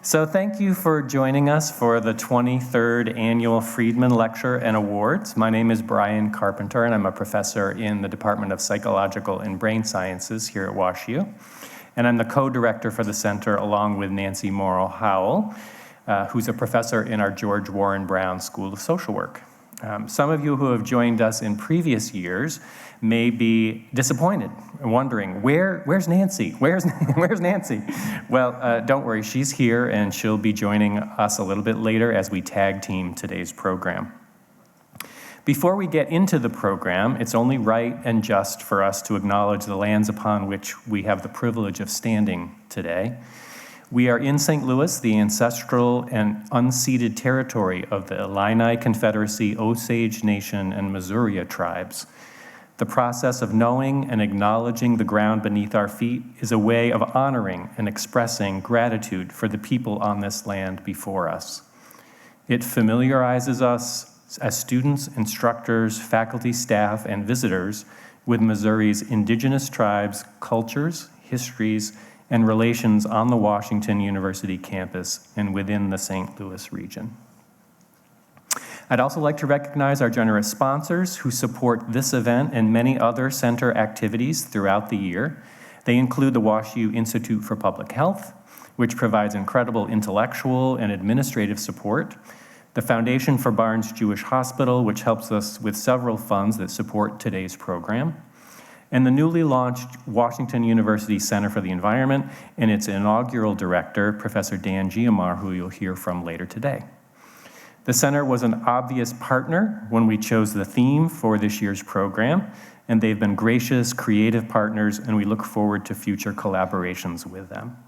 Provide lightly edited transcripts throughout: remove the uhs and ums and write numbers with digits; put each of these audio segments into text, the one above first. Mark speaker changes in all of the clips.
Speaker 1: So thank you for joining us for the 23rd Annual Friedman Lecture and Awards. My name is Brian Carpenter, and I'm a professor in the Department of Psychological and Brain Sciences here at WashU. And I'm the co-director for the center along with Nancy Morrow-Howell, who's a professor in our George Warren Brown School of Social Work. Some of you who have joined us in previous years may be disappointed and wondering, where's Nancy? Where's Nancy? Well, don't worry, she's here and she'll be joining us a little bit later as we tag team today's program. Before we get into the program, it's only right and just for us to acknowledge the lands upon which we have the privilege of standing today. We are in St. Louis, the ancestral and unceded territory of the Illini Confederacy, Osage Nation, and Missouri tribes. The process of knowing and acknowledging the ground beneath our feet is a way of honoring and expressing gratitude for the people on this land before us. It familiarizes us as students, instructors, faculty, staff, and visitors with Missouri's indigenous tribes, cultures, histories, and relations on the Washington University campus and within the St. Louis region. I'd also like to recognize our generous sponsors who support this event and many other center activities throughout the year. They include the WashU Institute for Public Health, which provides incredible intellectual and administrative support, the Foundation for Barnes Jewish Hospital, which helps us with several funds that support today's program, and the newly launched Washington University Center for the Environment and its inaugural director, Professor Dan Giammar, who you'll hear from later today. The center was an obvious partner when we chose the theme for this year's program, and they've been gracious, creative partners, and we look forward to future collaborations with them.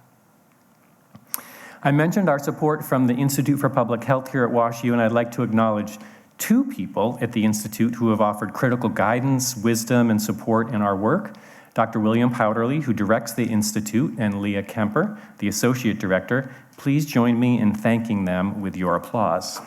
Speaker 1: I mentioned our support from the Institute for Public Health here at WashU, and I'd like to acknowledge two people at the Institute who have offered critical guidance, wisdom, and support in our work. Dr. William Powderly, who directs the Institute, and Leah Kemper, the Associate Director. Please join me in thanking them with your applause.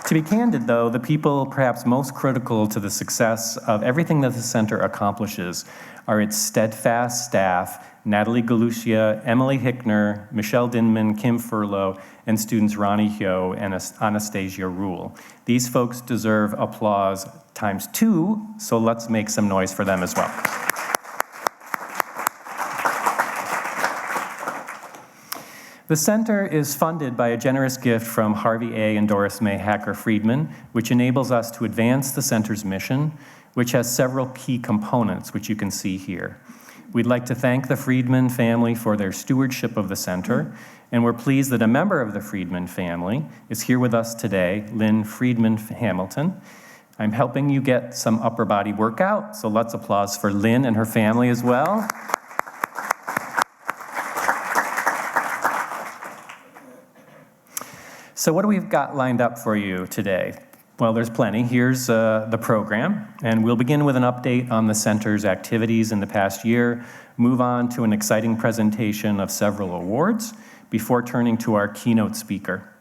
Speaker 1: To be candid, though, the people perhaps most critical to the success of everything that the center accomplishes are its steadfast staff, Natalie Galucia, Emily Hickner, Michelle Dinman, Kim Furlow, and students Ronnie Hyo and Anastasia Rule. These folks deserve applause times 2, so let's make some noise for them as well. The center is funded by a generous gift from Harvey A. and Doris May Hacker Friedman, which enables us to advance the center's mission, which has several key components, which you can see here. We'd like to thank the Friedman family for their stewardship of the center, and we're pleased that a member of the Friedman family is here with us today, Lynn Friedman Hamilton. I'm helping you get some upper body workout, so let's applause for Lynn and her family as well. So what do we've got lined up for you today? Well, there's plenty. Here's the program, and we'll begin with an update on the center's activities in the past year, move on to an exciting presentation of several awards before turning to our keynote speaker.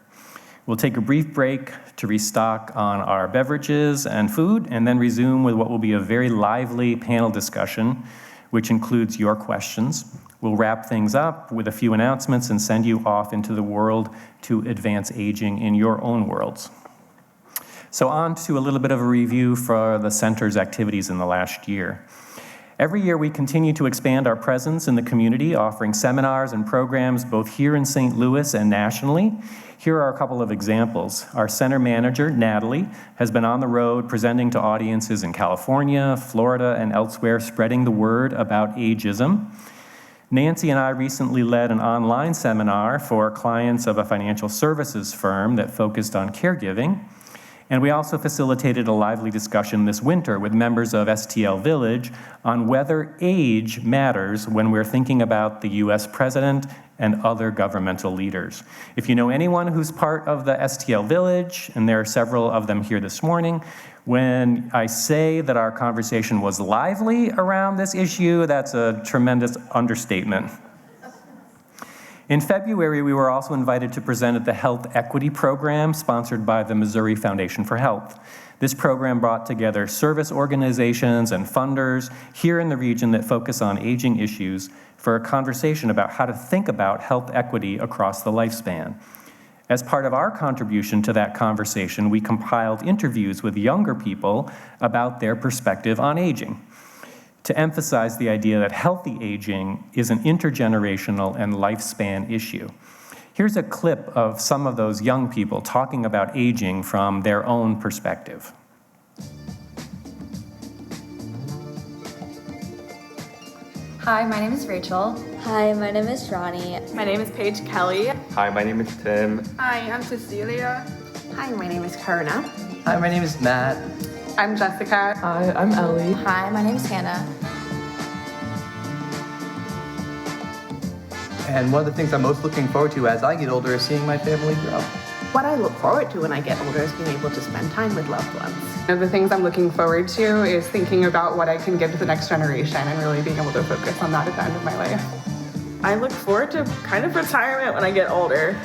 Speaker 1: We'll take a brief break to restock on our beverages and food, and then resume with what will be a very lively panel discussion, which includes your questions. We'll wrap things up with a few announcements and send you off into the world to advance aging in your own worlds. So on to a little bit of a review for the center's activities in the last year. Every year we continue to expand our presence in the community, offering seminars and programs both here in St. Louis and nationally. Here are a couple of examples. Our center manager, Natalie, has been on the road presenting to audiences in California, Florida, and elsewhere, spreading the word about ageism. Nancy and I recently led an online seminar for clients of a financial services firm that focused on caregiving. And we also facilitated a lively discussion this winter with members of STL Village on whether age matters when we're thinking about the US president and other governmental leaders. If you know anyone who's part of the STL Village, and there are several of them here this morning, when I say that our conversation was lively around this issue, that's a tremendous understatement. In February, we were also invited to present at the Health Equity Program sponsored by the Missouri Foundation for Health. This program brought together service organizations and funders here in the region that focus on aging issues for a conversation about how to think about health equity across the lifespan. As part of our contribution to that conversation, we compiled interviews with younger people about their perspective on aging, to emphasize the idea that healthy aging is an intergenerational and lifespan issue. Here's a clip of some of those young people talking about aging from their own perspective.
Speaker 2: Hi, my name is Rachel.
Speaker 3: Hi, my name is Ronnie.
Speaker 4: My name is Paige Kelly.
Speaker 5: Hi, my name is Tim.
Speaker 6: Hi, I'm Cecilia.
Speaker 7: Hi, my name is Karna.
Speaker 8: Hi, my name is Matt.
Speaker 4: I'm Jessica.
Speaker 9: Hi, I'm Ellie.
Speaker 2: Hi, my name is Hannah.
Speaker 8: And one of the things I'm most looking forward to as I get older is seeing my family grow.
Speaker 7: What I look forward to when I get older is being able to spend time with loved ones.
Speaker 4: One of the things I'm looking forward to is thinking about what I can give to the next generation and really being able to focus on that at the end of my life.
Speaker 6: I look forward to kind of retirement when I get older.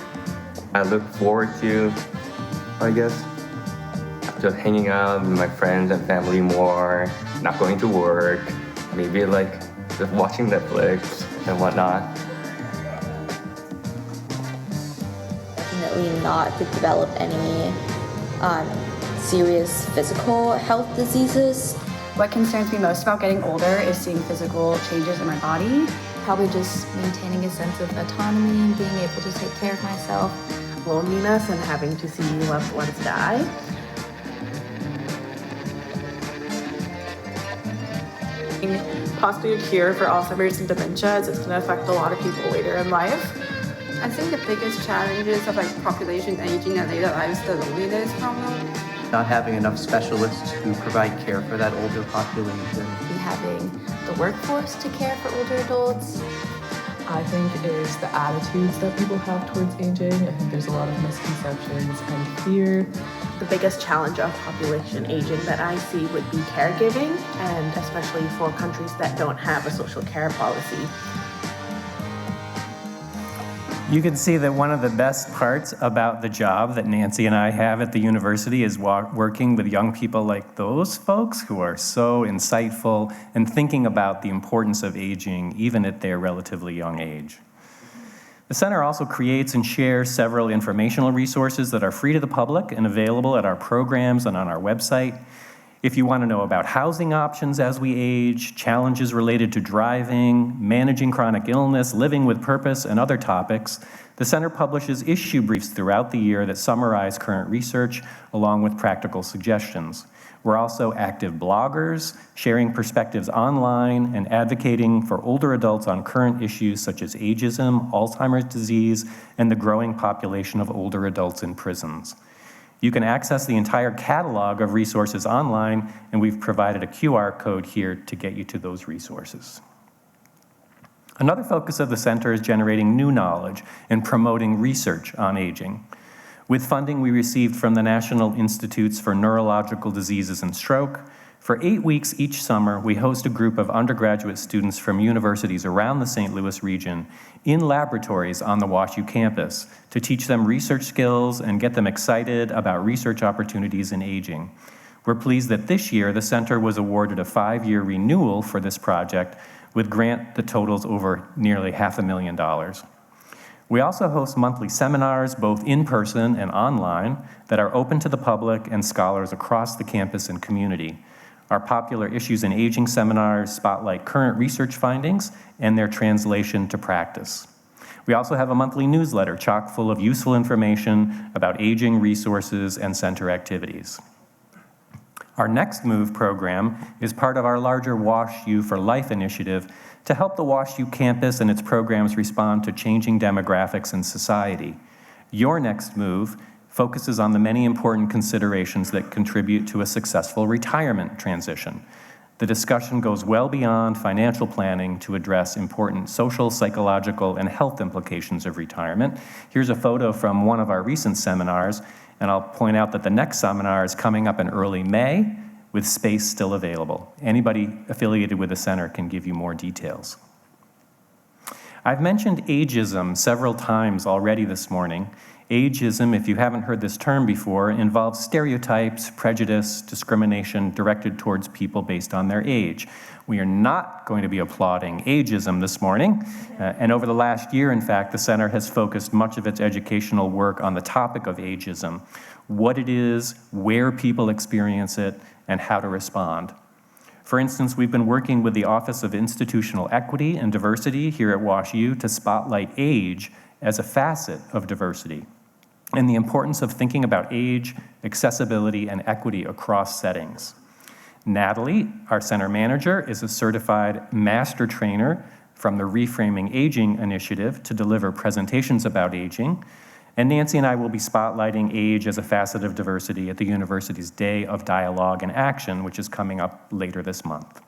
Speaker 5: I look forward to, I guess, just hanging out with my friends and family more, not going to work, maybe like just watching Netflix and whatnot.
Speaker 3: Definitely not to develop any serious physical health diseases.
Speaker 2: What concerns me most about getting older is seeing physical changes in my body. Probably just maintaining a sense of autonomy and being able to take care of myself.
Speaker 7: Loneliness and having to see loved ones die.
Speaker 6: Possibly a cure for Alzheimer's and dementia, as it's going to affect a lot of people later in life. I think the biggest challenges of population aging and later life is the loneliness problem.
Speaker 8: Not having enough specialists who provide care for that older population.
Speaker 2: Having the workforce to care for older adults.
Speaker 9: I think it is the attitudes that people have towards aging. I think there's a lot of misconceptions and fear.
Speaker 7: The biggest challenge of population aging that I see would be caregiving, and especially for countries that don't have a social care policy.
Speaker 1: You can see that one of the best parts about the job that Nancy and I have at the university is working with young people like those folks who are so insightful and thinking about the importance of aging even at their relatively young age. The center also creates and shares several informational resources that are free to the public and available at our programs and on our website. If you want to know about housing options as we age, challenges related to driving, managing chronic illness, living with purpose, and other topics, the center publishes issue briefs throughout the year that summarize current research along with practical suggestions. We're also active bloggers, sharing perspectives online and advocating for older adults on current issues such as ageism, Alzheimer's disease, and the growing population of older adults in prisons. You can access the entire catalog of resources online, and we've provided a QR code here to get you to those resources. Another focus of the center is generating new knowledge and promoting research on aging. With funding we received from the National Institutes for Neurological Diseases and Stroke, for 8 weeks each summer, we host a group of undergraduate students from universities around the St. Louis region in laboratories on the WashU campus to teach them research skills and get them excited about research opportunities in aging. We're pleased that this year the center was awarded a 5-year renewal for this project with grant that totals over nearly $500,000. We also host monthly seminars, both in person and online, that are open to the public and scholars across the campus and community. Our popular Issues in Aging seminars spotlight current research findings and their translation to practice. We also have a monthly newsletter chock full of useful information about aging resources and center activities. Our Next Move program is part of our larger WashU for Life initiative to help the WashU campus and its programs respond to changing demographics in society. Your Next Move focuses on the many important considerations that contribute to a successful retirement transition. The discussion goes well beyond financial planning to address important social, psychological, and health implications of retirement. Here's a photo from one of our recent seminars, and I'll point out that the next seminar is coming up in early May with space still available. Anybody affiliated with the center can give you more details. I've mentioned ageism several times already this morning. Ageism, if you haven't heard this term before, involves stereotypes, prejudice, discrimination directed towards people based on their age. We are not going to be applauding ageism this morning. And over the last year, in fact, the center has focused much of its educational work on the topic of ageism, what it is, where people experience it, and how to respond. For instance, we've been working with the Office of Institutional Equity and Diversity here at WashU to spotlight age as a facet of diversity and the importance of thinking about age, accessibility, and equity across settings. Natalie, our center manager, is a certified master trainer from the Reframing Aging Initiative to deliver presentations about aging. And Nancy and I will be spotlighting age as a facet of diversity at the university's Day of Dialogue and Action, which is coming up later this month.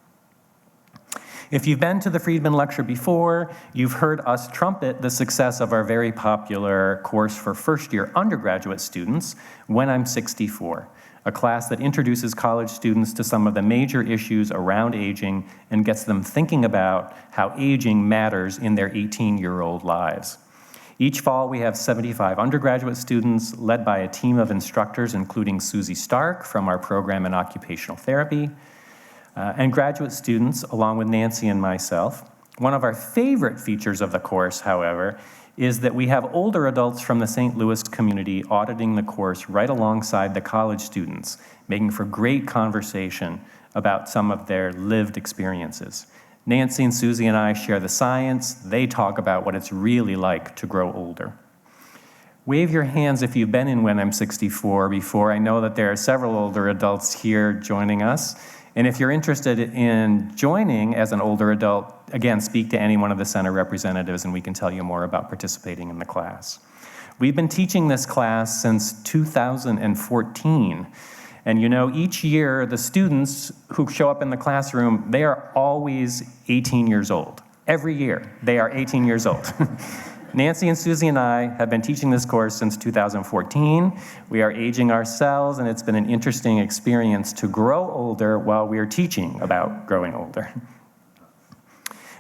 Speaker 1: If you've been to the Friedman lecture before, you've heard us trumpet the success of our very popular course for first-year undergraduate students, When I'm 64, a class that introduces college students to some of the major issues around aging and gets them thinking about how aging matters in their 18-year-old lives. Each fall, we have 75 undergraduate students led by a team of instructors, including Susie Stark from our program in occupational therapy, and graduate students, along with Nancy and myself. One of our favorite features of the course, however, is that we have older adults from the St. Louis community auditing the course right alongside the college students, making for great conversation about some of their lived experiences. Nancy and Susie and I share the science. They talk about what it's really like to grow older. Wave your hands if you've been in When I'm 64 before. I know that there are several older adults here joining us. And if you're interested in joining as an older adult, again, speak to any one of the center representatives and we can tell you more about participating in the class. We've been teaching this class since 2014. And you know, each year, the students who show up in the classroom, they are always 18 years old. Every year, they are 18 years old. Nancy and Susie and I have been teaching this course since 2014. We are aging ourselves, and it's been an interesting experience to grow older while we are teaching about growing older.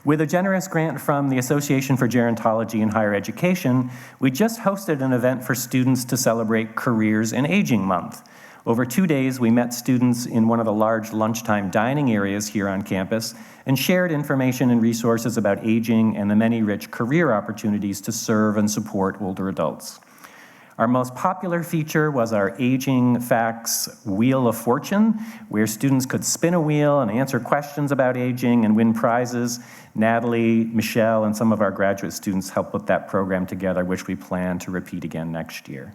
Speaker 1: With a generous grant from the Association for Gerontology in Higher Education, we just hosted an event for students to celebrate Careers in Aging Month. Over 2 days, we met students in one of the large lunchtime dining areas here on campus and shared information and resources about aging and the many rich career opportunities to serve and support older adults. Our most popular feature was our Aging Facts Wheel of Fortune, where students could spin a wheel and answer questions about aging and win prizes. Natalie, Michelle, and some of our graduate students helped put that program together, which we plan to repeat again next year.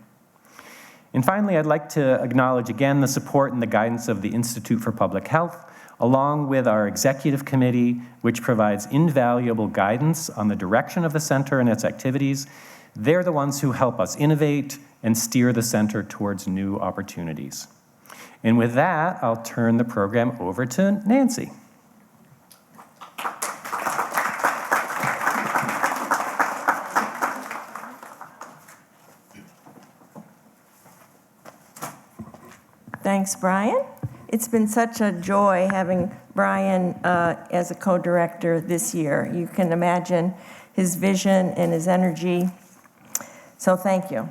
Speaker 1: And finally, I'd like to acknowledge again the support and the guidance of the Institute for Public Health, along with our executive committee, which provides invaluable guidance on the direction of the center and its activities. They're the ones who help us innovate and steer the center towards new opportunities. And with that, I'll turn the program over to Nancy.
Speaker 10: Thanks, Brian. It's been such a joy having Brian as a co-director this year. You can imagine his vision and his energy. So thank you.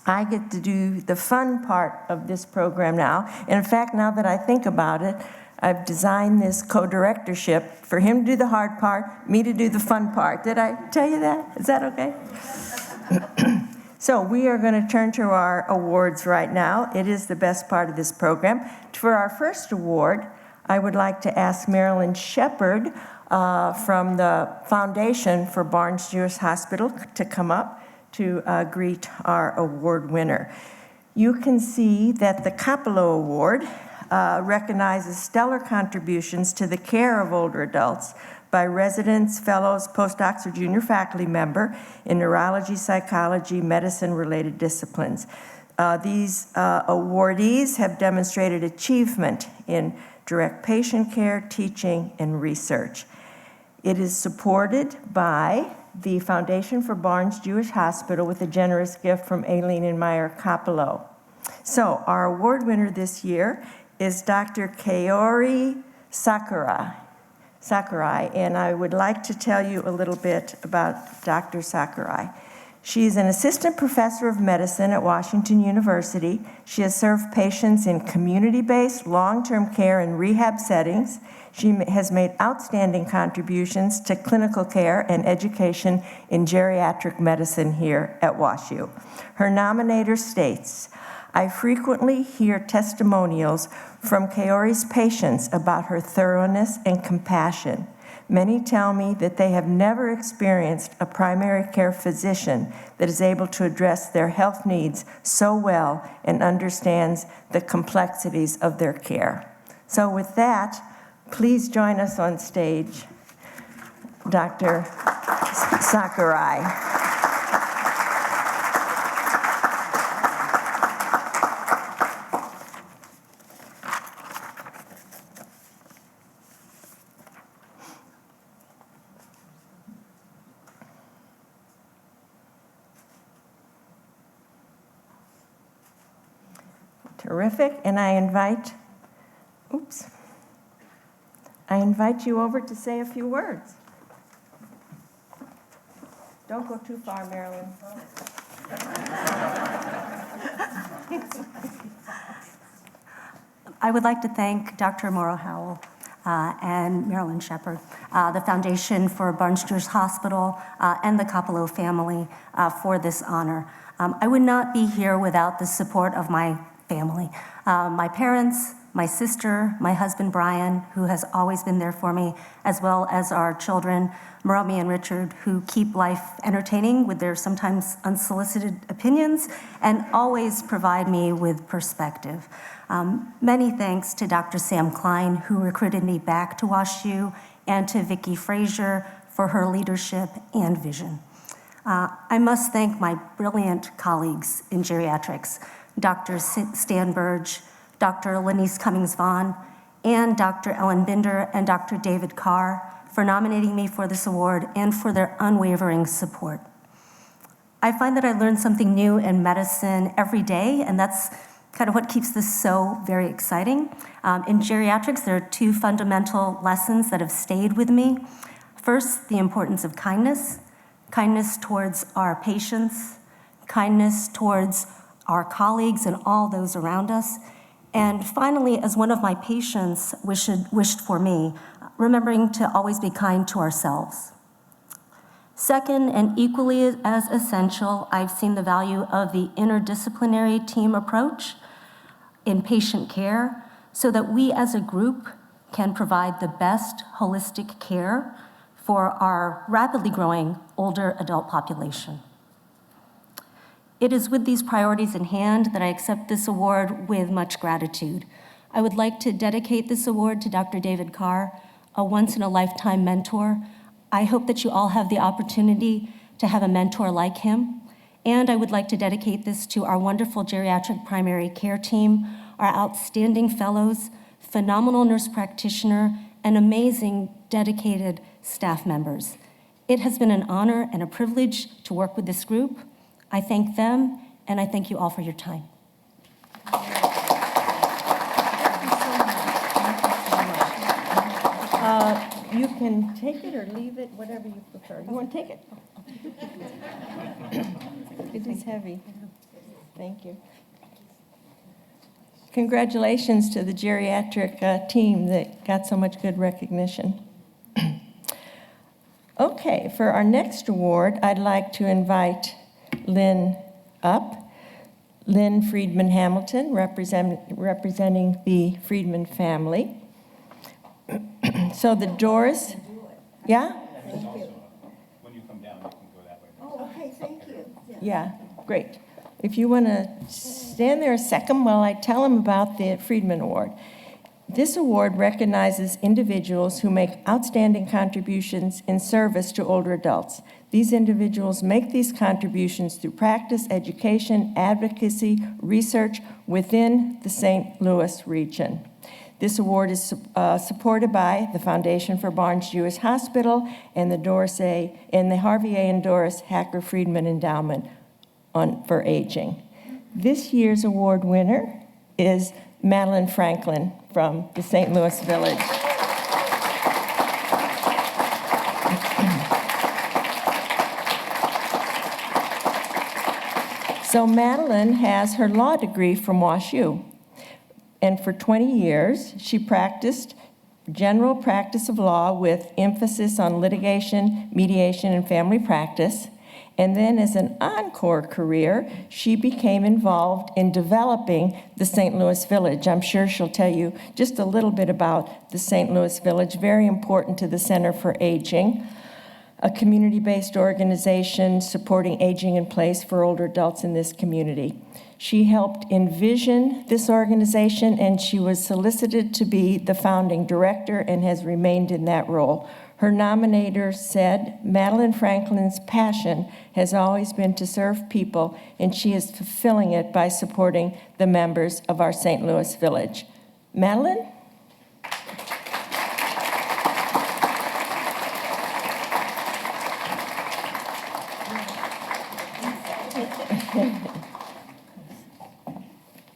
Speaker 10: I get to do the fun part of this program now. And in fact, now that I think about it, I've designed this co-directorship for him to do the hard part, me to do the fun part. Did I tell you that? Is that okay? So we are going to turn to our awards right now. It is the best part of this program. For our first award, I would like to ask Marilyn Shepard from the Foundation for Barnes-Jewish Hospital to come up to greet our award winner. You can see that the Capello Award recognizes stellar contributions to the care of older adults by residents, fellows, postdocs, or junior faculty member in neurology, psychology, medicine-related disciplines. These awardees have demonstrated achievement in direct patient care, teaching, and research. It is supported by the Foundation for Barnes-Jewish Hospital with a generous gift from Aileen and Meyer Capello. So our award winner this year is Dr. Kaori Sakura. Sakurai, and I would like to tell you a little bit about Dr. Sakurai. She's an assistant professor of medicine at Washington University. She has served patients in community-based long-term care and rehab settings. She has made outstanding contributions to clinical care and education in geriatric medicine here at WashU. Her nominator states, "I frequently hear testimonials from Kaori's patients about her thoroughness and compassion. Many tell me that they have never experienced a primary care physician that is able to address their health needs so well and understands the complexities of their care." So with that, please join us on stage, Dr. Sakurai. Terrific, and I invite you over to say a few words. Don't go too far, Marilyn.
Speaker 11: I would like to thank Dr. Maura Howell and Marilyn Shepard, the Foundation for Barnes-Jewish Hospital, and the Capello family for this honor. I would not be here without the support of my family. My parents, my sister, my husband Brian, who has always been there for me, as well as our children, Maromi and Richard, who keep life entertaining with their sometimes unsolicited opinions and always provide me with perspective. Many thanks to Dr. Sam Klein, who recruited me back to WashU, and to Vicki Frazier for her leadership and vision. I must thank my brilliant colleagues in geriatrics, Dr. Stan Burge, Dr. Lenise Cummings-Vaughn, and Dr. Ellen Binder and Dr. David Carr for nominating me for this award and for their unwavering support. I find that I learn something new in medicine every day, and that's kind of what keeps this so very exciting. In geriatrics, there are two fundamental lessons that have stayed with me. First, the importance of kindness, kindness towards our patients, kindness towards our colleagues and all those around us. And finally, as one of my patients wished for me, remembering to always be kind to ourselves. Second, and equally as essential, I've seen the value of the interdisciplinary team approach in patient care so that we as a group can provide the best holistic care for our rapidly growing older adult population. It is with these priorities in hand that I accept this award with much gratitude. I would like to dedicate this award to Dr. David Carr, a once-in-a-lifetime mentor. I hope that you all have the opportunity to have a mentor like him. And I would like to dedicate this to our wonderful geriatric primary care team, our outstanding fellows, phenomenal nurse practitioner, and amazing dedicated staff members. It has been an honor and a privilege to work with this group. I thank them, and I thank you all for your time.
Speaker 10: You can take it or leave it, whatever you prefer. You want to take it? It is heavy. Thank you. Congratulations to the geriatric team that got so much good recognition. Okay, for our next award, I'd like to invite Lynn up. Lynn Friedman Hamilton, representing the Friedman family. So the Doris, yeah?
Speaker 1: Thank you. When you come down, you can go that way.
Speaker 10: Oh, okay, thank you. Yeah, great. If you want to stand there a second while I tell them about the Friedman Award. This award recognizes individuals who make outstanding contributions in service to older adults. These individuals make these contributions through practice, education, advocacy, research within the St. Louis region. This award is supported by the Foundation for Barnes-Jewish Hospital and the Harvey A. and Doris Hacker Friedman Endowment for Aging. This year's award winner is Madeline Franklin from the St. Louis Village. So Madeline has her law degree from WashU. And for 20 years, she practiced general practice of law with emphasis on litigation, mediation, and family practice. And then as an encore career, she became involved in developing the St. Louis Village. I'm sure she'll tell you just a little bit about the St. Louis Village, very important to the Center for Aging, a community-based organization supporting aging in place for older adults in this community. She helped envision this organization, and she was solicited to be the founding director and has remained in that role. Her nominator said, Madeline Franklin's passion has always been to serve people, and she is fulfilling it by supporting the members of our St. Louis Village. Madeline?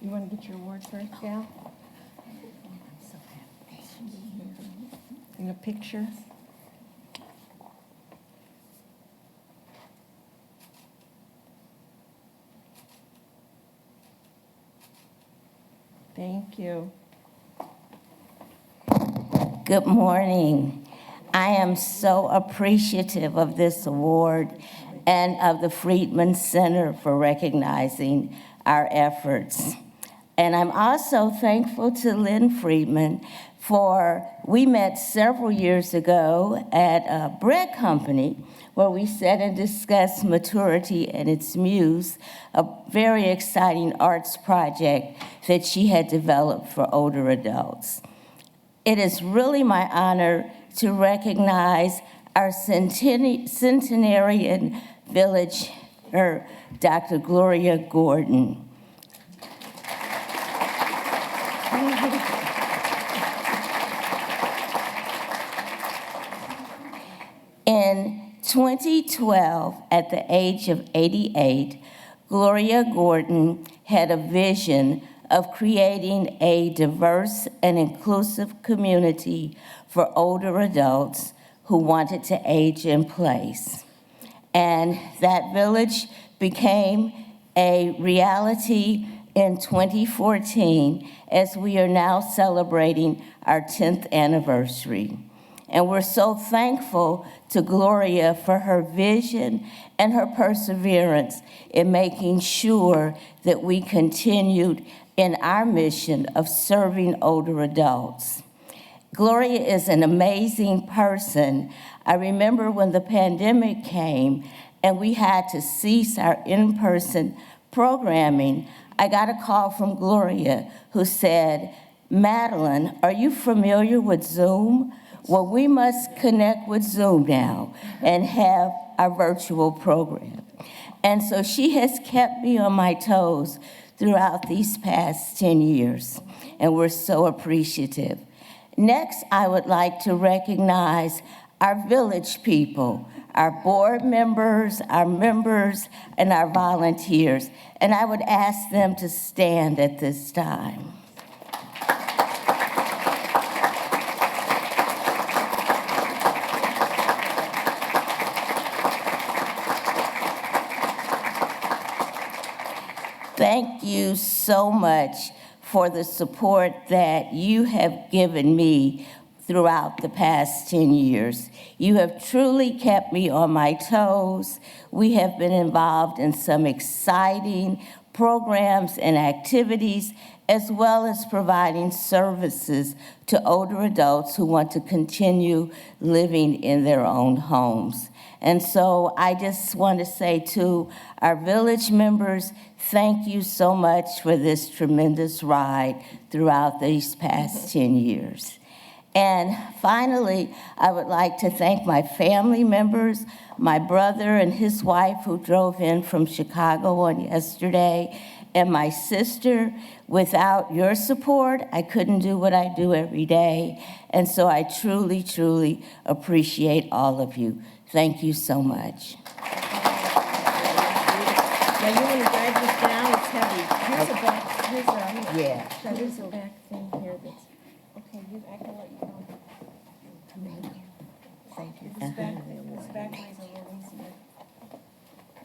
Speaker 10: You want to get your award first, Gal? I'm so happy. In a picture? Thank you.
Speaker 12: Good morning. I am so appreciative of this award and of the Friedman Center for recognizing our efforts. And I'm also thankful to Lynn Friedman we met several years ago at a bread company where we sat and discussed maturity and its muse, a very exciting arts project that she had developed for older adults. It is really my honor to recognize our centenarian village, Dr. Gloria Gordon. In 2012, at the age of 88, Gloria Gordon had a vision of creating a diverse and inclusive community for older adults who wanted to age in place. And that village became a reality in 2014 as we are now celebrating our 10th anniversary. And we're so thankful to Gloria for her vision and her perseverance in making sure that we continued in our mission of serving older adults. Gloria is an amazing person. I remember when the pandemic came and we had to cease our in-person programming, I got a call from Gloria who said, Madeline, are you familiar with Zoom? Well, we must connect with Zoom now and have our virtual program. And so she has kept me on my toes throughout these past 10 years, and we're so appreciative. Next, I would like to recognize our village people, our board members, and our volunteers. And I would ask them to stand at this time. Thank you so much for the support that you have given me throughout the past 10 years. You have truly kept me on my toes. We have been involved in some exciting programs and activities, as well as providing services to older adults who want to continue living in their own homes. And so I just want to say to our village members, thank you so much for this tremendous ride throughout these past 10 years. And finally, I would like to thank my family members, my brother and his wife who drove in from Chicago on yesterday, and my sister. Without your support, I couldn't do what I do every day. And so I truly, truly appreciate all of you. Thank you so much.
Speaker 10: Now you want to drag this down? It's heavy. Here's a back.
Speaker 12: Yeah.
Speaker 10: There's a back thing here that's okay. I can let you go.
Speaker 12: Thank you.
Speaker 10: This back weighs a little easier.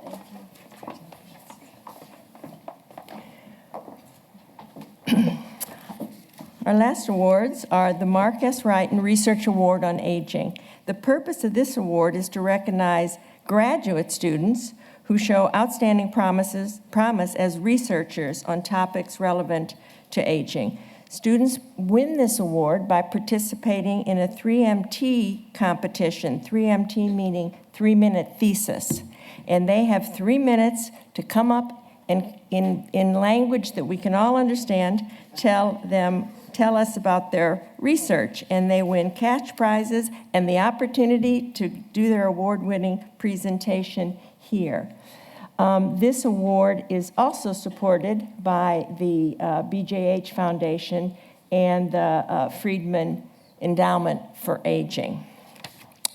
Speaker 10: Thank you. Our last awards are the Mark S. Wrighton Research Award on Aging. The purpose of this award is to recognize graduate students who show outstanding promise as researchers on topics relevant to aging. Students win this award by participating in a 3MT competition, 3MT meaning 3-minute thesis. And they have 3 minutes to come up and in language that we can all understand, tell us about their research, and they win cash prizes and the opportunity to do their award-winning presentation here. This award is also supported by the BJH Foundation and the Friedman Endowment for Aging.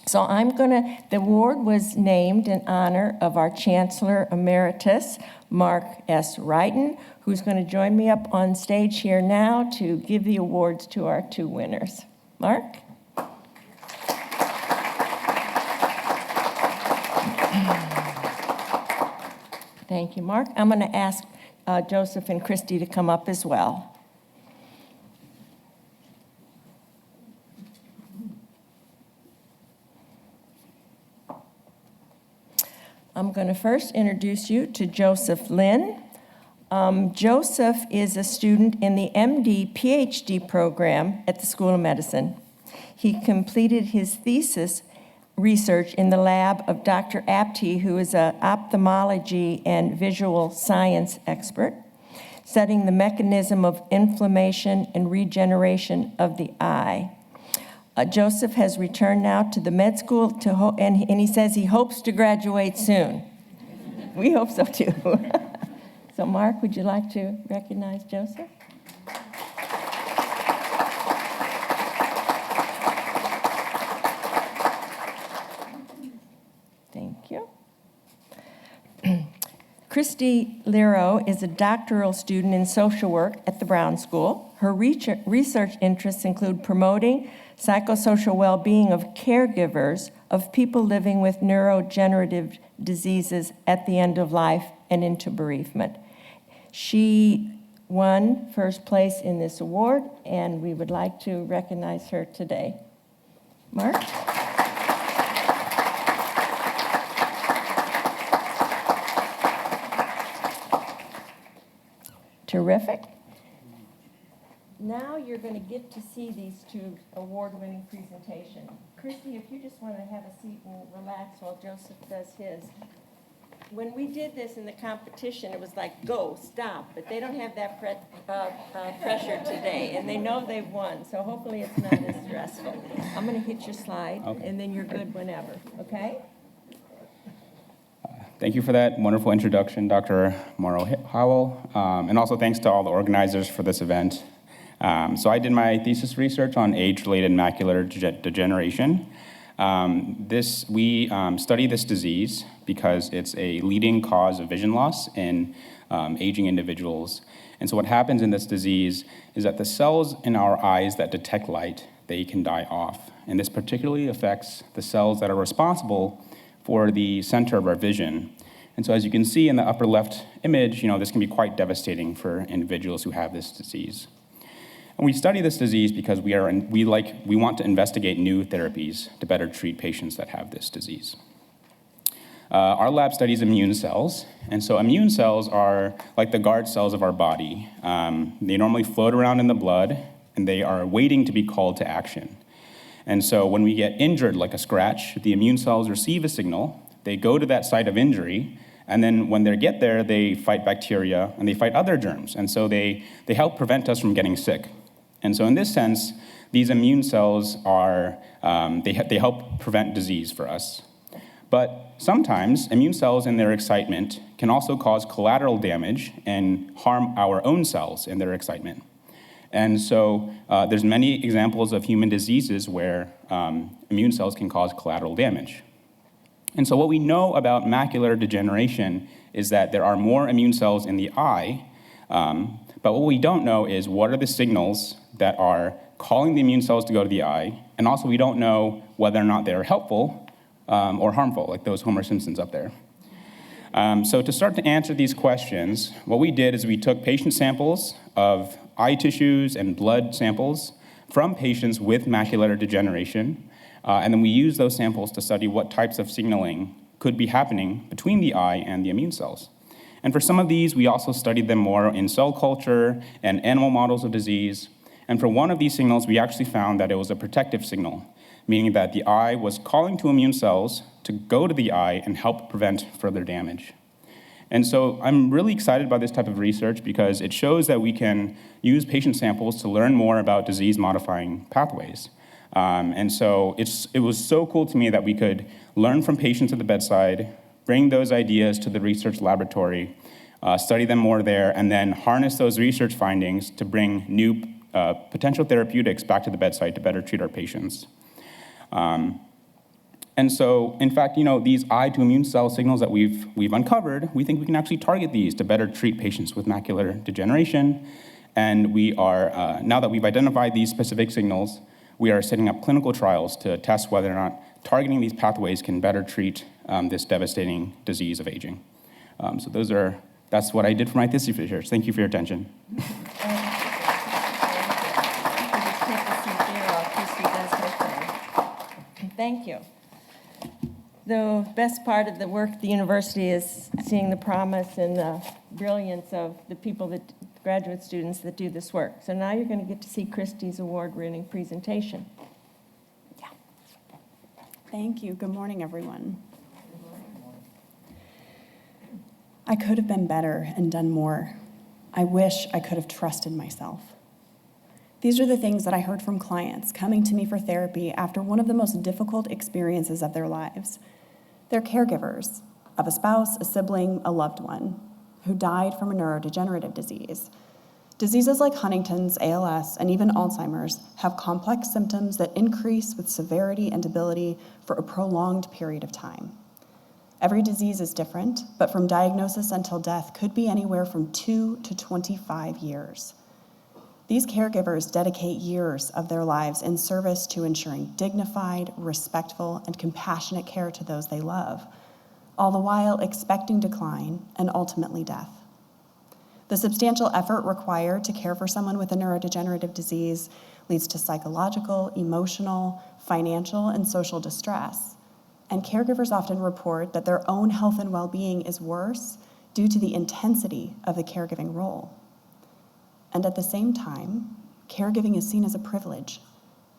Speaker 10: So the award was named in honor of our Chancellor Emeritus, Mark S. Wrighton, who's going to join me up on stage here now to give the awards to our 2 winners. Mark? Thank you, Mark. I'm going to ask Joseph and Christy to come up as well. I'm going to first introduce you to Joseph Lin. Joseph is a student in the MD PhD program at the School of Medicine. He completed his thesis research in the lab of Dr. Apte, who is an ophthalmology and visual science expert, studying the mechanism of inflammation and regeneration of the eye. Joseph has returned now to the med school, and he says he hopes to graduate soon. We hope so too. So Mark, would you like to recognize Joseph? Thank you. Christy Lero is a doctoral student in social work at the Brown School. Her research interests include promoting psychosocial well-being of caregivers of people living with neurodegenerative diseases at the end of life and into bereavement. She won first place in this award, and we would like to recognize her today. Mark? Terrific. Now you're going to get to see these 2 award-winning presentations. Christy, if you just want to have a seat and relax while Joseph does his. When we did this in the competition, it was like, go, stop, but they don't have that pressure today, and they know they've won, so hopefully it's not as stressful. I'm going to hit your slide, okay, and then you're good whenever, okay?
Speaker 13: Thank you for that wonderful introduction, Dr. Morrow-Howell, and also thanks to all the organizers for this event. So I did my thesis research on age-related macular degeneration. We study this disease because it's a leading cause of vision loss in aging individuals. And so what happens in this disease is that the cells in our eyes that detect light, they can die off. And this particularly affects the cells that are responsible for the center of our vision. And so as you can see in the upper left image, this can be quite devastating for individuals who have this disease. And we study this disease because we want to investigate new therapies to better treat patients that have this disease. Our lab studies immune cells, and so immune cells are like the guard cells of our body. They normally float around in the blood, and they are waiting to be called to action. And so when we get injured, like a scratch, the immune cells receive a signal, they go to that site of injury, and then when they get there, they fight bacteria, and they fight other germs, and so they help prevent us from getting sick. And so in this sense, these immune cells they help prevent disease for us. But sometimes immune cells in their excitement can also cause collateral damage and harm our own cells in their excitement. And so there's many examples of human diseases where immune cells can cause collateral damage. And so what we know about macular degeneration is that there are more immune cells in the eye, but what we don't know is what are the signals that are calling the immune cells to go to the eye, and also we don't know whether or not they're helpful or harmful, like those Homer Simpsons up there. So to start to answer these questions, what we did is we took patient samples of eye tissues and blood samples from patients with macular degeneration, and then we used those samples to study what types of signaling could be happening between the eye and the immune cells. And for some of these, we also studied them more in cell culture and animal models of disease. And for one of these signals, we actually found that it was a protective signal, meaning that the eye was calling to immune cells to go to the eye and help prevent further damage. And so I'm really excited about this type of research because it shows that we can use patient samples to learn more about disease-modifying pathways. And so it was so cool to me that we could learn from patients at the bedside, bring those ideas to the research laboratory, study them more there, and then harness those research findings to bring new potential therapeutics back to the bedside to better treat our patients. And so, in fact, these eye to immune cell signals that we've uncovered, we think we can actually target these to better treat patients with macular degeneration. And we are, now that we've identified these specific signals, we are setting up clinical trials to test whether or not targeting these pathways can better treat this devastating disease of aging. So that's what I did for my thesis research. Thank you for your attention.
Speaker 10: Thank you. The best part of the work at the university is seeing the promise and the brilliance of the people, graduate students that do this work. So now you're going to get to see Christy's award-winning presentation.
Speaker 14: Yeah. Thank you. Good morning, everyone. I could have been better and done more. I wish I could have trusted myself. These are the things that I heard from clients coming to me for therapy after one of the most difficult experiences of their lives. They're caregivers of a spouse, a sibling, a loved one who died from a neurodegenerative disease. Diseases like Huntington's, ALS, and even Alzheimer's have complex symptoms that increase with severity and debility for a prolonged period of time. Every disease is different, but from diagnosis until death could be anywhere from 2 to 25 years. These caregivers dedicate years of their lives in service to ensuring dignified, respectful, and compassionate care to those they love, all the while expecting decline and ultimately death. The substantial effort required to care for someone with a neurodegenerative disease leads to psychological, emotional, financial, and social distress. And caregivers often report that their own health and well-being is worse due to the intensity of the caregiving role. And at the same time, caregiving is seen as a privilege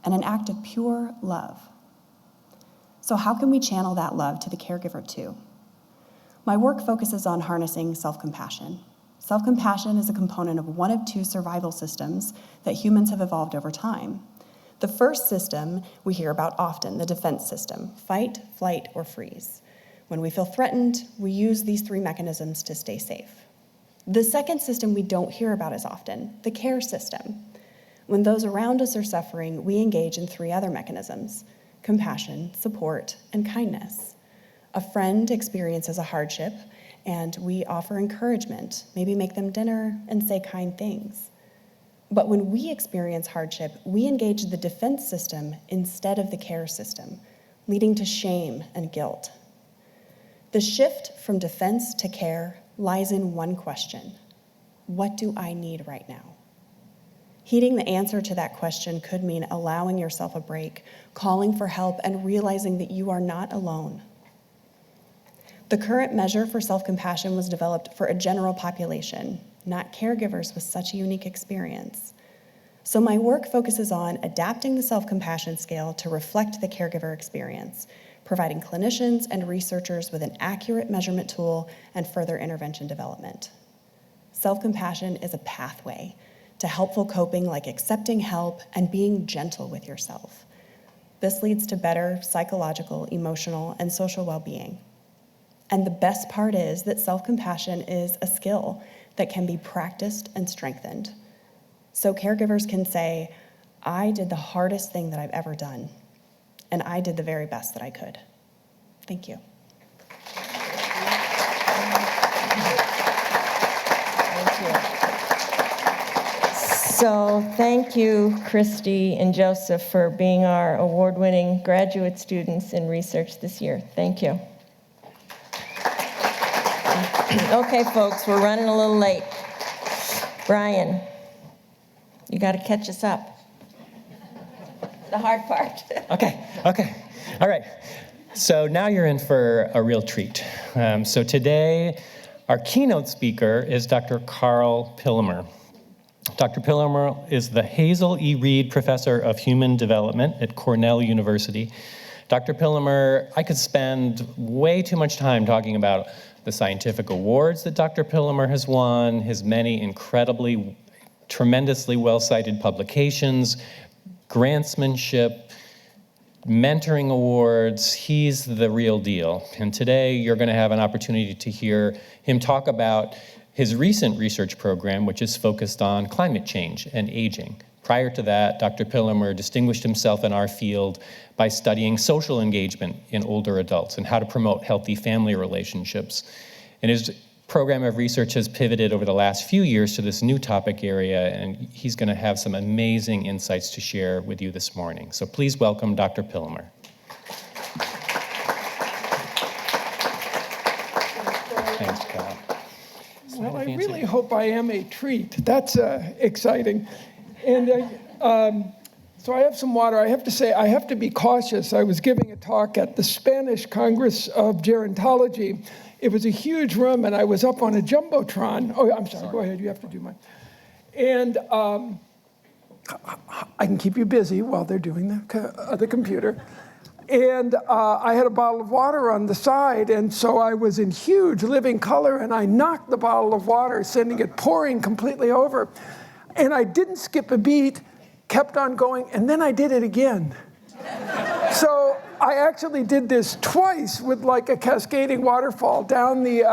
Speaker 14: and an act of pure love. So how can we channel that love to the caregiver too? My work focuses on harnessing self-compassion. Self-compassion is a component of one of two survival systems that humans have evolved over time. The first system we hear about often, the defense system: fight, flight, or freeze. When we feel threatened, we use these three mechanisms to stay safe. The second system we don't hear about as often, the care system. When those around us are suffering, we engage in three other mechanisms: compassion, support, and kindness. A friend experiences a hardship, and we offer encouragement, maybe make them dinner and say kind things. But when we experience hardship, we engage the defense system instead of the care system, leading to shame and guilt. The shift from defense to care lies in one question: what do I need right now? Heeding the answer to that question could mean allowing yourself a break, calling for help, and realizing that you are not alone. The current measure for self-compassion was developed for a general population, not caregivers with such a unique experience. So my work focuses on adapting the self-compassion scale to reflect the caregiver experience, providing clinicians and researchers with an accurate measurement tool and further intervention development. Self-compassion is a pathway to helpful coping, like accepting help and being gentle with yourself. This leads to better psychological, emotional, and social well-being. And the best part is that self-compassion is a skill that can be practiced and strengthened. So caregivers can say, I did the hardest thing that I've ever done, and I did the very best that I could. Thank you.
Speaker 10: So thank you, Christy and Joseph, for being our award-winning graduate students in research this year. Thank you. Okay, folks, we're running a little late. Brian, you got to catch us up. The hard part.
Speaker 1: Okay. All right. So now you're in for a real treat. So today, our keynote speaker is Dr. Karl Pillemer. Dr. Pillemer is the Hazel E. Reed Professor of Human Development at Cornell University. Dr. Pillemer, I could spend way too much time talking about the scientific awards that Dr. Pillemer has won, his many incredibly, tremendously well-cited publications, grantsmanship, mentoring awards. He's the real deal. And today you're going to have an opportunity to hear him talk about his recent research program, which is focused on climate change and aging. Prior to that, Dr. Pillemer distinguished himself in our field by studying social engagement in older adults and how to promote healthy family relationships. And his program of research has pivoted over the last few years to this new topic area, and he's going to have some amazing insights to share with you this morning. So please welcome Dr. Pillemer. Thanks, Karl.
Speaker 15: Well, I really hope I am a treat. That's exciting. And so I have some water. I have to say, I have to be cautious. I was giving a talk at the Spanish Congress of Gerontology. It was a huge room, and I was up on a jumbotron. Oh, I'm sorry. Go ahead. You have to do mine. And I can keep you busy while they're doing the computer. And I had a bottle of water on the side, and so I was in huge living color, and I knocked the bottle of water, sending it pouring completely over. And I didn't skip a beat, kept on going, and then I did it again. So I actually did this twice with like a cascading waterfall down the,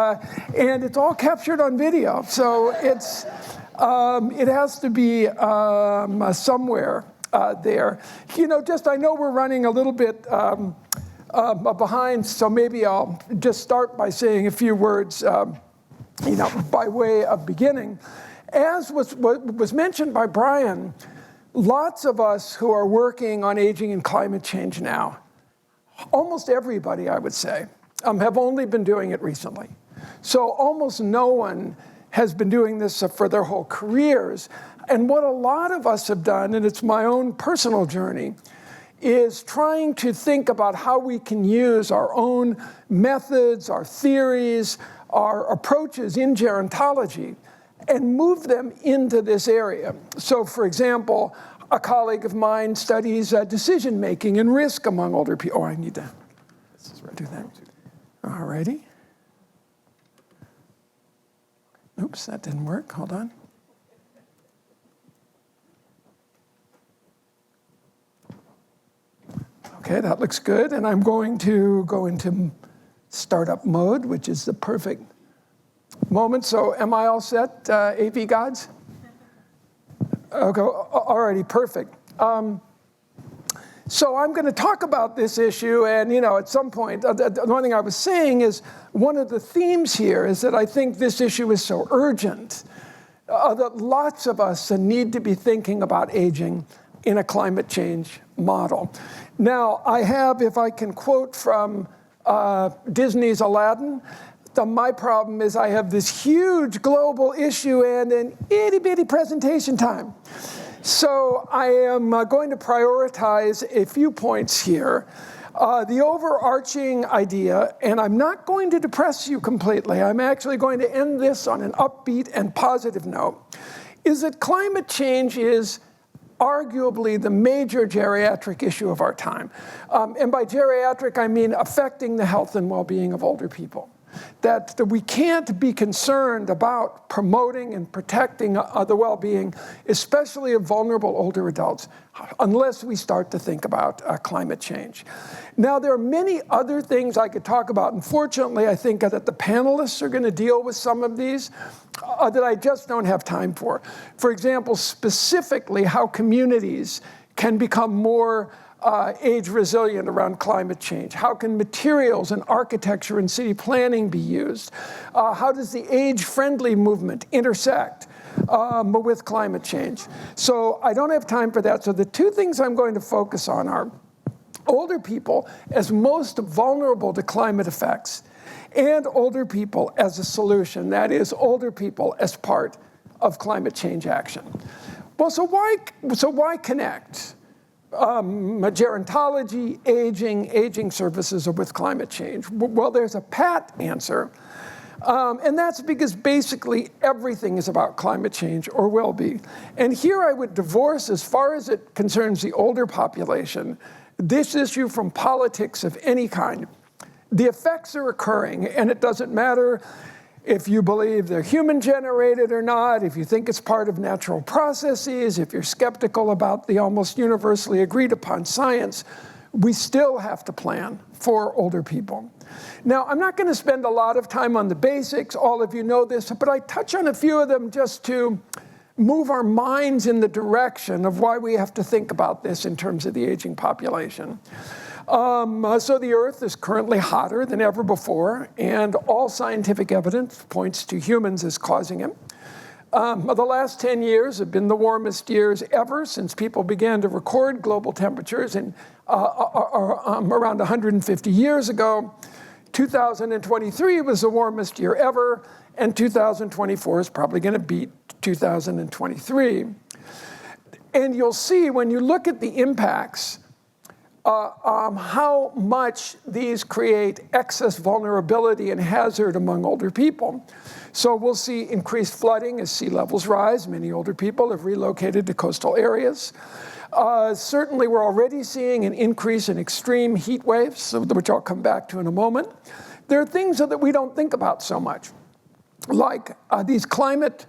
Speaker 15: and it's all captured on video. So it's, it has to be somewhere there. You know, I know we're running a little bit behind, so maybe I'll just start by saying a few words, by way of beginning. As was mentioned by Brian, lots of us who are working on aging and climate change now, almost everybody, I would say, have only been doing it recently. So almost no one has been doing this for their whole careers. And what a lot of us have done, and it's my own personal journey, is trying to think about how we can use our own methods, our theories, our approaches in gerontology, and move them into this area. So, for example, a colleague of mine studies decision-making and risk among older people. Oh, I need to do that. All righty. Oops, that didn't work. Hold on. Okay, that looks good. And I'm going to go into startup mode, which is the perfect moment. So am I all set, AV gods? Okay, already perfect. So I'm going to talk about this issue, and at some point, the one thing I was saying is one of the themes here is that I think this issue is so urgent that lots of us need to be thinking about aging in a climate change model. Now, I have, if I can quote from Disney's Aladdin, my problem is I have this huge global issue and an itty-bitty presentation time. So I am going to prioritize a few points here. The overarching idea, and I'm not going to depress you completely, I'm actually going to end this on an upbeat and positive note, is that climate change is arguably the major geriatric issue of our time. And by geriatric, I mean affecting the health and well-being of older people. That we can't be concerned about promoting and protecting the well-being, especially of vulnerable older adults, unless we start to think about climate change. Now, there are many other things I could talk about. Unfortunately, I think that the panelists are going to deal with some of these that I just don't have time for. For example, specifically how communities can become more age resilient around climate change? How can materials and architecture and city planning be used? How does the age-friendly movement intersect with climate change? So I don't have time for that. So the two things I'm going to focus on are older people as most vulnerable to climate effects, and older people as a solution. That is, older people as part of climate change action. Well, so why connect gerontology, aging services with climate change? Well, there's a pat answer, and that's because basically everything is about climate change, or will be. And here I would divorce, as far as it concerns the older population, this issue from politics of any kind. The effects are occurring, and it doesn't matter if you believe they're human-generated or not, if you think it's part of natural processes, if you're skeptical about the almost universally agreed-upon science, we still have to plan for older people. Now, I'm not going to spend a lot of time on the basics. All of you know this, but I touch on a few of them just to move our minds in the direction of why we have to think about this in terms of the aging population. So the Earth is currently hotter than ever before, and all scientific evidence points to humans as causing it. The last 10 years have been the warmest years ever since people began to record global temperatures around 150 years ago. 2023 was the warmest year ever, and 2024 is probably going to beat 2023. And you'll see when you look at the impacts how much these create excess vulnerability and hazard among older people. So we'll see increased flooding as sea levels rise. Many older people have relocated to coastal areas. Certainly, we're already seeing an increase in extreme heat waves, which I'll come back to in a moment. There are things that we don't think about so much, like these climate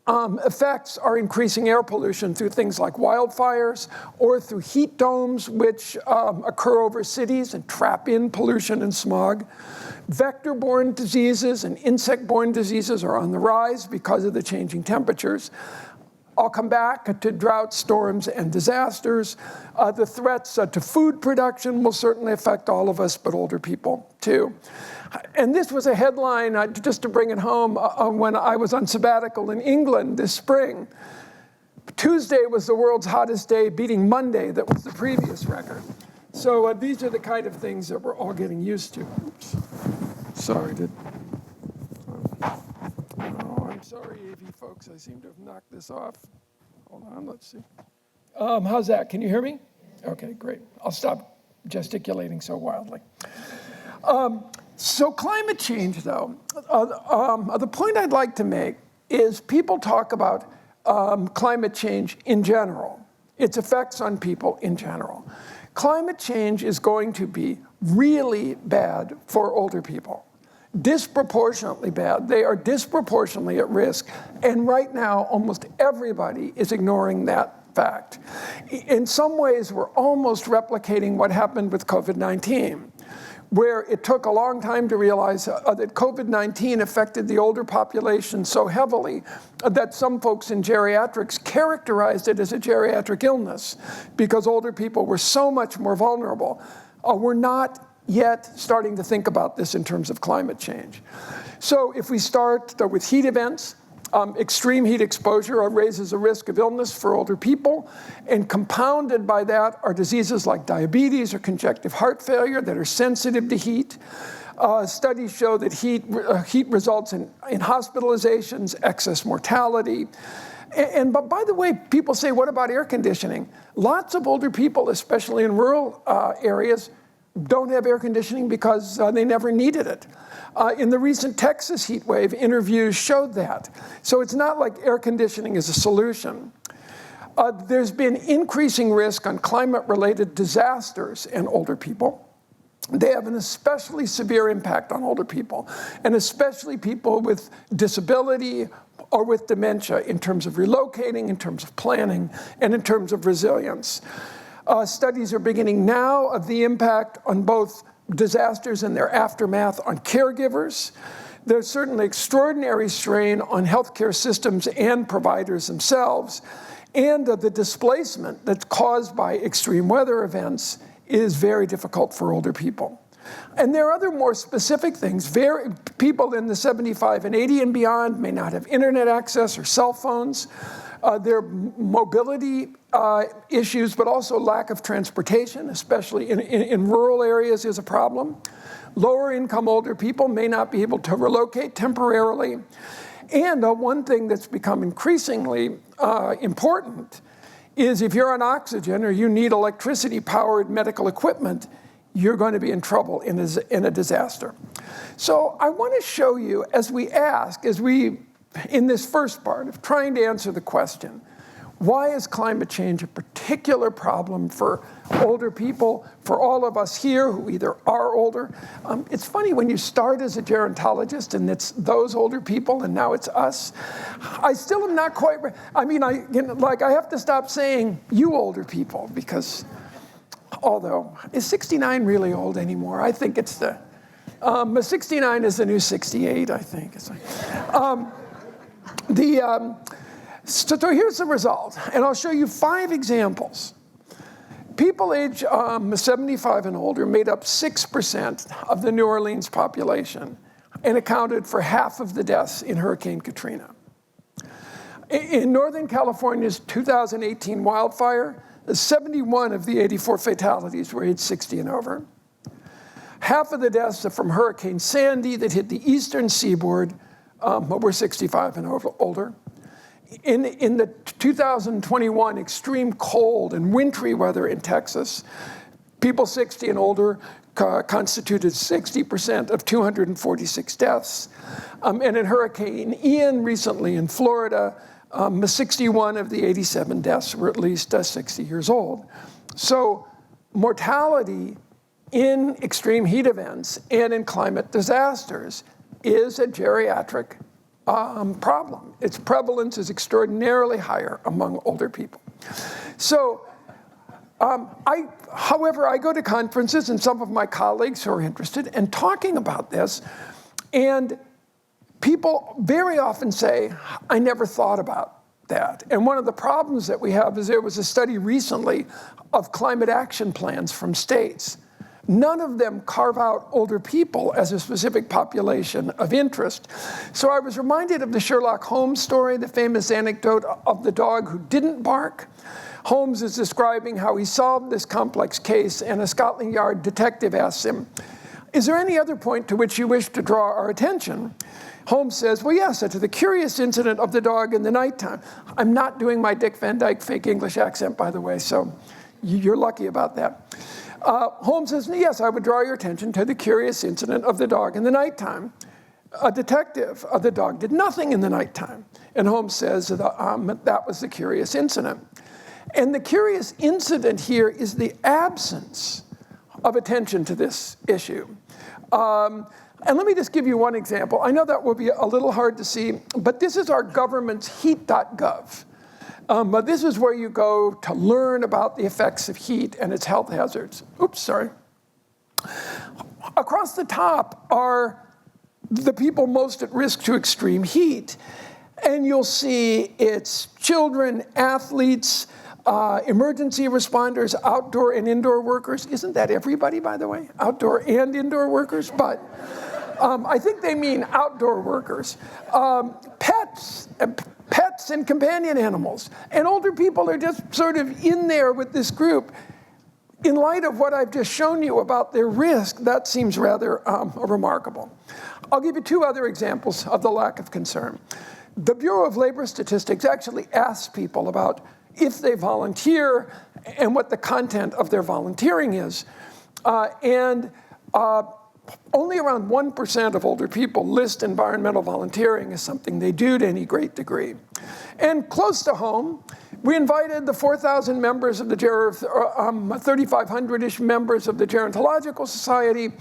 Speaker 15: effects are increasing air pollution through things like wildfires or through heat domes, which occur over cities and trap in pollution and smog. Vector-borne diseases and insect-borne diseases are on the rise because of the changing temperatures. I'll come back to drought, storms, and disasters. The threats to food production will certainly affect all of us, but older people too. And this was a headline, just to bring it home, when I was on sabbatical in England this spring. Tuesday was the world's hottest day, beating Monday, that was the previous record. So these are the kind of things that we're all getting used to. Oops. Sorry, I'm sorry, AV folks. I seem to have knocked this off. Hold on, let's see. How's that? Can you hear me? Okay, great. I'll stop gesticulating so wildly. So climate change, though, the point I'd like to make is people talk about climate change in general, its effects on people in general. Climate change is going to be really bad for older people. Disproportionately bad. They are disproportionately at risk. And right now, almost everybody is ignoring that fact. In some ways, we're almost replicating what happened with COVID-19, where it took a long time to realize that COVID-19 affected the older population so heavily that some folks in geriatrics characterized it as a geriatric illness because older people were so much more vulnerable. We're not yet starting to think about this in terms of climate change. So if we start with heat events, extreme heat exposure raises a risk of illness for older people, and compounded by that are diseases like diabetes or congestive heart failure that are sensitive to heat. Studies show that heat results in hospitalizations, excess mortality. But by the way, people say, what about air conditioning? Lots of older people, especially in rural areas, don't have air conditioning because they never needed it. In the recent Texas heat wave, interviews showed that. So it's not like air conditioning is a solution. There's been increasing risk on climate-related disasters in older people. They have an especially severe impact on older people, and especially people with disability or with dementia in terms of relocating, in terms of planning, and in terms of resilience. Studies are beginning now of the impact on both disasters and their aftermath on caregivers. There's certainly extraordinary strain on healthcare systems and providers themselves. And the displacement that's caused by extreme weather events is very difficult for older people. And there are other more specific things. People in the 75 and 80 and beyond may not have internet access or cell phones. Their mobility issues, but also lack of transportation, especially in rural areas, is a problem. Lower income older people may not be able to relocate temporarily. And one thing that's become increasingly important is if you're on oxygen or you need electricity-powered medical equipment, you're going to be in trouble in a disaster. So I want to show you, in this first part of trying to answer the question, why is climate change a particular problem for older people, for all of us here who either are older? It's funny when you start as a gerontologist and it's those older people and now it's us. I still am not quite, I have to stop saying you older people because although, is 69 really old anymore? I think it's 69 is the new 68, I think. So here's the result, and I'll show you 5 examples. People age 75 and older made up 6% of the New Orleans population and accounted for half of the deaths in Hurricane Katrina. In Northern California's 2018 wildfire, 71 of the 84 fatalities were age 60 and over. Half of the deaths are from Hurricane Sandy that hit the eastern seaboard were 65 and older. In the 2021 extreme cold and wintry weather in Texas, people 60 and older constituted 60% of 246 deaths. And in Hurricane Ian recently in Florida, 61 of the 87 deaths were at least 60 years old. So mortality in extreme heat events and in climate disasters is a geriatric problem. Its prevalence is extraordinarily higher among older people. So, however, I go to conferences and some of my colleagues who are interested and talking about this, and people very often say, I never thought about that. And one of the problems that we have is there was a study recently of climate action plans from states. None of them carve out older people as a specific population of interest. So I was reminded of the Sherlock Holmes story, the famous anecdote of the dog who didn't bark. Holmes is describing how he solved this complex case, and a Scotland Yard detective asks him, is there any other point to which you wish to draw our attention? Holmes says, well, yes, to the curious incident of the dog in the nighttime. I'm not doing my Dick Van Dyke fake English accent, by the way, so you're lucky about that. Holmes says, yes, I would draw your attention to the curious incident of the dog in the nighttime. A detective of the dog did nothing in the nighttime. And Holmes says that was the curious incident. And the curious incident here is the absence of attention to this issue. And let me just give you one example. I know that will be a little hard to see, but this is our government's heat.gov. But this is where you go to learn about the effects of heat and its health hazards. Oops, sorry. Across the top are the people most at risk to extreme heat. And you'll see it's children, athletes, emergency responders, outdoor and indoor workers. Isn't that everybody, by the way? Outdoor and indoor workers? But I think they mean outdoor workers. Pets and companion animals. And older people are just sort of in there with this group. In light of what I've just shown you about their risk, that seems rather remarkable. I'll give you 2 other examples of the lack of concern. The Bureau of Labor Statistics actually asks people about if they volunteer and what the content of their volunteering is. Only around 1% of older people list environmental volunteering as something they do to any great degree. And close to home, we invited the 4,000 members of the 3,500-ish members of the Gerontological Society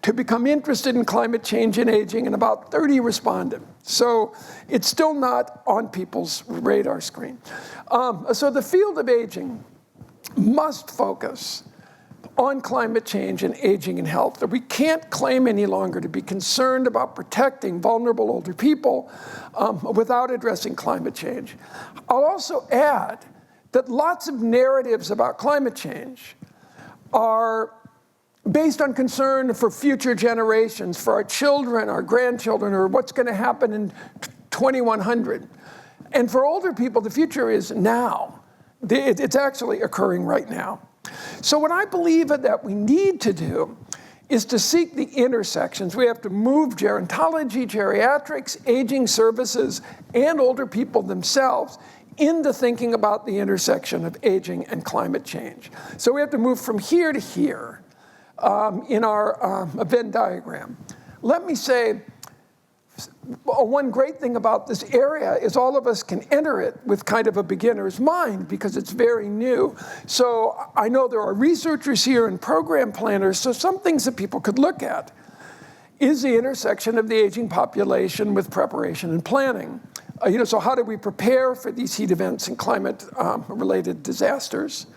Speaker 15: to become interested in climate change and aging, and about 30 responded. So it's still not on people's radar screen. So the field of aging must focus on climate change and aging and health. That we can't claim any longer to be concerned about protecting vulnerable older people without addressing climate change. I'll also add that lots of narratives about climate change are based on concern for future generations, for our children, our grandchildren, or what's going to happen in 2100. And for older people, the future is now. It's actually occurring right now. So what I believe that we need to do is to seek the intersections. We have to move gerontology, geriatrics, aging services, and older people themselves into thinking about the intersection of aging and climate change. So we have to move from here to here in our Venn diagram. Let me say, one great thing about this area is all of us can enter it with kind of a beginner's mind because it's very new. So I know there are researchers here and program planners, so some things that people could look at is the intersection of the aging population with preparation and planning. So how do we prepare for these heat events and climate-related disasters?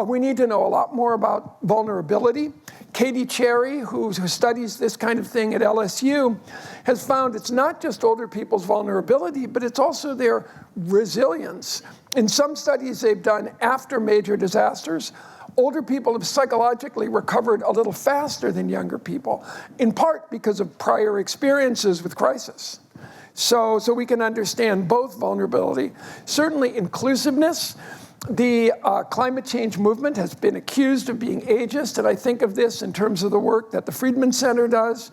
Speaker 15: We need to know a lot more about vulnerability. Katie Cherry, who studies this kind of thing at LSU, has found it's not just older people's vulnerability, but it's also their resilience. In some studies they've done after major disasters, older people have psychologically recovered a little faster than younger people, in part because of prior experiences with crisis. So we can understand both vulnerability. Certainly inclusiveness. The climate change movement has been accused of being ageist, and I think of this in terms of the work that the Friedman Center does,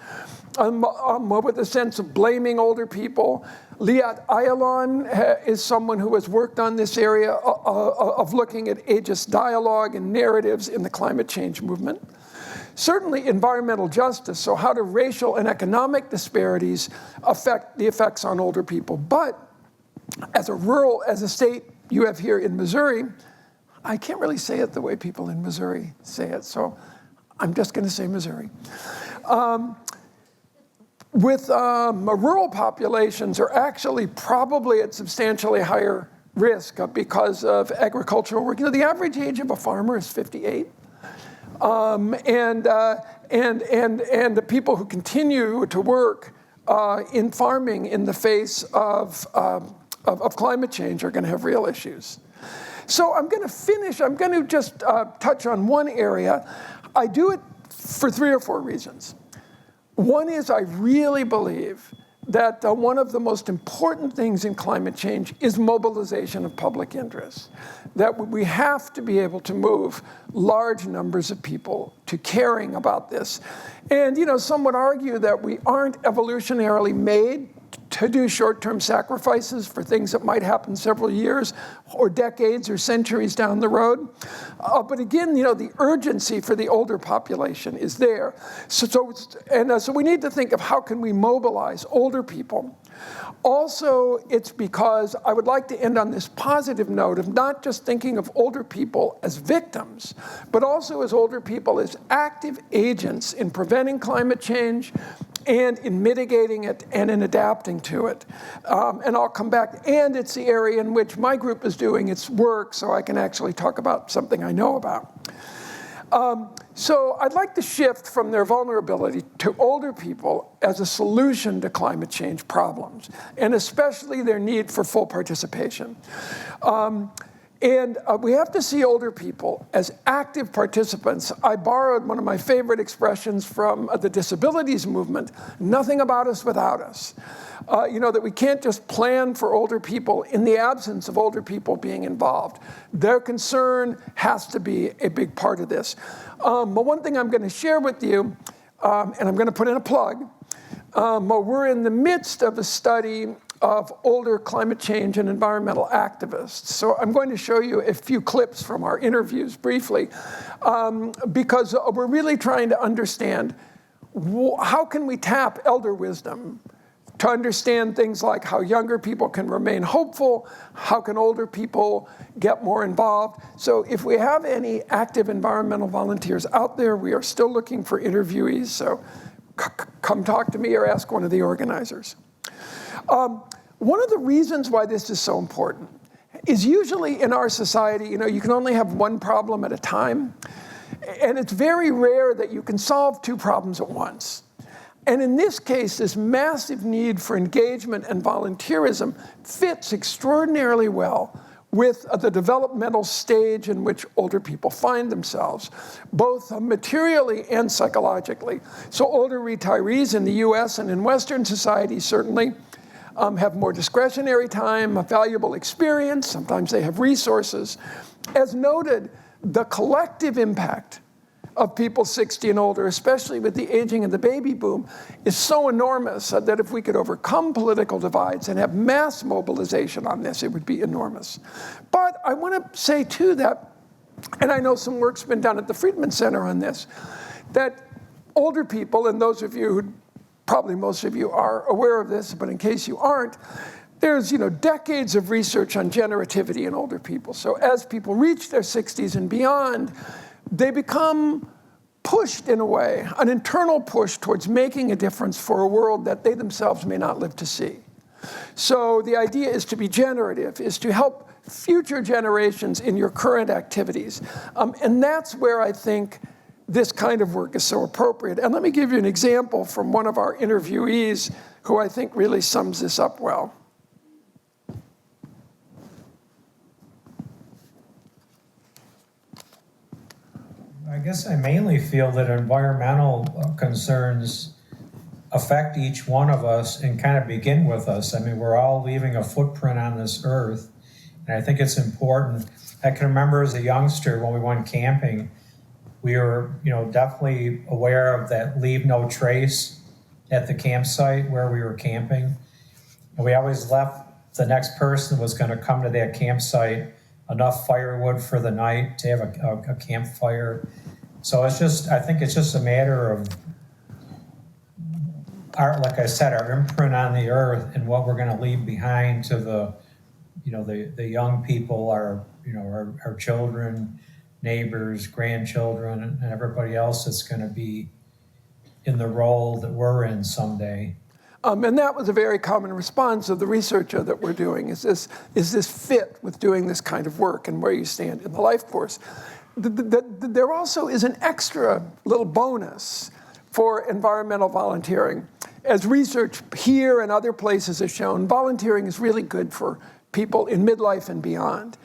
Speaker 15: with a sense of blaming older people. Liat Ayalon is someone who has worked on this area of looking at ageist dialogue and narratives in the climate change movement. Certainly environmental justice, so how do racial and economic disparities affect the effects on older people? But as a state you have here in Missouri, I can't really say it the way people in Missouri say it, so I'm just going to say Missouri. Rural populations are actually probably at substantially higher risk because of agricultural work. The average age of a farmer is 58. And the people who continue to work in farming in the face of climate change are going to have real issues. So I'm going to finish. I'm going to just touch on one area. I do it for 3 or 4 reasons. One is I really believe that one of the most important things in climate change is mobilization of public interest. That we have to be able to move large numbers of people to caring about this. And some would argue that we aren't evolutionarily made to do short-term sacrifices for things that might happen several years or decades or centuries down the road. But again, the urgency for the older population is there. So we need to think of how can we mobilize older people. Also, it's because I would like to end on this positive note of not just thinking of older people as victims, but also as older people as active agents in preventing climate change and in mitigating it and in adapting to it. And I'll come back. And it's the area in which my group is doing its work, so I can actually talk about something I know about. So I'd like to shift from their vulnerability to older people as a solution to climate change problems, and especially their need for full participation. And we have to see older people as active participants. I borrowed one of my favorite expressions from the disabilities movement, nothing about us without us. That we can't just plan for older people in the absence of older people being involved. Their concern has to be a big part of this. But one thing I'm going to share with you, and I'm going to put in a plug, we're in the midst of a study of older climate change and environmental activists. So I'm going to show you a few clips from our interviews briefly, because we're really trying to understand how can we tap elder wisdom to understand things like how younger people can remain hopeful, how can older people get more involved. So if we have any active environmental volunteers out there, we are still looking for interviewees, so come talk to me or ask one of the organizers. One of the reasons why this is so important is usually in our society, you can only have one problem at a time, and it's very rare that you can solve 2 problems at once. And in this case, this massive need for engagement and volunteerism fits extraordinarily well with the developmental stage in which older people find themselves, both materially and psychologically. So older retirees in the US and in Western society certainly have more discretionary time, a valuable experience. Sometimes they have resources. As noted, the collective impact of people 60 and older, especially with the aging and the baby boom, is so enormous that if we could overcome political divides and have mass mobilization on this, it would be enormous. But I want to say, too, that, and I know some work's been done at the Friedman Center on this, that older people, and those of you who, probably most of you are aware of this, but in case you aren't, there's decades of research on generativity in older people. So as people reach their 60s and beyond, they become pushed in a way, an internal push towards making a difference for a world that they themselves may not live to see. So the idea is to be generative, is to help future generations in your current activities. And that's where I think this kind of work is so appropriate. And let me give you an example from one of our interviewees who I think really sums this up well.
Speaker 16: I guess I mainly feel that environmental concerns affect each one of us and kind of begin with us. I mean, we're all leaving a footprint on this earth, and I think it's important. I can remember as a youngster when we went camping, we were, definitely aware of that leave no trace at the campsite where we were camping. And we always left, the next person was going to come to that campsite enough firewood for the night to have a campfire. So I think it's just a matter of like I said, our imprint on the earth and what we're going to leave behind to the young people, our children, neighbors, grandchildren, and everybody else that's going to be in the role that we're in someday.
Speaker 15: And that was a very common response of the researcher that we're doing, is this fit with doing this kind of work and where you stand in the life course. There also is an extra little bonus for environmental volunteering. As research here and other places has shown, volunteering is really good for people in midlife and beyond.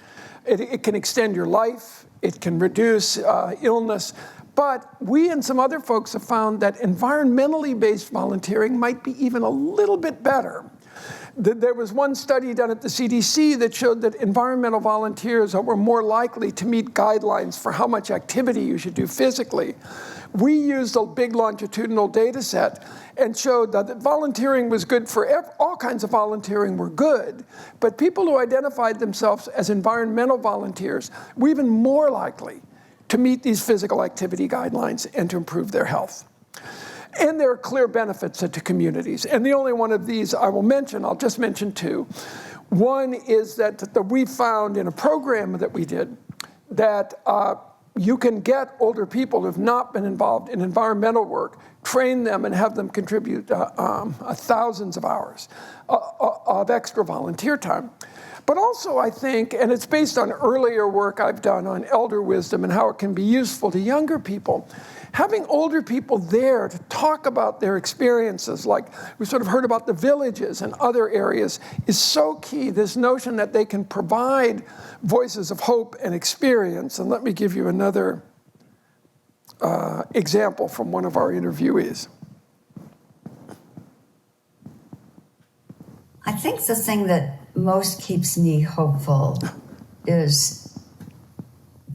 Speaker 15: It can extend your life, it can reduce illness, but we and some other folks have found that environmentally based volunteering might be even a little bit better. There was one study done at the CDC that showed that environmental volunteers were more likely to meet guidelines for how much activity you should do physically. We used a big longitudinal data set and showed that volunteering was good for all kinds of volunteering were good, but people who identified themselves as environmental volunteers were even more likely to meet these physical activity guidelines and to improve their health. And there are clear benefits to communities. And the only one of these I will mention, I'll just mention two. One is that we found in a program that we did that you can get older people who have not been involved in environmental work, train them and have them contribute thousands of hours of extra volunteer time. But also I think, and it's based on earlier work I've done on elder wisdom and how it can be useful to younger people, having older people there to talk about their experiences, like we sort of heard about the villages and other areas, is so key. This notion that they can provide voices of hope and experience. And let me give you another example from one of our interviewees.
Speaker 17: I think the thing that most keeps me hopeful is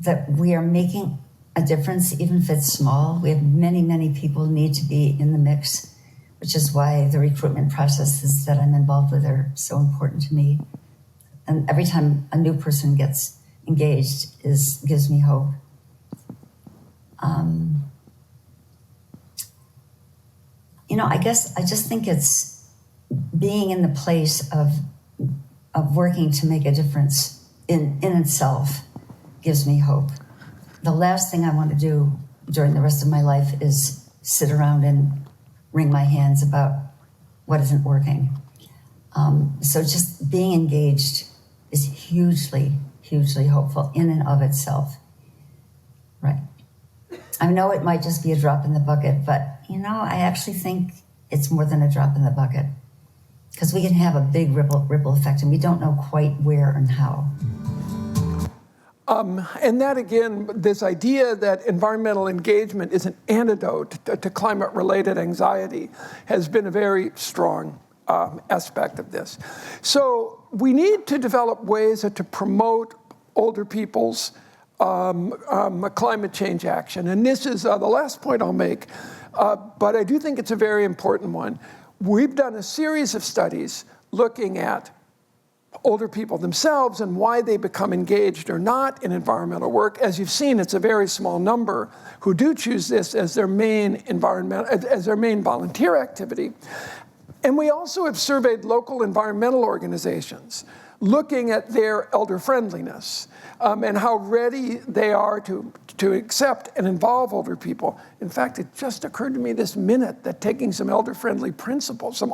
Speaker 17: that we are making a difference, even if it's small. We have many, many people who need to be in the mix, which is why the recruitment processes that I'm involved with are so important to me. And every time a new person gets engaged gives me hope. I guess I just think it's being in the place of working to make a difference in itself gives me hope. The last thing I want to do during the rest of my life is sit around and wring my hands about what isn't working. So just being engaged is hugely, hugely hopeful in and of itself. Right. I know it might just be a drop in the bucket, but I actually think it's more than a drop in the bucket, because we can have a big ripple effect, and we don't know quite where and how.
Speaker 15: And that, again, this idea that environmental engagement is an antidote to climate-related anxiety has been a very strong aspect of this. So we need to develop ways to promote older people's climate change action. And this is the last point I'll make, but I do think it's a very important one. We've done a series of studies looking at older people themselves and why they become engaged or not in environmental work. As you've seen, it's a very small number who do choose this as their main volunteer activity. And we also have surveyed local environmental organizations looking at their elder friendliness and how ready they are to accept and involve older people. In fact, it just occurred to me this minute that taking some elder-friendly principles, some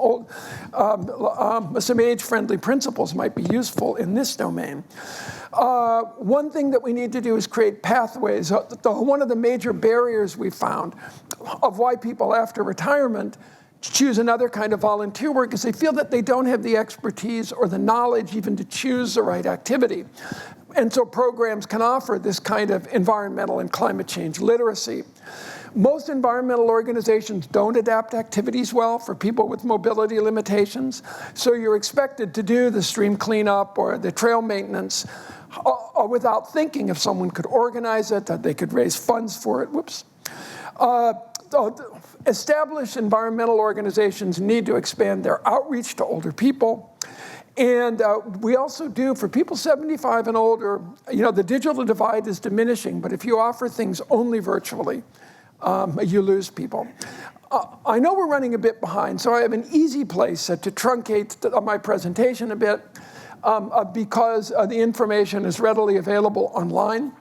Speaker 15: age-friendly principles might be useful in this domain. One thing that we need to do is create pathways. One of the major barriers we found of why people after retirement choose another kind of volunteer work is they feel that they don't have the expertise or the knowledge even to choose the right activity. And so programs can offer this kind of environmental and climate change literacy. Most environmental organizations don't adapt activities well for people with mobility limitations. So you're expected to do the stream cleanup or the trail maintenance without thinking if someone could organize it, that they could raise funds for it. Whoops. Established environmental organizations need to expand their outreach to older people. And we also do, for people 75 and older, the digital divide is diminishing, but if you offer things only virtually, you lose people. I know we're running a bit behind, so I have an easy place to truncate my presentation a bit because the information is readily available online.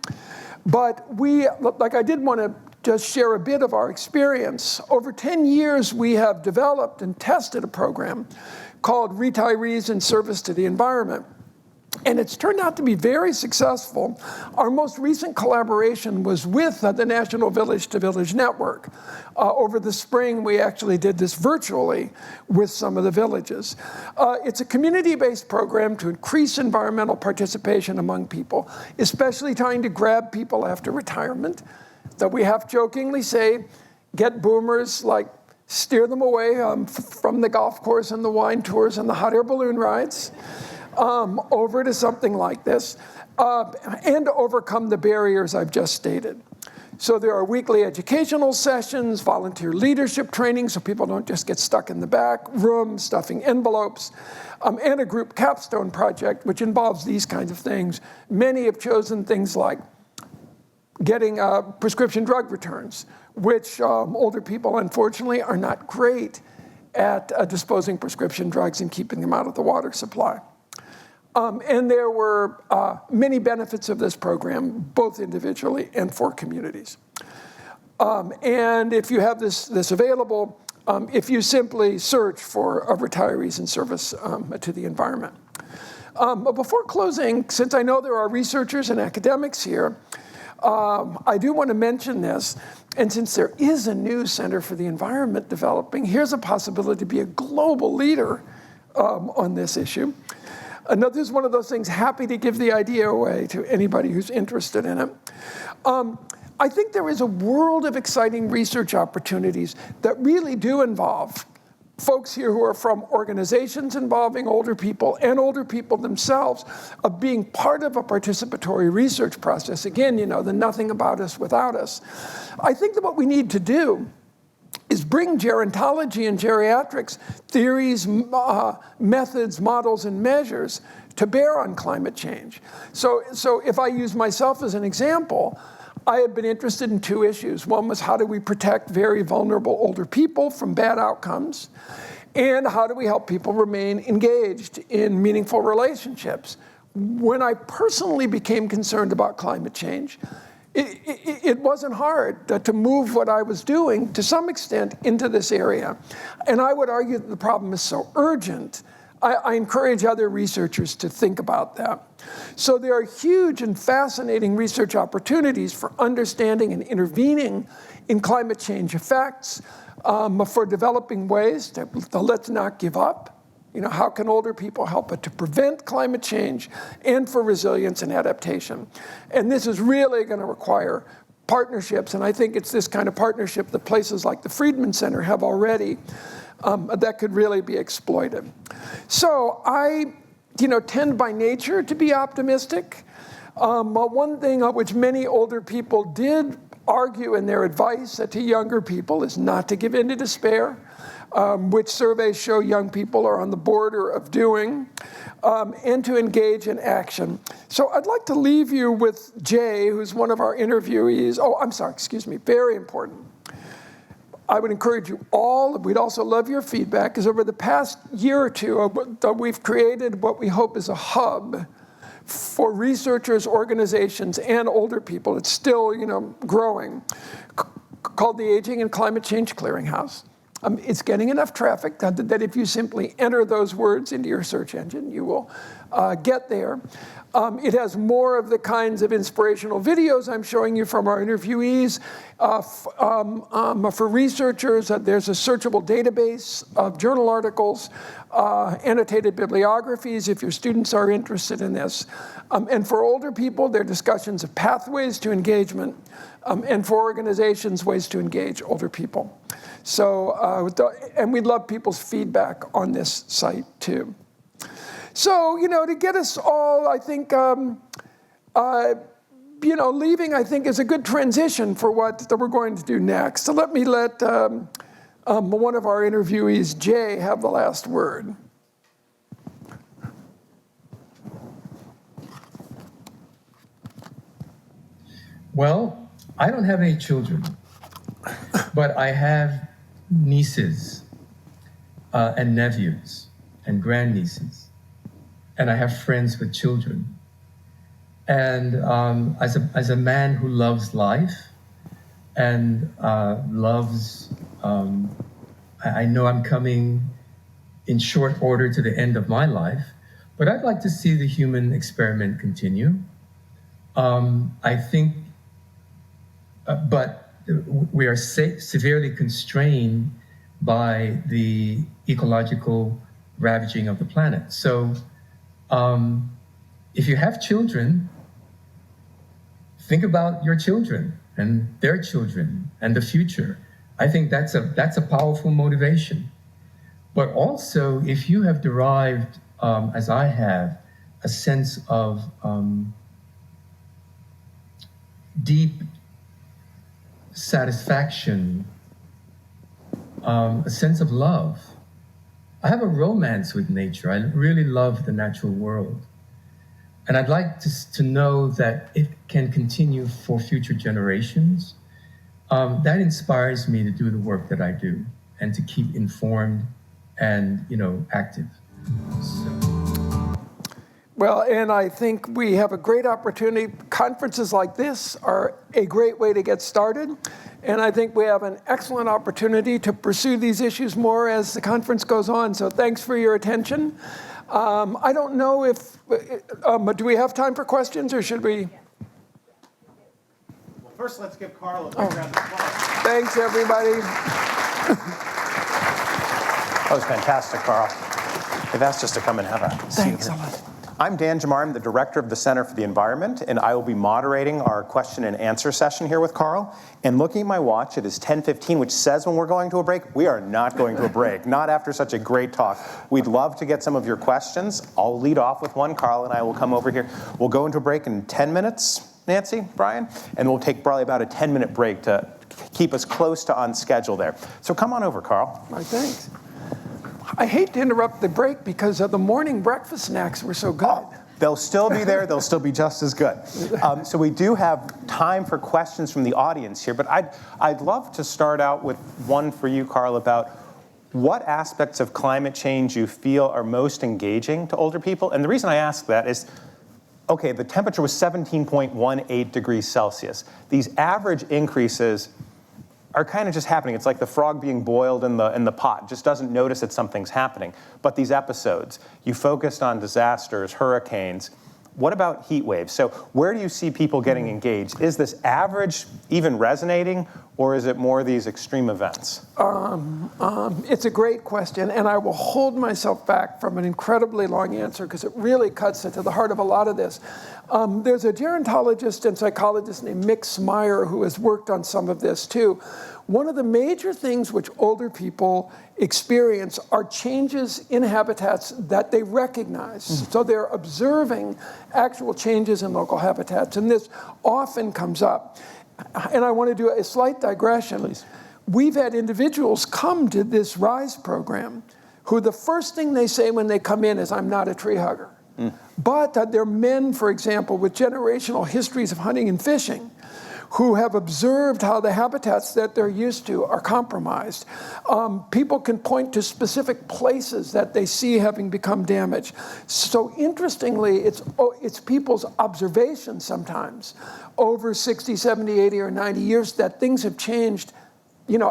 Speaker 15: But I did want to just share a bit of our experience. Over 10 years, we have developed and tested a program called Retirees in Service to the Environment. And it's turned out to be very successful. Our most recent collaboration was with the National Village to Village Network. Over the spring, we actually did this virtually with some of the villages. It's a community-based program to increase environmental participation among people, especially trying to grab people after retirement. That we half jokingly say, get boomers, steer them away from the golf course and the wine tours and the hot air balloon rides over to something like this and to overcome the barriers I've just stated. So there are weekly educational sessions, volunteer leadership training so people don't just get stuck in the back room, stuffing envelopes, and a group capstone project which involves these kinds of things. Many have chosen things like getting prescription drug returns, which older people, unfortunately, are not great at disposing prescription drugs and keeping them out of the water supply. And there were many benefits of this program, both individually and for communities. And if you have this available, if you simply search for Retirees in Service to the Environment. But before closing, since I know there are researchers and academics here, I do want to mention this, and since there is a new Center for the Environment developing, here's a possibility to be a global leader on this issue. Another is one of those things, happy to give the idea away to anybody who's interested in it. I think there is a world of exciting research opportunities that really do involve folks here who are from organizations involving older people and older people themselves of being part of a participatory research process. Again, the nothing about us without us. I think that what we need to do is bring gerontology and geriatrics theories, methods, models, and measures to bear on climate change. So if I use myself as an example, I have been interested in two issues. One was how do we protect very vulnerable older people from bad outcomes? And how do we help people remain engaged in meaningful relationships? When I personally became concerned about climate change, it wasn't hard to move what I was doing to some extent into this area. And I would argue that the problem is so urgent, I encourage other researchers to think about that. So there are huge and fascinating research opportunities for understanding and intervening in climate change effects, for developing ways to let's not give up. How can older people help it to prevent climate change and for resilience and adaptation? And this is really going to require partnerships, and I think it's this kind of partnership that places like the Friedman Center have already. that could really be exploited. So I, tend by nature to be optimistic. One thing which many older people did argue in their advice to younger people is not to give in to despair, which surveys show young people are on the border of doing, and to engage in action. So I'd like to leave you with Jay, who's one of our interviewees. Oh, I'm sorry, excuse me, very important. I would encourage you all, we'd also love your feedback, because over the past year or two, we've created what we hope is a hub for researchers, organizations, and older people. It's still, growing, called the Aging and Climate Change Clearinghouse. It's getting enough traffic that if you simply enter those words into your search engine, you will get there. It has more of the kinds of inspirational videos I'm showing you from our interviewees. For researchers, there's a searchable database of journal articles, annotated bibliographies if your students are interested in this. And for older people, there are discussions of pathways to engagement, and for organizations, ways to engage older people. So, and we'd love people's feedback on this site too. So, to get us all, I think, leaving, I think, is a good transition for what we're going to do next. So let me let one of our interviewees, Jay, have the last word.
Speaker 18: Well, I don't have any children, but I have nieces and nephews and grandnieces, and I have friends with children. And as a man who loves life and loves, I know I'm coming in short order to the end of my life, but I'd like to see the human experiment continue. I think, but we are severely constrained by the ecological ravaging of the planet. So if you have children, think about your children and their children and the future. I think that's a powerful motivation. But also, if you have derived, as I have, a sense of deep satisfaction, a sense of love. I have a romance with nature. I really love the natural world. And I'd like to know that it can continue for future generations. That inspires me to do the work that I do and to keep informed and, active.
Speaker 15: Well, and I think we have a great opportunity. Conferences like this are a great way to get started. And I think we have an excellent opportunity to pursue these issues more as the conference goes on. So thanks for your attention. I don't know if, do we have time for questions or should we?
Speaker 19: Well, first let's give Karl a big round of applause.
Speaker 15: Thanks, everybody.
Speaker 19: That was fantastic, Karl. They've asked us to come and have a seat.
Speaker 15: Thanks so much.
Speaker 19: I'm Dan Giammar. I'm the director of the Center for the Environment, and I will be moderating our question and answer session here with Karl. And looking at my watch, it is 10:15, which says when we're going to a break. We are not going to a break, not after such a great talk. We'd love to get some of your questions. I'll lead off with one. Karl and I will come over here. We'll go into a break in 10 minutes, Nancy, Brian, and we'll take probably about a 10-minute break to keep us close to on schedule there. So come on over, Karl.
Speaker 15: All right, thanks. I hate to interrupt the break because the morning breakfast snacks were so good. Oh,
Speaker 19: they'll still be there. They'll still be just as good. So we do have time for questions from the audience here, but I'd love to start out with one for you, Karl, about what aspects of climate change you feel are most engaging to older people. And the reason I ask that is, okay, the temperature was 17.18 degrees Celsius. These average increases are kind of just happening. It's like the frog being boiled in the pot, just doesn't notice that something's happening. But these episodes, you focused on disasters, hurricanes. What about heat waves? So where do you see people getting engaged? Is this average even resonating, or is it more these extreme events?
Speaker 15: It's a great question, and I will hold myself back from an incredibly long answer because it really cuts into the heart of a lot of this. There's a gerontologist and psychologist named Mick Smyer who has worked on some of this too. One of the major things which older people experience are changes in habitats that they recognize. So they're observing actual changes in local habitats, and this often comes up. And I want to do a slight digression.
Speaker 19: Please.
Speaker 15: We've had individuals come to this RISE program who the first thing they say when they come in is, I'm not a tree hugger. But they're men, for example, with generational histories of hunting and fishing who have observed how the habitats that they're used to are compromised. People can point to specific places that they see having become damaged. So interestingly, it's people's observations sometimes over 60, 70, 80, or 90 years that things have changed,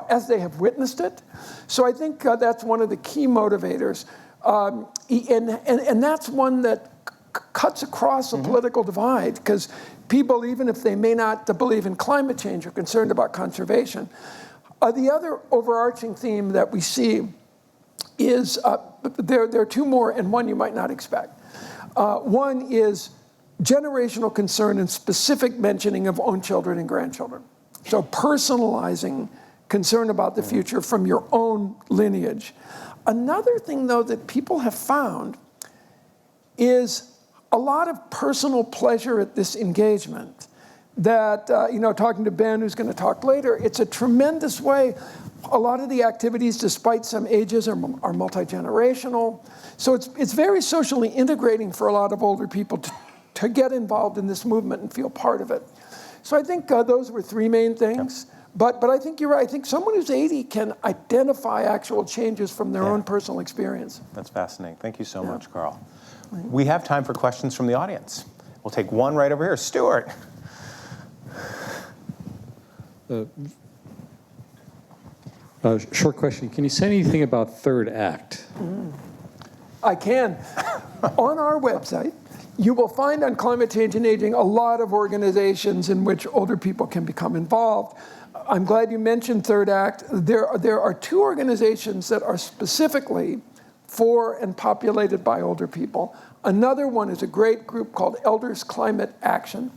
Speaker 15: as they have witnessed it. So I think that's one of the key motivators. And that's one that cuts across a political divide, because people, even if they may not believe in climate change, are concerned about conservation. The other overarching theme that we see is, there are two more, and one you might not expect. One is generational concern and specific mentioning of own children and grandchildren. So personalizing concern about the future from your own lineage. Another thing, though, that people have found is a lot of personal pleasure at this engagement. That, talking to Ben, who's going to talk later, it's a tremendous way. A lot of the activities, despite some ages, are multi-generational. So it's very socially integrating for a lot of older people to get involved in this movement and feel part of it. So I think those were three main things. Yep. But I think you're right. I think someone who's 80 can identify actual changes from their own personal experience.
Speaker 19: That's fascinating. Thank you so much, Karl. We have time for questions from the audience. We'll take one right over here. Stuart.
Speaker 20: Short question. Can you say anything about third act?
Speaker 15: I can. On our website, you will find on climate change and aging a lot of organizations in which older people can become involved. I'm glad you mentioned Third Act. There are two organizations that are specifically for and populated by older people. Another one is a great group called Elders Climate Action,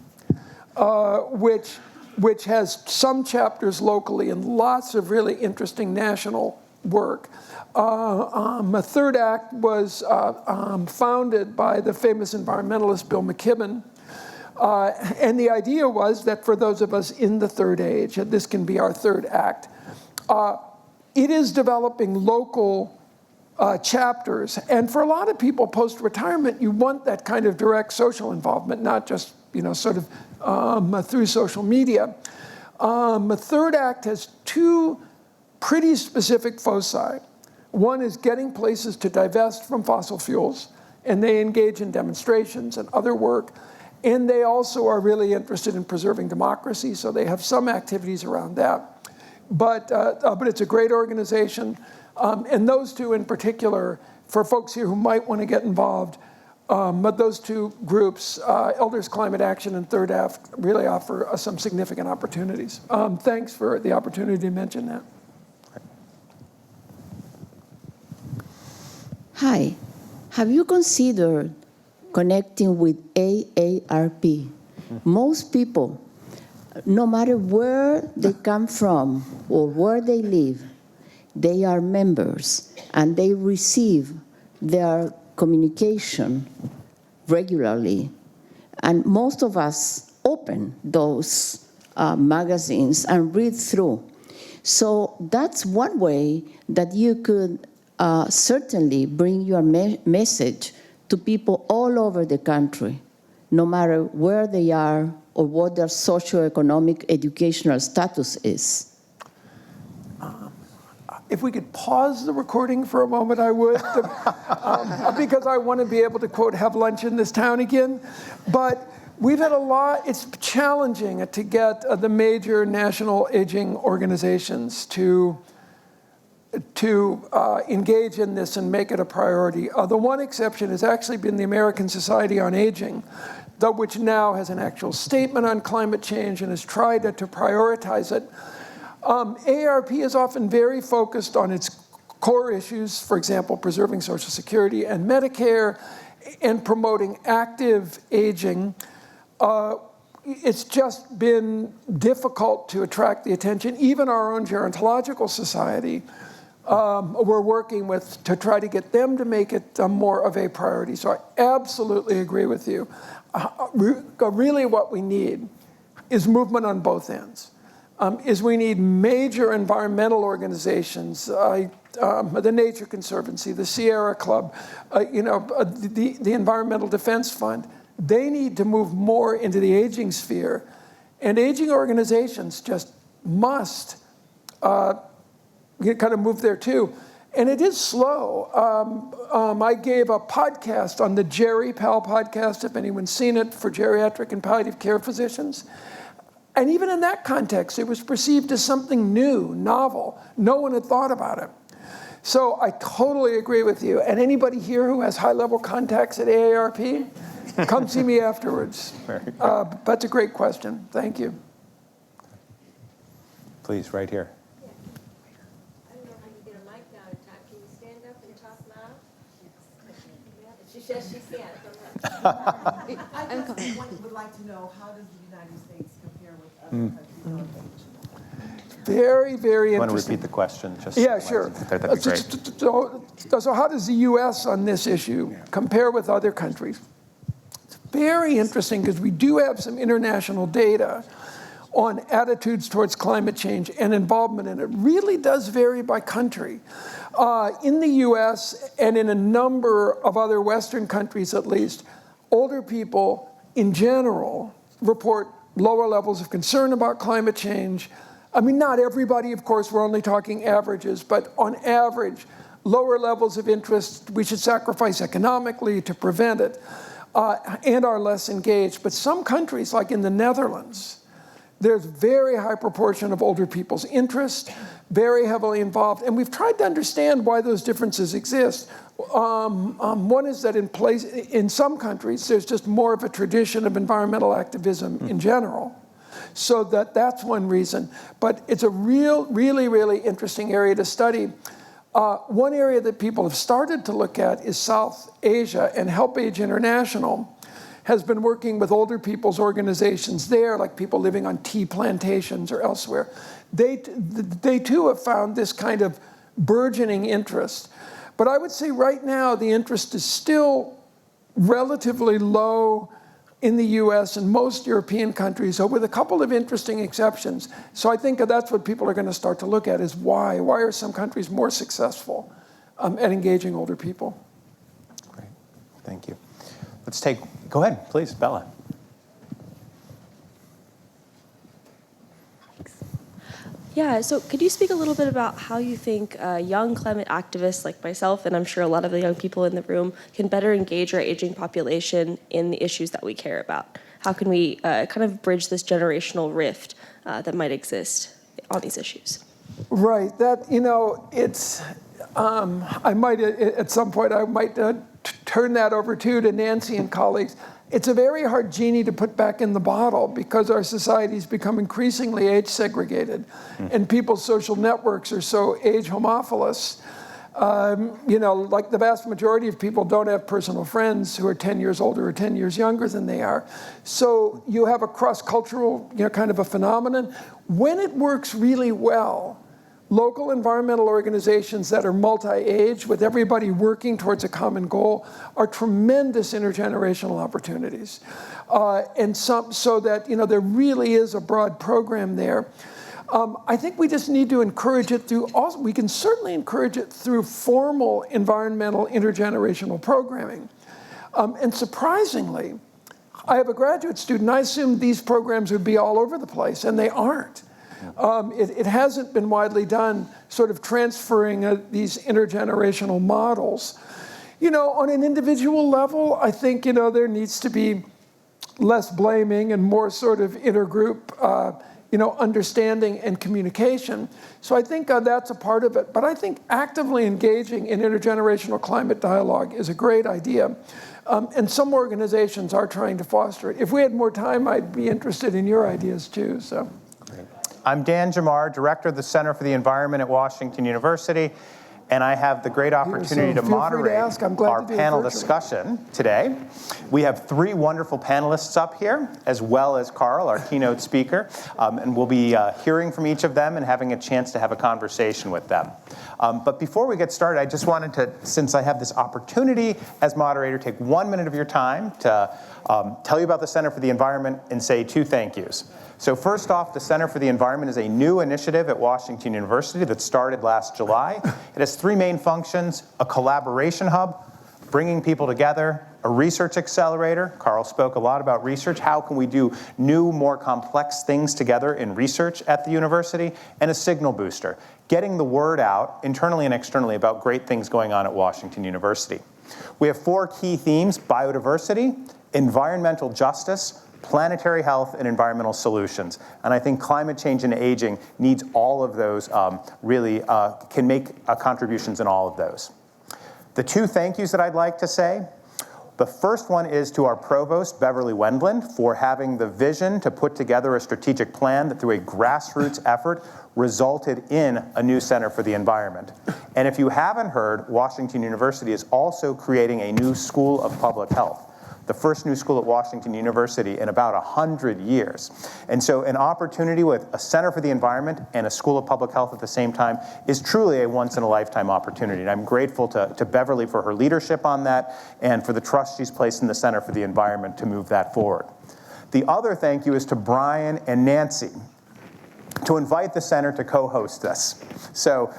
Speaker 15: which has some chapters locally and lots of really interesting national work. Third Act was founded by the famous environmentalist Bill McKibben. And the idea was that for those of us in the third age, and this can be our third act, it is developing local chapters. And for a lot of people post-retirement, you want that kind of direct social involvement, not just through social media. Third Act has two pretty specific foci. One is getting places to divest from fossil fuels, and they engage in demonstrations and other work. And they also are really interested in preserving democracy, so they have some activities around that. But it's a great organization. And those two in particular, for folks here who might want to get involved, but those two groups, Elders Climate Action and Third Act, really offer some significant opportunities. Thanks for the opportunity to mention that.
Speaker 21: Hi, have you considered connecting with AARP? Most people, no matter where they come from or where they live, they are members and they receive their communication regularly. And most of us open those magazines and read through. So that's one way that you could certainly bring your message to people all over the country, no matter where they are or what their socioeconomic educational status is.
Speaker 15: If we could pause the recording for a moment, I would, because I want to be able to, quote, have lunch in this town again. But we've had a lot, it's challenging to get the major national aging organizations to engage in this and make it a priority. The one exception has actually been the American Society on Aging, which now has an actual statement on climate change and has tried to prioritize it. AARP is often very focused on its core issues, for example, preserving Social Security and Medicare, and promoting active aging. It's just been difficult to attract the attention. Even our own Gerontological Society, we're working with to try to get them to make it more of a priority. So I absolutely agree with you. Really what we need is movement on both ends. We need major environmental organizations, the Nature Conservancy, the Sierra Club, the Environmental Defense Fund. They need to move more into the aging sphere. And aging organizations just must kind of move there too. And it is slow. I gave a podcast on the GeriPal podcast, if anyone's seen it, for geriatric and palliative care physicians. And even in that context, it was perceived as something new, novel. No one had thought about it. So I totally agree with you. And anybody here who has high-level contacts at AARP, come see me afterwards. That's a great question. Thank you.
Speaker 19: Please, right here.
Speaker 4: I don't know how you get a mic now to talk. Can you stand up and talk loud? She says she can't.
Speaker 22: I just would like to know, how does the United States compare with other countries on age?
Speaker 15: Very, very interesting.
Speaker 19: You want to repeat the question?
Speaker 15: Yeah, sure.
Speaker 19: That'd be great.
Speaker 15: So how does the U.S. on this issue compare with other countries? It's very interesting because we do have some international data on attitudes towards climate change and involvement, and it really does vary by country. In the U.S. and in a number of other Western countries at least, older people in general report lower levels of concern about climate change. I mean, not everybody, of course, we're only talking averages, but on average, lower levels of interest we should sacrifice economically to prevent it, and are less engaged. But some countries, like in the Netherlands, there's very high proportion of older people's interest, very heavily involved, and we've tried to understand why those differences exist. One is that in some countries, there's just more of a tradition of environmental activism in general. So that's one reason. But it's a really interesting area to study. One area that people have started to look at is South Asia, and Help Age International has been working with older people's organizations there, like people living on tea plantations or elsewhere. They too have found this kind of burgeoning interest. But I would say right now the interest is still relatively low in the US and most European countries, with a couple of interesting exceptions. So I think that's what people are going to start to look at, is why. Why are some countries more successful at engaging older people?
Speaker 19: Great, thank you. Go ahead, please, Bella.
Speaker 23: Yeah, so could you speak a little bit about how you think young climate activists like myself, and I'm sure a lot of the young people in the room, can better engage our aging population in the issues that we care about? How can we kind of bridge this generational rift that might exist on these issues?
Speaker 15: Right, it's, I might, at some point, I might turn that over to Nancy and colleagues. It's a very hard genie to put back in the bottle because our society's become increasingly age segregated, and people's social networks are so age homophilous. Like the vast majority of people don't have personal friends who are 10 years older or 10 years younger than they are. So you have a cross-cultural, kind of a phenomenon. When it works really well, local environmental organizations that are multi-age, with everybody working towards a common goal, are tremendous intergenerational opportunities. So that, there really is a broad program there. I think we just need to encourage it we can certainly encourage it through formal environmental intergenerational programming. And surprisingly, I have a graduate student, I assumed these programs would be all over the place, and they aren't. It hasn't been widely done, sort of transferring these intergenerational models. On an individual level, I think, there needs to be less blaming and more sort of intergroup, understanding and communication. So I think that's a part of it. But I think actively engaging in intergenerational climate dialogue is a great idea. And some organizations are trying to foster it. If we had more time, I'd be interested in your ideas too. So.
Speaker 19: I'm Dan Giammar, Director of the Center for the Environment at Washington University, and I have the great opportunity to moderate our panel discussion today. We have three wonderful panelists up here, as well as Karl, our keynote speaker, and we'll be hearing from each of them and having a chance to have a conversation with them. But before we get started, I just wanted to, since I have this opportunity as moderator, take 1 minute of your time to tell you about the Center for the Environment and say two thank yous. So first off, the Center for the Environment is a new initiative at Washington University that started last July. It has three main functions: a collaboration hub, bringing people together, a research accelerator. Karl spoke a lot about research. How can we do new, more complex things together in research at the university? And a signal booster, getting the word out internally and externally about great things going on at Washington University. We have four key themes: biodiversity, environmental justice, planetary health, and environmental solutions. And I think climate change and aging needs all of those, can make contributions in all of those. The two thank yous that I'd like to say: the first one is to our provost, Beverly Wendland, for having the vision to put together a strategic plan that through a grassroots effort resulted in a new Center for the Environment. And if you haven't heard, Washington University is also creating a new School of Public Health, the first new school at Washington University in about 100 years. And so an opportunity with a Center for the Environment and a School of Public Health at the same time is truly a once-in-a-lifetime opportunity. And I'm grateful to Beverly for her leadership on that and for the trust she's placed in the Center for the Environment to move that forward. The other thank you is to Brian and Nancy to invite the center to co-host this. So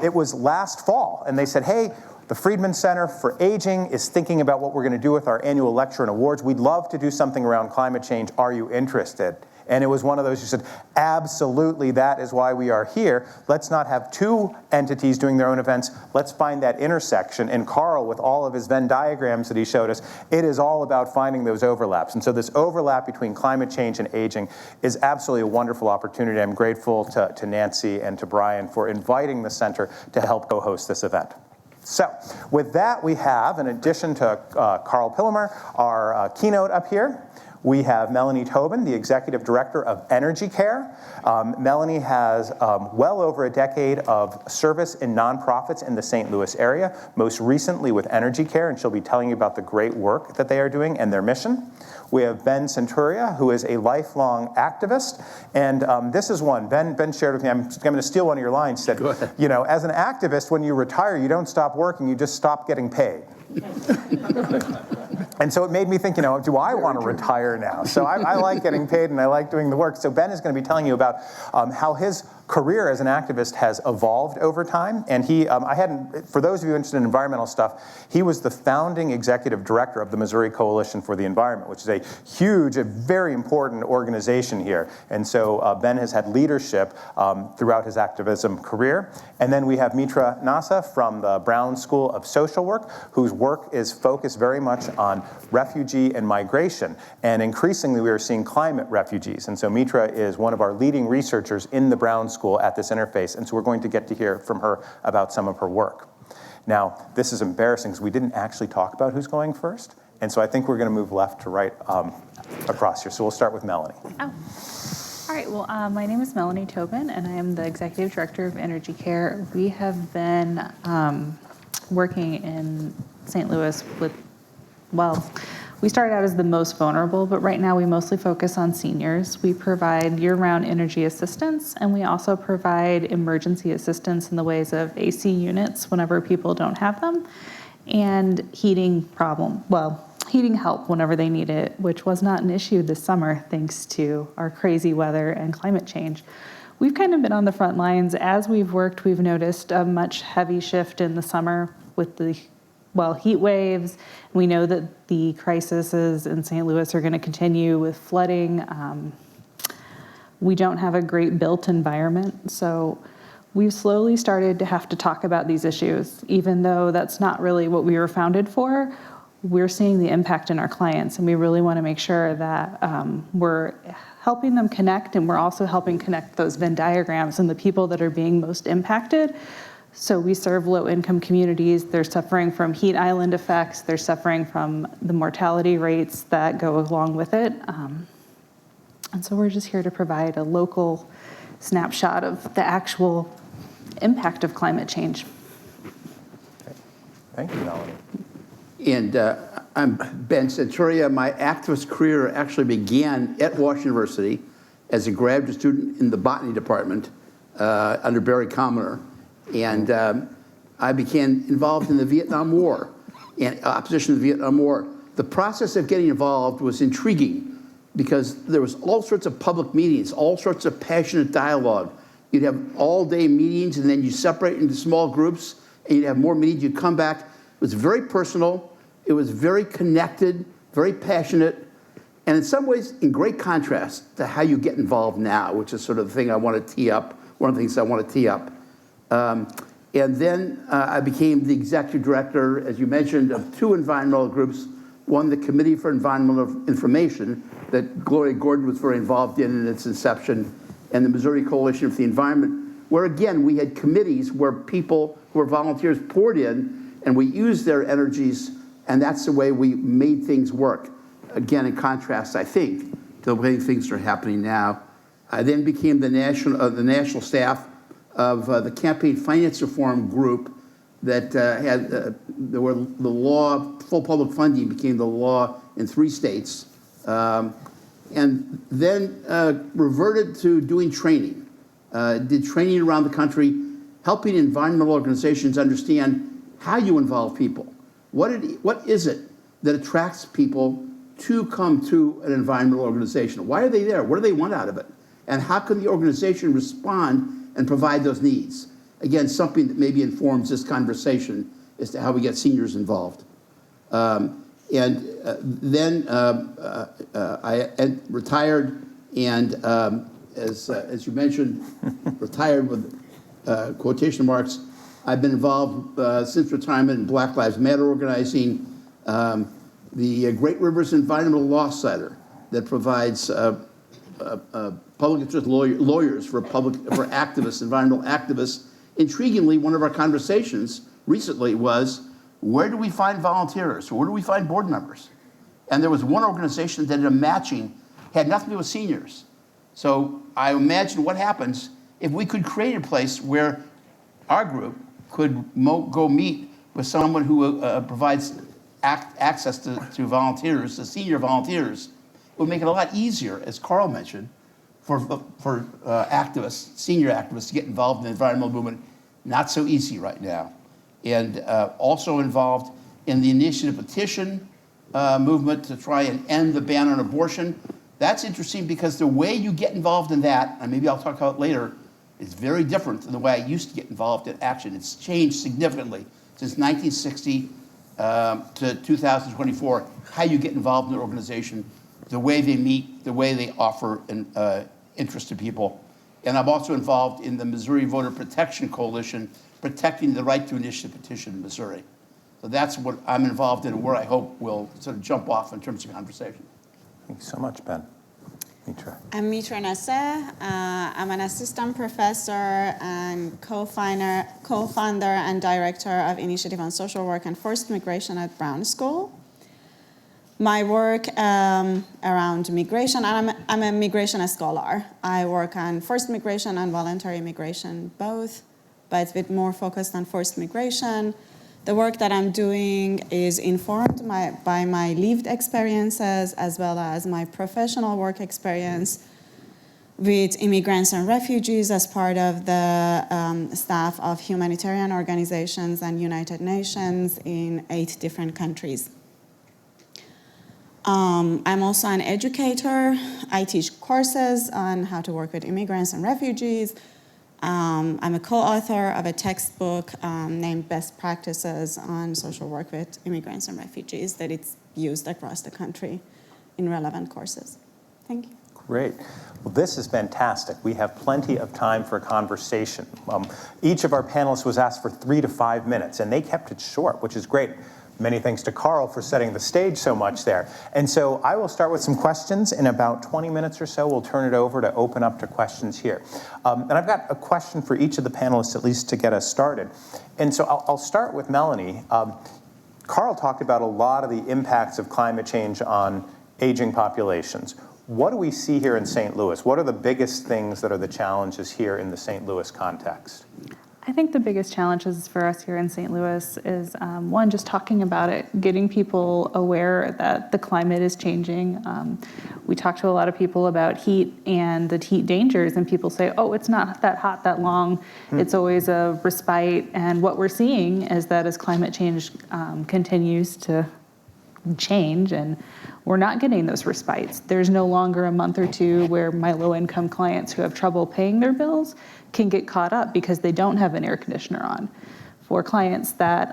Speaker 19: it was last fall, and they said, hey, the Friedman Center for Aging is thinking about what we're going to do with our annual lecture and awards. We'd love to do something around climate change. Are you interested? And it was one of those who said, absolutely, that is why we are here. Let's not have two entities doing their own events. Let's find that intersection. And Karl, with all of his Venn diagrams that he showed us, it is all about finding those overlaps. And so this overlap between climate change and aging is absolutely a wonderful opportunity. I'm grateful to Nancy and to Brian for inviting the center to help co-host this event. So with that, we have, in addition to Karl Pillemer, our keynote up here, we have Melanie Tobin, the Executive Director of Energy Care. Melanie has well over a decade of service in nonprofits in the St. Louis area, most recently with Energy Care, and she'll be telling you about the great work that they are doing and their mission. We have Ben Senturia, who is a lifelong activist, and this is one. Ben shared with me, I'm going to steal one of your lines, said, you know, as an activist, when you retire, you don't stop working, you just stop getting paid. And so it made me think, you know, do I want to retire now? So I like getting paid and I like doing the work. So Ben is going to be telling you about how his career as an activist has evolved over time. And for those of you interested in environmental stuff, he was the founding executive director of the Missouri Coalition for the Environment, which is a huge, a very important organization here. And so Ben has had leadership throughout his activism career. And then we have Mitra Naseh from the Brown School of Social Work, whose work is focused very much on refugee and migration. And increasingly, we are seeing climate refugees. And so Mitra is one of our leading researchers in the Brown School at this interface. And so we're going to get to hear from her about some of her work. Now, this is embarrassing because we didn't actually talk about who's going first. And so I think we're going to move left to right across here. So we'll start with Melanie.
Speaker 3: Oh. All right, well, my name is Melanie Tobin, and I am the Executive Director of Energy Care. We have been working in St. Louis we started out as the most vulnerable, but right now we mostly focus on seniors. We provide year-round energy assistance, and we also provide emergency assistance in the ways of AC units whenever people don't have them, and heating help whenever they need it, which was not an issue this summer thanks to our crazy weather and climate change. We've kind of been on the front lines. As we've worked, we've noticed a much heavy shift in the summer with the heat waves. We know that the crises in St. Louis are going to continue with flooding. We don't have a great built environment, so we've slowly started to have to talk about these issues. Even though that's not really what we were founded for, we're seeing the impact in our clients, and we really want to make sure that we're helping them connect, and we're also helping connect those Venn diagrams and the people that are being most impacted. So we serve low-income communities. They're suffering from heat island effects. They're suffering from the mortality rates that go along with it. And so we're just here to provide a local snapshot of the actual impact of climate change.
Speaker 19: Thank you, Melanie.
Speaker 5: And I'm Ben Senturia. My activist career actually began at Washington University as a graduate student in the botany department under Barry Commoner. And I became involved in the Vietnam War and opposition to the Vietnam War. The process of getting involved was intriguing because there was all sorts of public meetings, all sorts of passionate dialogue. You'd have all-day meetings, and then you separate into small groups, and you'd have more meetings. You'd come back. It was very personal. It was very connected, very passionate, and in some ways in great contrast to how you get involved now, which is sort of the thing I want to tee up, one of the things I want to tee up. And then I became the executive director, as you mentioned, of two environmental groups. One, the Committee for Environmental Information that Gloria Gordon was very involved in its inception, and the Missouri Coalition for the Environment, where again, we had committees where people who were volunteers poured in, and we used their energies, and that's the way we made things work. Again, in contrast, I think, to the way things are happening now. I then became the national staff of the Campaign Finance Reform Group that had, the law, full public funding became the law in 3 states. And then reverted to doing training. Did training around the country, helping environmental organizations understand how you involve people. What is it that attracts people to come to an environmental organization? Why are they there? What do they want out of it? And how can the organization respond and provide those needs? Again, something that maybe informs this conversation as to how we get seniors involved. Then I retired, and as you mentioned, retired with quotation marks. I've been involved since retirement in Black Lives Matter organizing, the Great Rivers Environmental Law Center that provides public interest lawyers for activists, environmental activists. Intriguingly, one of our conversations recently was, where do we find volunteers? Where do we find board members? And there was one organization that did a matching, had nothing to do with seniors. So I imagine what happens if we could create a place where our group could go meet with someone who provides access to volunteers, to senior volunteers. It would make it a lot easier, as Karl mentioned, for activists, senior activists, to get involved in the environmental movement. Not so easy right now. And also involved in the initiative petition movement to try and end the ban on abortion. That's interesting because the way you get involved in that, and maybe I'll talk about it later, is very different than the way I used to get involved in action. It's changed significantly since 1960 to 2024, how you get involved in an organization, the way they meet, the way they offer interest to people. And I'm also involved in the Missouri Voter Protection Coalition, protecting the right to initiative petition in Missouri. So that's what I'm involved in and where I hope will sort of jump off in terms of conversation.
Speaker 19: Thanks so much, Ben. Mitra.
Speaker 6: I'm Mitra Naseh. I'm an assistant professor and co-founder and director of Initiative on Social Work and Forced Migration at Brown School. My work around migration, I'm a migration scholar. I work on forced migration and voluntary migration both, but it's a bit more focused on forced migration. The work that I'm doing is informed by my lived experiences as well as my professional work experience with immigrants and refugees as part of the staff of humanitarian organizations and United Nations in 8 different countries. I'm also an educator. I teach courses on how to work with immigrants and refugees. I'm a co-author of a textbook named Best Practices on Social Work with Immigrants and Refugees that it's used across the country in relevant courses. Thank you.
Speaker 19: Great. Well, this is fantastic. We have plenty of time for conversation. Each of our panelists was asked for 3 to 5 minutes, and they kept it short, which is great. Many thanks to Karl for setting the stage so much there. And so I will start with some questions. In about 20 minutes or so, we'll turn it over to open up to questions here. And I've got a question for each of the panelists, at least to get us started. And so I'll start with Melanie. Karl talked about a lot of the impacts of climate change on aging populations. What do we see here in St. Louis? What are the biggest things that are the challenges here in the St. Louis context?
Speaker 3: I think the biggest challenges for us here in St. Louis is, one, just talking about it, getting people aware that the climate is changing. We talk to a lot of people about heat and the heat dangers, and people say, oh, it's not that hot that long. It's always a respite. And what we're seeing is that as climate change continues to change, and we're not getting those respites. There's no longer a month or two where my low-income clients who have trouble paying their bills can get caught up because they don't have an air conditioner on. For clients that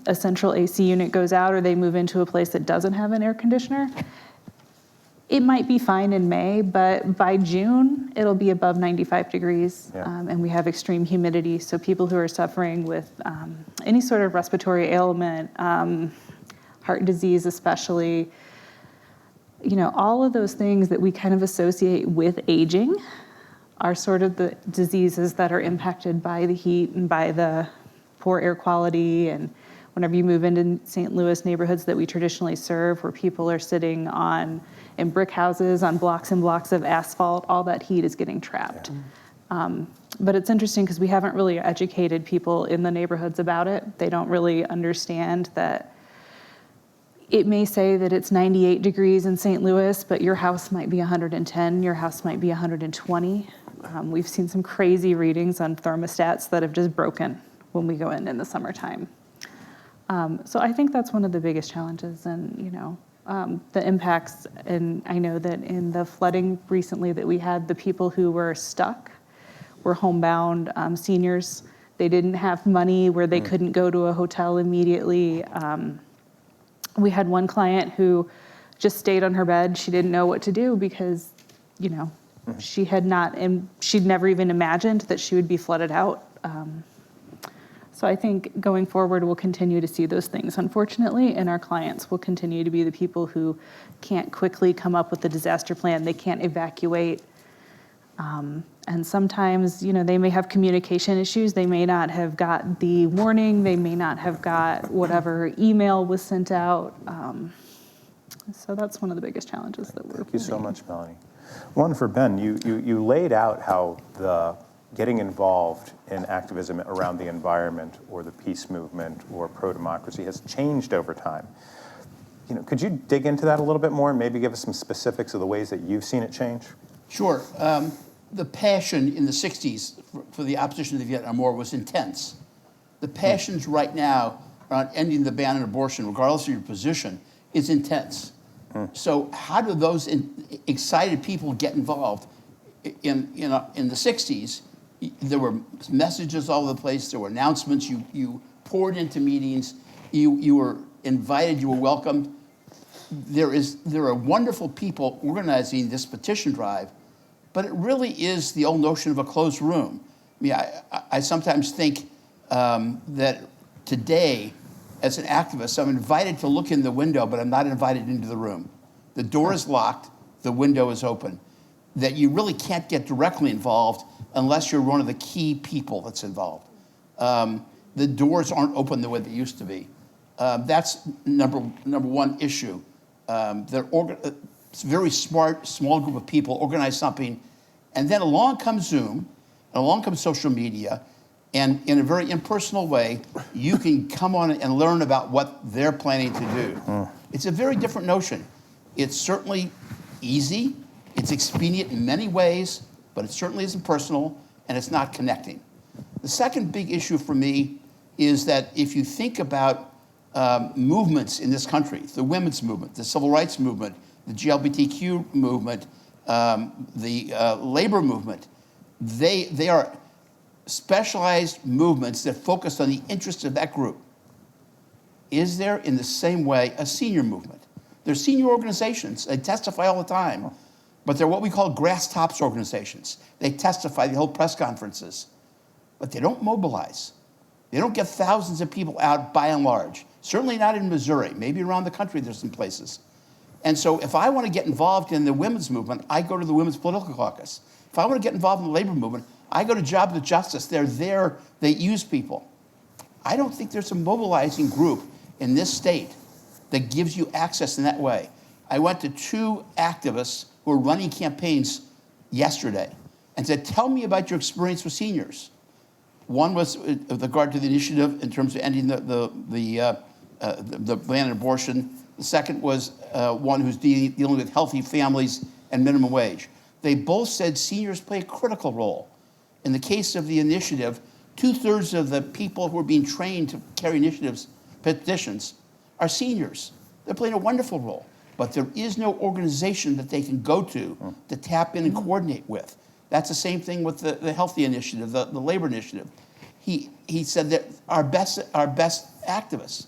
Speaker 3: a central AC unit goes out or they move into a place that doesn't have an air conditioner, it might be fine in May, but by June, it'll be above 95 degrees, and we have extreme humidity. So people who are suffering with any sort of respiratory ailment, heart disease especially, all of those things that we kind of associate with aging are sort of the diseases that are impacted by the heat and by the poor air quality. And whenever you move into St. Louis neighborhoods that we traditionally serve, where people are sitting in brick houses on blocks and blocks of asphalt, all that heat is getting trapped. But it's interesting because we haven't really educated people in the neighborhoods about it. They don't really understand that it may say that it's 98 degrees in St. Louis, but your house might be 110, your house might be 120. We've seen some crazy readings on thermostats that have just broken when we go in the summertime. So I think that's one of the biggest challenges, and the impacts. And I know that in the flooding recently that we had, the people who were stuck were homebound seniors. They didn't have money where they couldn't go to a hotel immediately. We had one client who just stayed on her bed. She didn't know what to do because, she had not, and she'd never even imagined that she would be flooded out. So I think going forward, we'll continue to see those things, unfortunately, and our clients will continue to be the people who can't quickly come up with a disaster plan. They can't evacuate. And sometimes, they may have communication issues. They may not have got the warning. They may not have got whatever email was sent out. So that's one of the biggest challenges that we're
Speaker 19: Thank you so much, Melanie. One for Ben. You laid out how the getting involved in activism around the environment or the peace movement or pro-democracy has changed over time. Could you dig into that a little bit more and maybe give us some specifics of the ways that you've seen it change?
Speaker 5: Sure. The passion in the 60s for the opposition to the Vietnam War was intense. The passions right now around ending the ban on abortion, regardless of your position, is intense. So how do those excited people get involved? In the 60s, there were messages all over the place. There were announcements. You poured into meetings. You were invited. You were welcomed. There are wonderful people organizing this petition drive, but it really is the old notion of a closed room. I mean, I sometimes think that today, as an activist, I'm invited to look in the window, but I'm not invited into the room. The door is locked, the window is open. That you really can't get directly involved unless you're one of the key people that's involved. The doors aren't open the way they used to be. That's number one issue. It's a very smart, small group of people organize something, and then along comes Zoom, and along comes social media, and in a very impersonal way, you can come on and learn about what they're planning to do. It's a very different notion. It's certainly easy, it's expedient in many ways, but it certainly isn't personal, and it's not connecting. The second big issue for me is that if you think about movements in this country, the women's movement, the civil rights movement, the GLBTQ movement, the labor movement, they are specialized movements that focus on the interests of that group. Is there, in the same way, a senior movement? They're senior organizations. They testify all the time, but they're what we call grass tops organizations. They testify, they hold press conferences, but they don't mobilize. They don't get thousands of people out by and large. Certainly not in Missouri. Maybe around the country there's some places. And so if I want to get involved in the women's movement, I go to the Women's Political Caucus. If I want to get involved in the labor movement, I go to Jobs with Justice. They're there, they use people. I don't think there's a mobilizing group in this state that gives you access in that way. I went to 2 activists who were running campaigns yesterday and said, tell me about your experience with seniors. One was with regard to the initiative in terms of ending the ban on abortion. The second was one who's dealing with healthy families and minimum wage. They both said seniors play a critical role. In the case of the initiative, 2/3 of the people who are being trained to carry initiatives, petitions, are seniors. They're playing a wonderful role, but there is no organization that they can go to tap in and coordinate with. That's the same thing with the healthy initiative, the labor initiative. He said that our best activists,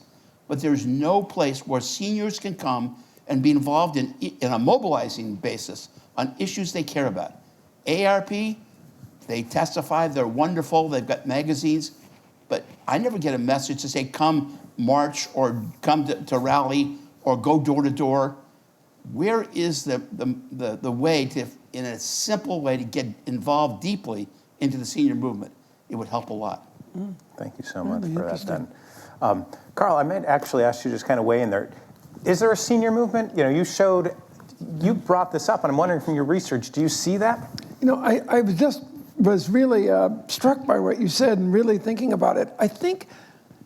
Speaker 5: but there's no place where seniors can come and be involved in a mobilizing basis on issues they care about. AARP, they testify, they're wonderful, they've got magazines, but I never get a message to say, come march or come to rally or go door to door. Where is the way to, in a simple way, to get involved deeply into the senior movement? It would help a lot.
Speaker 19: Thank you so much for that, then. Karl, I might actually ask you to just kind of weigh in there. Is there a senior movement? You know, you brought this up, and I'm wondering from your research, do you see that?
Speaker 15: You know, I was really struck by what you said and really thinking about it. I think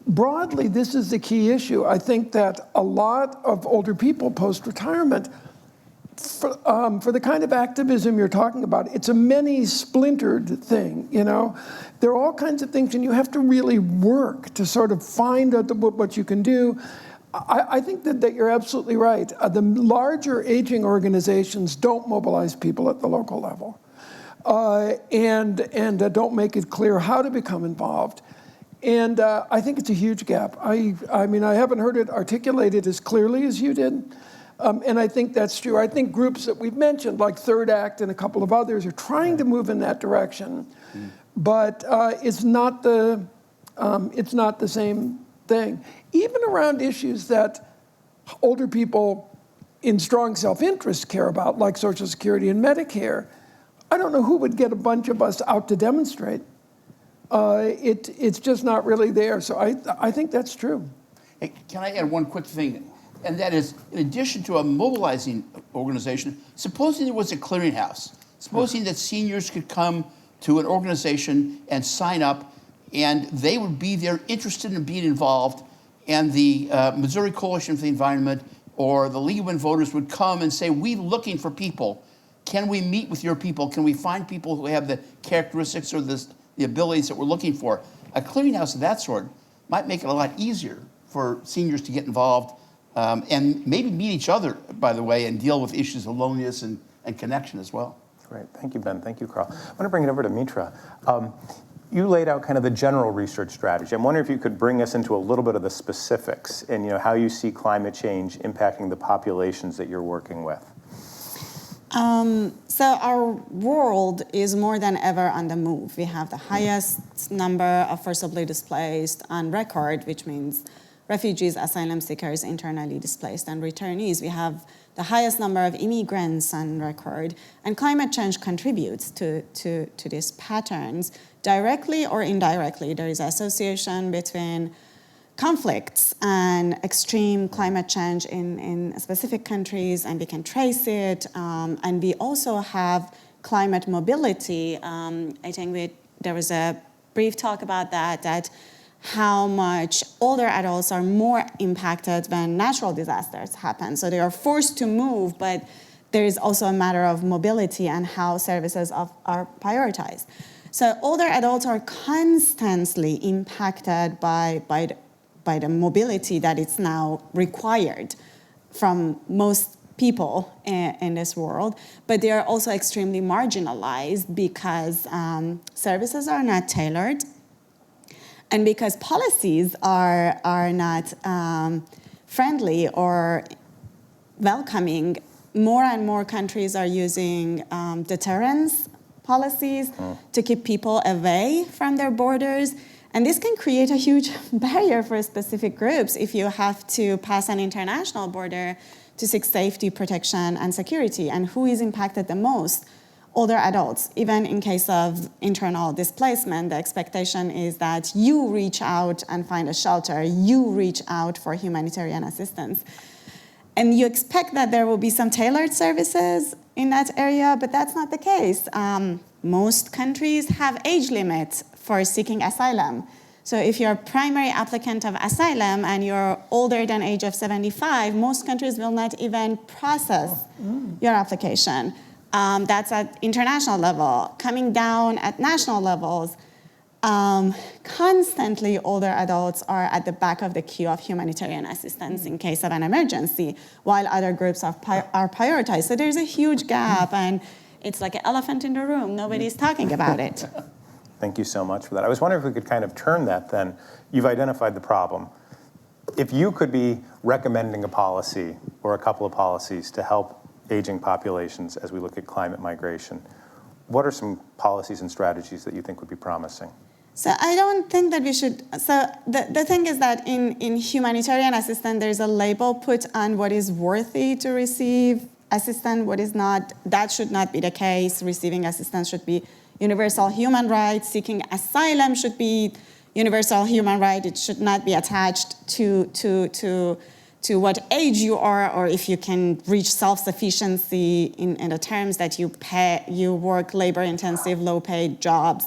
Speaker 15: broadly, this is the key issue. I think that a lot of older people post-retirement, for the kind of activism you're talking about, it's a many splintered thing, you know? There are all kinds of things, and you have to really work to sort of find out what you can do. I think that you're absolutely right. The larger aging organizations don't mobilize people at the local level, and don't make it clear how to become involved. And I think it's a huge gap. I mean, I haven't heard it articulated as clearly as you did. And I think that's true. I think groups that we've mentioned, like Third Act and a couple of others, are trying to move in that direction. But it's not the same thing. Even around issues that older people in strong self-interest care about, like Social Security and Medicare, I don't know who would get a bunch of us out to demonstrate. It's just not really there. So I think that's true.
Speaker 5: Hey, can I add one quick thing? And that is, in addition to a mobilizing organization, supposing there was a clearinghouse, supposing that seniors could come to an organization and sign up, and they would be there interested in being involved, and the Missouri Coalition for the Environment or the League of Women Voters would come and say, we're looking for people. Can we meet with your people? Can we find people who have the characteristics or the abilities that we're looking for? A clearinghouse of that sort might make it a lot easier for seniors to get involved and maybe meet each other, by the way, and deal with issues of loneliness and connection as well.
Speaker 19: Great. Thank you, Ben. Thank you, Karl. I want to bring it over to Mitra. You laid out kind of the general research strategy. I'm wondering if you could bring us into a little bit of the specifics and how you see climate change impacting the populations that you're working with.
Speaker 6: So our world is more than ever on the move. We have the highest number of forcibly displaced on record, which means refugees, asylum seekers, internally displaced, and returnees. We have the highest number of immigrants on record, and climate change contributes to these patterns. Directly or indirectly, there is an association between conflicts and extreme climate change in specific countries, and we can trace it. And we also have climate mobility. I think there was a brief talk about that how much older adults are more impacted when natural disasters happen. So they are forced to move, but there is also a matter of mobility and how services are prioritized. So older adults are constantly impacted by the mobility that is now required from most people in this world, but they are also extremely marginalized because services are not tailored, and because policies are not friendly or welcoming. More and more countries are using deterrence policies to keep people away from their borders. And this can create a huge barrier for specific groups if you have to pass an international border to seek safety, protection, and security. And who is impacted the most? Older adults. Even in case of internal displacement, the expectation is that you reach out and find a shelter. You reach out for humanitarian assistance. And you expect that there will be some tailored services in that area, but that's not the case. Most countries have age limits for seeking asylum. So if you're a primary applicant of asylum and you're older than age of 75, most countries will not even process your application. That's at international level. Coming down at national levels, constantly older adults are at the back of the queue of humanitarian assistance in case of an emergency, while other groups are prioritized. So there's a huge gap, and it's like an elephant in the room. Nobody's talking about it.
Speaker 19: Thank you so much for that. I was wondering if we could kind of turn that then. You've identified the problem. If you could be recommending a policy or a couple of policies to help aging populations as we look at climate migration, what are some policies and strategies that you think would be promising?
Speaker 6: So I don't think that we should, so the thing is that in humanitarian assistance, there's a label put on what is worthy to receive assistance, what is not. That should not be the case. Receiving assistance should be universal human rights. Seeking asylum should be universal human right. It should not be attached to what age you are, or if you can reach self-sufficiency in the terms that you work labor-intensive, low-paid jobs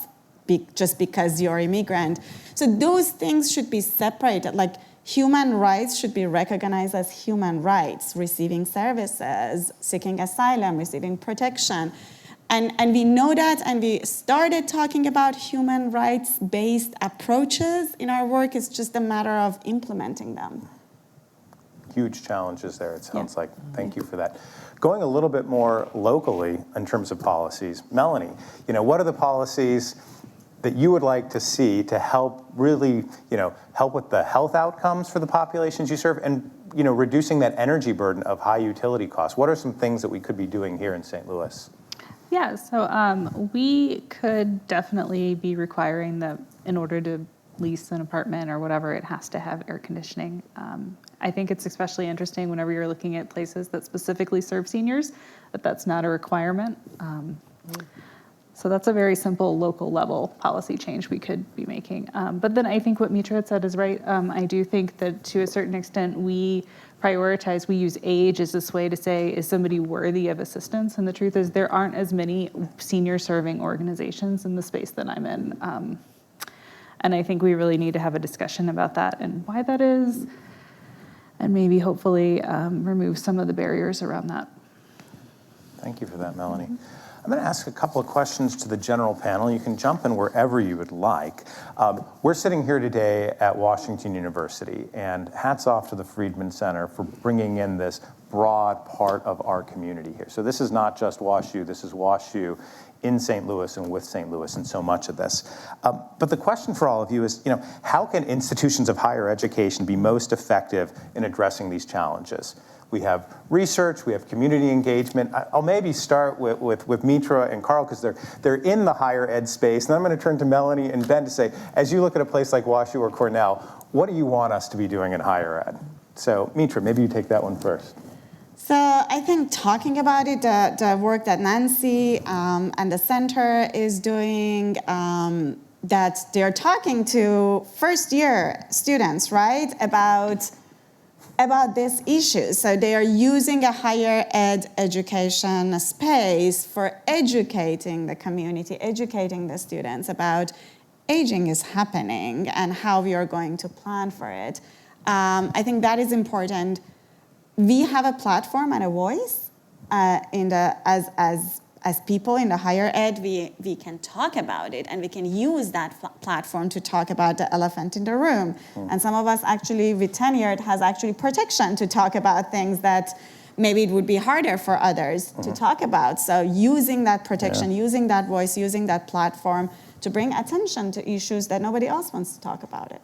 Speaker 6: just because you're immigrant. So those things should be separated. Like human rights should be recognized as human rights, receiving services, seeking asylum, receiving protection. And we know that, and we started talking about human rights-based approaches in our work. It's just a matter of implementing them.
Speaker 19: Huge challenges there, it sounds like. Thank you for that. Going a little bit more locally in terms of policies, Melanie, what are the policies that you would like to see to help really, help with the health outcomes for the populations you serve and, reducing that energy burden of high utility costs? What are some things that we could be doing here in St. Louis?
Speaker 3: Yeah, so we could definitely be requiring that in order to lease an apartment or whatever, it has to have air conditioning. I think it's especially interesting whenever you're looking at places that specifically serve seniors, that's not a requirement. So that's a very simple local level policy change we could be making. But then I think what Mitra had said is right. I do think that to a certain extent we use age as this way to say, is somebody worthy of assistance? And the truth is there aren't as many senior serving organizations in the space that I'm in. And I think we really need to have a discussion about that and why that is, and maybe hopefully remove some of the barriers around that.
Speaker 19: Thank you for that, Melanie. I'm going to ask a couple of questions to the general panel. You can jump in wherever you would like. We're sitting here today at Washington University, and hats off to the Friedman Center for bringing in this broad part of our community here. So this is not just WashU, this is WashU in St. Louis and with St. Louis and so much of this. But the question for all of you is, how can institutions of higher education be most effective in addressing these challenges? We have research, we have community engagement. I'll maybe start with Mitra and Karl because they're in the higher ed space. And then I'm going to turn to Melanie and Ben to say, as you look at a place like WashU or Cornell, what do you want us to be doing in higher ed? So Mitra, maybe you take that one first.
Speaker 6: So I think talking about it, the work that Nancy and the center is doing, that they're talking to first-year students, right, about this issue. So they are using a higher ed education space for educating the community, educating the students about aging is happening and how we are going to plan for it. I think that is important. We have a platform and a voice as people in the higher ed. We can talk about it, and we can use that platform to talk about the elephant in the room. And some of us actually, with tenured, has actually protection to talk about things that maybe it would be harder for others to talk about. So using that protection, using that voice, using that platform to bring attention to issues that nobody else wants to talk about it.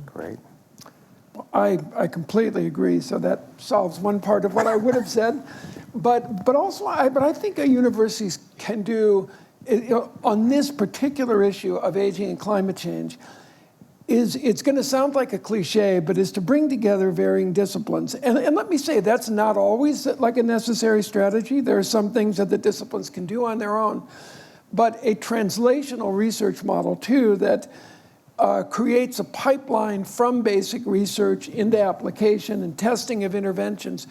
Speaker 19: Great.
Speaker 15: I completely agree. So that solves one part of what I would have said. But also, I think universities can do, on this particular issue of aging and climate change, it's going to sound like a cliche, but is to bring together varying disciplines. And let me say, that's not always like a necessary strategy. There are some things that the disciplines can do on their own. But a translational research model, too, that creates a pipeline from basic research into application and testing of interventions.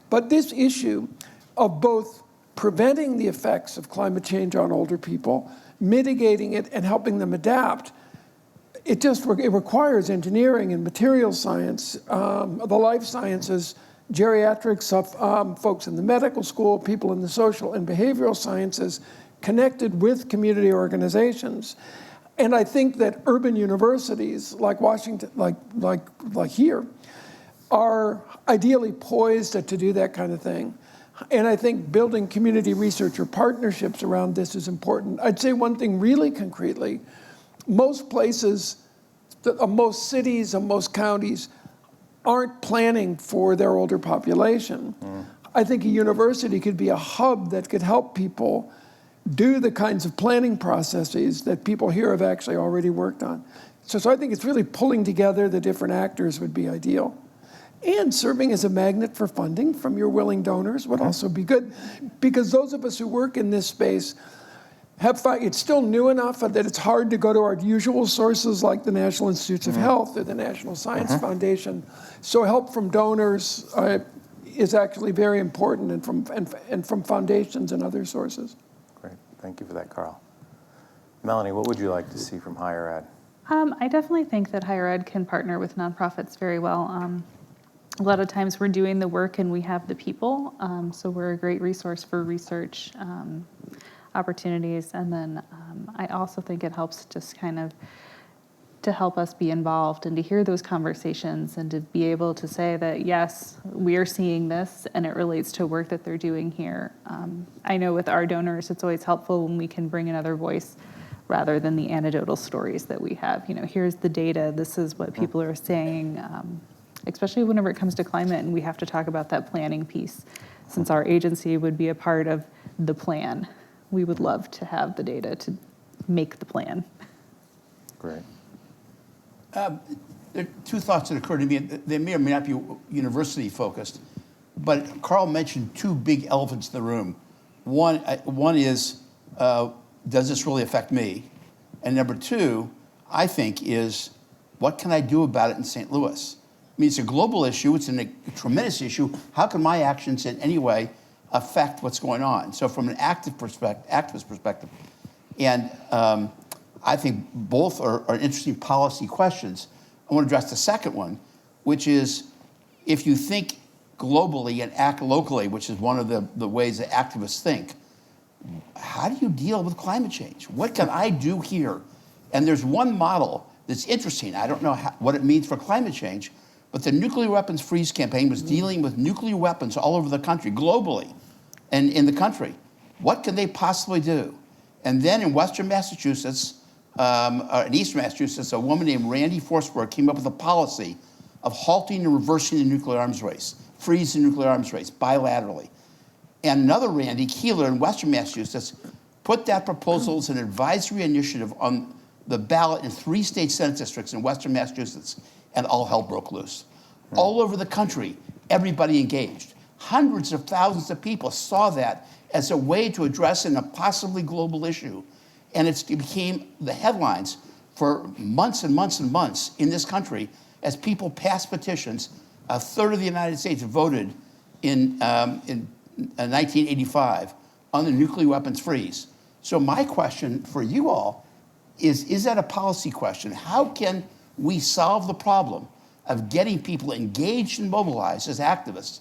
Speaker 15: But this issue of both preventing the effects of climate change on older people, mitigating it, and helping them adapt, it requires engineering and material science, the life sciences, geriatrics, folks in the medical school, people in the social and behavioral sciences, connected with community organizations. And I think that urban universities like Washington, like here, are ideally poised to do that kind of thing. And I think building community researcher partnerships around this is important. I'd say one thing really concretely: most places, most cities and most counties aren't planning for their older population. I think a university could be a hub that could help people do the kinds of planning processes that people here have actually already worked on. So I think it's really pulling together the different actors would be ideal. And serving as a magnet for funding from your willing donors would also be good, because those of us who work in this space it's still new enough that it's hard to go to our usual sources like the National Institutes of Health or the National Science Foundation. So help from donors is actually very important, and from foundations and other sources.
Speaker 19: Great, thank you for that, Karl. Melanie, what would you like to see from higher ed?
Speaker 3: I definitely think that higher ed can partner with nonprofits very well. A lot of times we're doing the work and we have the people, so we're a great resource for research opportunities. And then I also think it helps just kind of to help us be involved and to hear those conversations and to be able to say that, yes, we are seeing this and it relates to work that they're doing here. I know with our donors, it's always helpful when we can bring another voice rather than the anecdotal stories that we have. Here's the data, this is what people are saying, especially whenever it comes to climate and we have to talk about that planning piece. Since our agency would be a part of the plan, we would love to have the data to make the plan.
Speaker 19: Great.
Speaker 5: There are two thoughts that occurred to me. They may or may not be university focused, but Karl mentioned two big elephants in the room. One is, does this really affect me? And number two, I think, is what can I do about it in St. Louis? I mean, it's a global issue. It's a tremendous issue. How can my actions in any way affect what's going on? So from an activist perspective, and I think both are interesting policy questions. I want to address the second one, which is if you think globally and act locally, which is one of the ways that activists think, how do you deal with climate change? What can I do here? And there's one model that's interesting. I don't know what it means for climate change, but the Nuclear Weapons Freeze campaign was dealing with nuclear weapons all over the country, globally, and in the country. What can they possibly do? And then in Western Massachusetts, in Eastern Massachusetts, a woman named Randy Forsberg came up with a policy of halting and reversing the nuclear arms race, freeze the nuclear arms race bilaterally. And another Randy, Keeler in Western Massachusetts, put that proposal as an advisory initiative on the ballot in 3 state Senate districts in Western Massachusetts, and all hell broke loose. All over the country, everybody engaged. Hundreds of thousands of people saw that as a way to address a possibly global issue. And it became the headlines for months and months and months in this country as people passed petitions. A third of the United States voted in 1985 on the nuclear weapons freeze. So my question for you all is that a policy question? How can we solve the problem of getting people engaged and mobilized as activists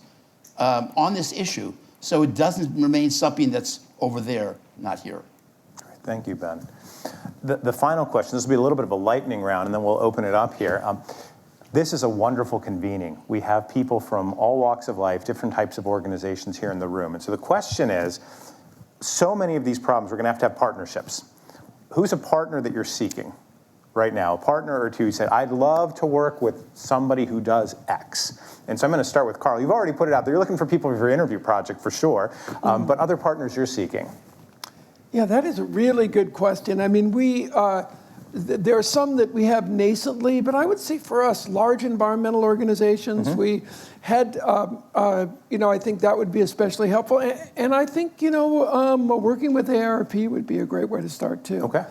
Speaker 5: on this issue so it doesn't remain something that's over there, not here?
Speaker 19: Thank you, Ben. The final question, this will be a little bit of a lightning round, and then we'll open it up here. This is a wonderful convening. We have people from all walks of life, different types of organizations here in the room. And so the question is, so many of these problems, we're going to have partnerships. Who's a partner that you're seeking right now? A partner or two who say, I'd love to work with somebody who does X. And so I'm going to start with Karl. You've already put it out there. You're looking for people for your interview project for sure, but other partners you're seeking.
Speaker 15: Yeah, that is a really good question. I mean, there are some that we have nascently, but I would say for us, large environmental organizations, we had, I think that would be especially helpful. And I think, working with AARP would be a great way to start too.
Speaker 19: Okay,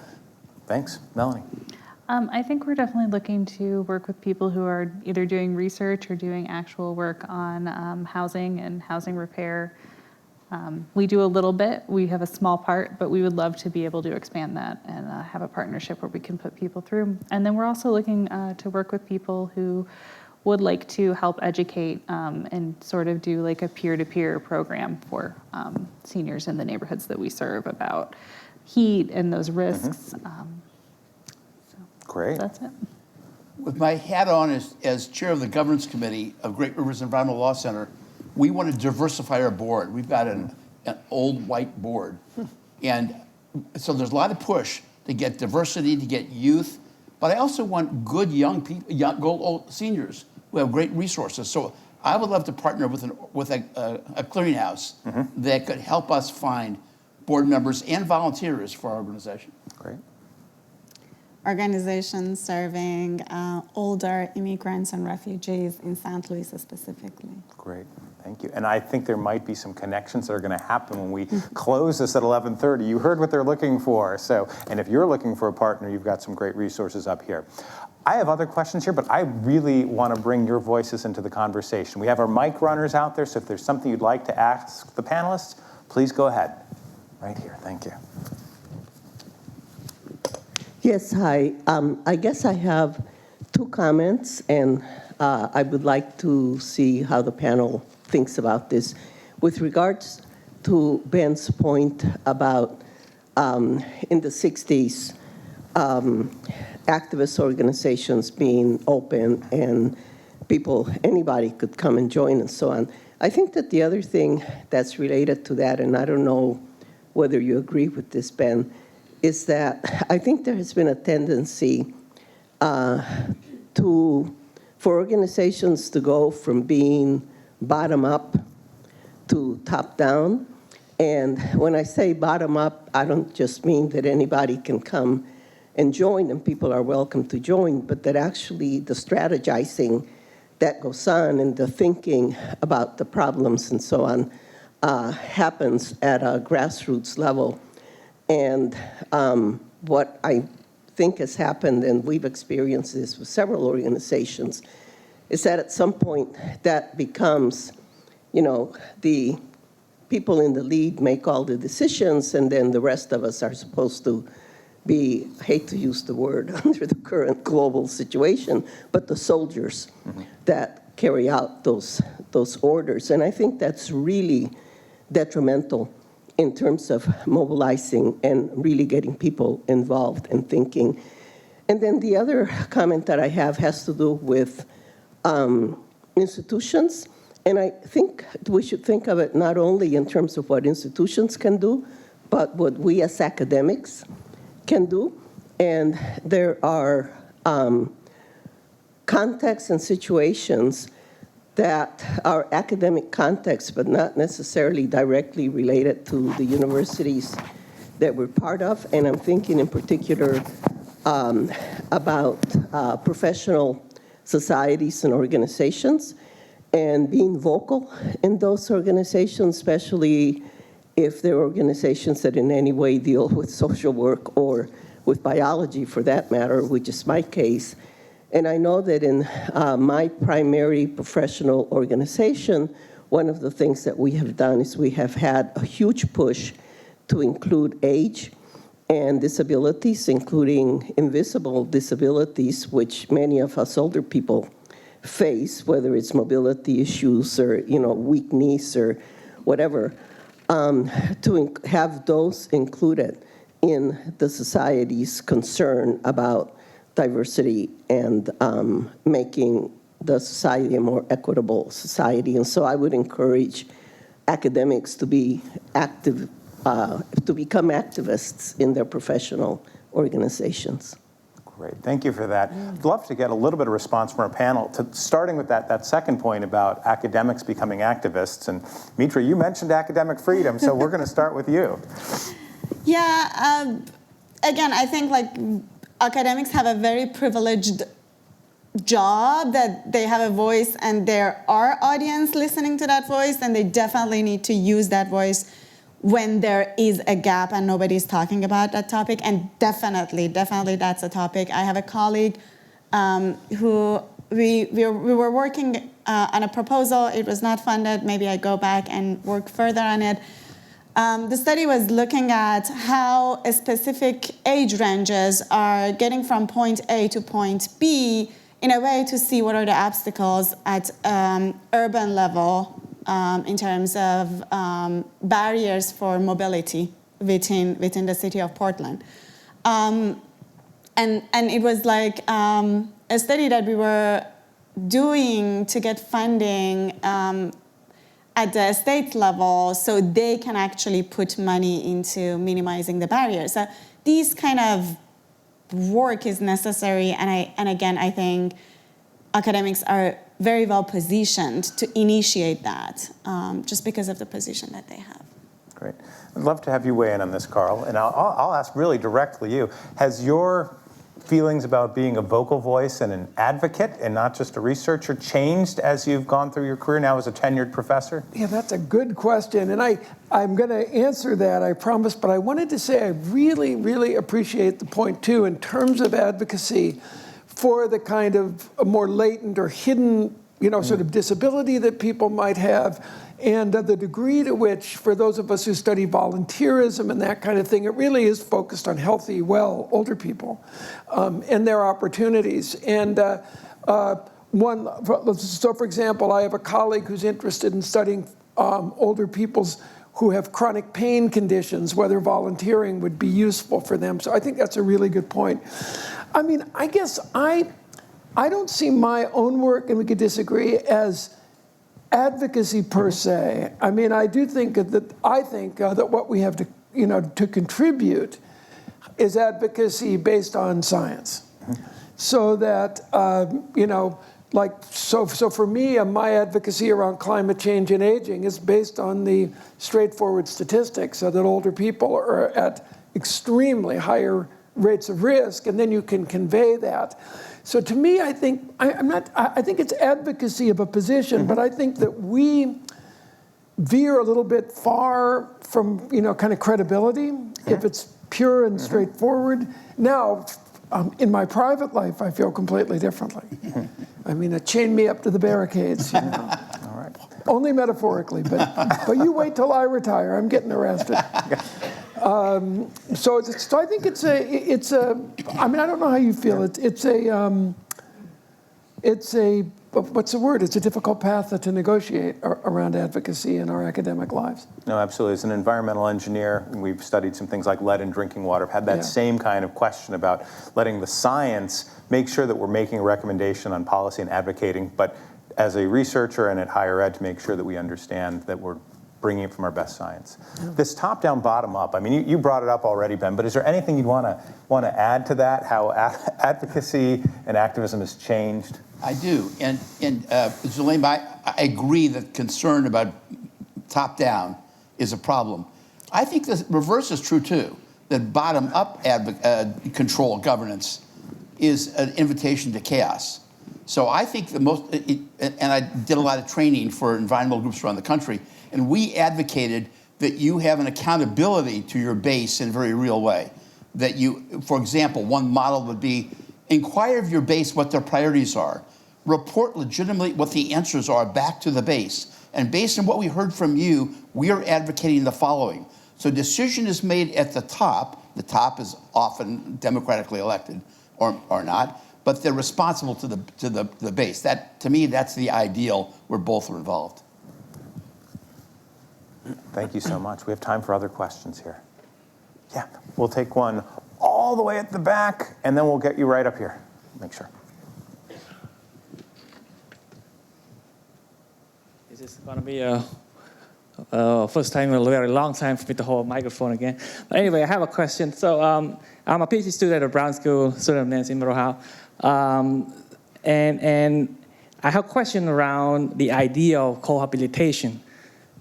Speaker 19: thanks. Melanie?
Speaker 3: I think we're definitely looking to work with people who are either doing research or doing actual work on housing and housing repair. We do a little bit, we have a small part, but we would love to be able to expand that and have a partnership where we can put people through. And then we're also looking to work with people who would like to help educate and sort of do like a peer-to-peer program for seniors in the neighborhoods that we serve about heat and those risks.
Speaker 19: Great.
Speaker 3: That's it.
Speaker 5: With my hat on as chair of the governance committee of Great Rivers Environmental Law Center, we want to diversify our board. We've got an old white board. And so there's a lot of push to get diversity, to get youth, but I also want good young people, old seniors who have great resources. So I would love to partner with a clearinghouse that could help us find board members and volunteers for our organization.
Speaker 19: Great.
Speaker 6: Organizations serving older immigrants and refugees in St. Louis specifically.
Speaker 19: Great, thank you. And I think there might be some connections that are going to happen when we close this at 11:30. You heard what they're looking for. So, and if you're looking for a partner, you've got some great resources up here. I have other questions here, but I really want to bring your voices into the conversation. We have our mic runners out there, so if there's something you'd like to ask the panelists, please go ahead. Right here, thank you.
Speaker 2: Yes, hi. I guess I have two comments, and I would like to see how the panel thinks about this. With regards to Ben's point about in the 60s, activist organizations being open and people, anybody could come and join and so on. I think that the other thing that's related to that, and I don't know whether you agree with this, Ben, is that I think there has been a tendency for organizations to go from being bottom up to top down. And when I say bottom up, I don't just mean that anybody can come and join and people are welcome to join, but that actually the strategizing that goes on and the thinking about the problems and so on happens at a grassroots level. And what I think has happened, and we've experienced this with several organizations, is that at some point that becomes, the people in the lead make all the decisions, and then the rest of us are supposed to be, I hate to use the word under the current global situation, but the soldiers that carry out those orders. And I think that's really detrimental in terms of mobilizing and really getting people involved and thinking. And then the other comment that I have has to do with institutions. And I think we should think of it not only in terms of what institutions can do, but what we as academics can do. And there are contexts and situations that are academic contexts, but not necessarily directly related to the universities that we're part of. And I'm thinking in particular about professional societies and organizations and being vocal in those organizations, especially if they're organizations that in any way deal with social work or with biology for that matter, which is my case. And I know that in my primary professional organization, one of the things that we have done is we have had a huge push to include age and disabilities, including invisible disabilities, which many of us older people face, whether it's mobility issues or weak knees or whatever, to have those included in the society's concern about diversity and making the society a more equitable society. And so I would encourage academics to be active, to become activists in their professional organizations.
Speaker 19: Great, thank you for that. I'd love to get a little bit of response from our panel, starting with that second point about academics becoming activists. And Mitra, you mentioned academic freedom, so we're going to start with you.
Speaker 6: Yeah, again, I think academics have a very privileged job that they have a voice and there are audience listening to that voice, and they definitely need to use that voice when there is a gap and nobody's talking about that topic. And definitely that's a topic. I have a colleague who we were working on a proposal. It was not funded. Maybe I go back and work further on it. The study was looking at how specific age ranges are getting from point A to point B in a way to see what are the obstacles at urban level in terms of barriers for mobility within the city of Portland. And it was like a study that we were doing to get funding at the state level so they can actually put money into minimizing the barriers. So these kind of work is necessary, and again, I think academics are very well positioned to initiate that just because of the position that they have.
Speaker 19: Great. I'd love to have you weigh in on this, Karl, and I'll ask really directly you. Has your feelings about being a vocal voice and an advocate and not just a researcher changed as you've gone through your career now as a tenured professor?
Speaker 15: Yeah, that's a good question, and I'm going to answer that, I promise, but I wanted to say I really, really appreciate the point, too, in terms of advocacy for the kind of more latent or hidden, sort of disability that people might have, and the degree to which, for those of us who study volunteerism and that kind of thing, it really is focused on healthy, well, older people and their opportunities. And for example, I have a colleague who's interested in studying older people's who have chronic pain conditions, whether volunteering would be useful for them. So I think that's a really good point. I mean, I guess I don't see my own work, and we could disagree, as advocacy per se. I mean, I do think that what we have to contribute is advocacy based on science. So that so for me, my advocacy around climate change and aging is based on the straightforward statistics, so that older people are at extremely higher rates of risk, and then you can convey that. So to me, I think I think it's advocacy of a position, but I think that we veer a little bit far from kind of credibility if it's pure and straightforward. Now, in my private life, I feel completely differently. I mean, chain me up to the barricades. All right. Only metaphorically, but you wait till I retire. I'm getting arrested. So I think it's a. I mean, I don't know how you feel. It's a what's the word? It's a difficult path to negotiate around advocacy in our academic lives.
Speaker 19: No, absolutely. As an environmental engineer, we've studied some things like lead in drinking water. I've had that same kind of question about letting the science make sure that we're making a recommendation on policy and advocating, but as a researcher and at higher ed, to make sure that we understand that we're bringing it from our best science. This top-down, bottom-up, I mean, you brought it up already, Ben, but is there anything you'd want to add to that, how advocacy and activism has changed?
Speaker 5: I do, and Zulaim, I agree that concern about top-down is a problem. I think the reverse is true, too, that bottom-up control governance is an invitation to chaos. So I think and I did a lot of training for environmental groups around the country, and we advocated that you have an accountability to your base in a very real way. That you, for example, one model would be inquire of your base what their priorities are. Report legitimately what the answers are back to the base. And based on what we heard from you, we are advocating the following. So decision is made at the top. The top is often democratically elected or not, but they're responsible to the base. That, to me, that's the ideal where both are involved.
Speaker 19: Thank you so much. We have time for other questions here. Yeah, we'll take one all the way at the back, and then we'll get you right up here. Make sure.
Speaker 7: This is going to be a first time in a very long time for me to hold a microphone again. But anyway, I have a question. So I'm a PhD student at Brown School, student of Nancy Miro. And I have a question around the idea of cohabilitation.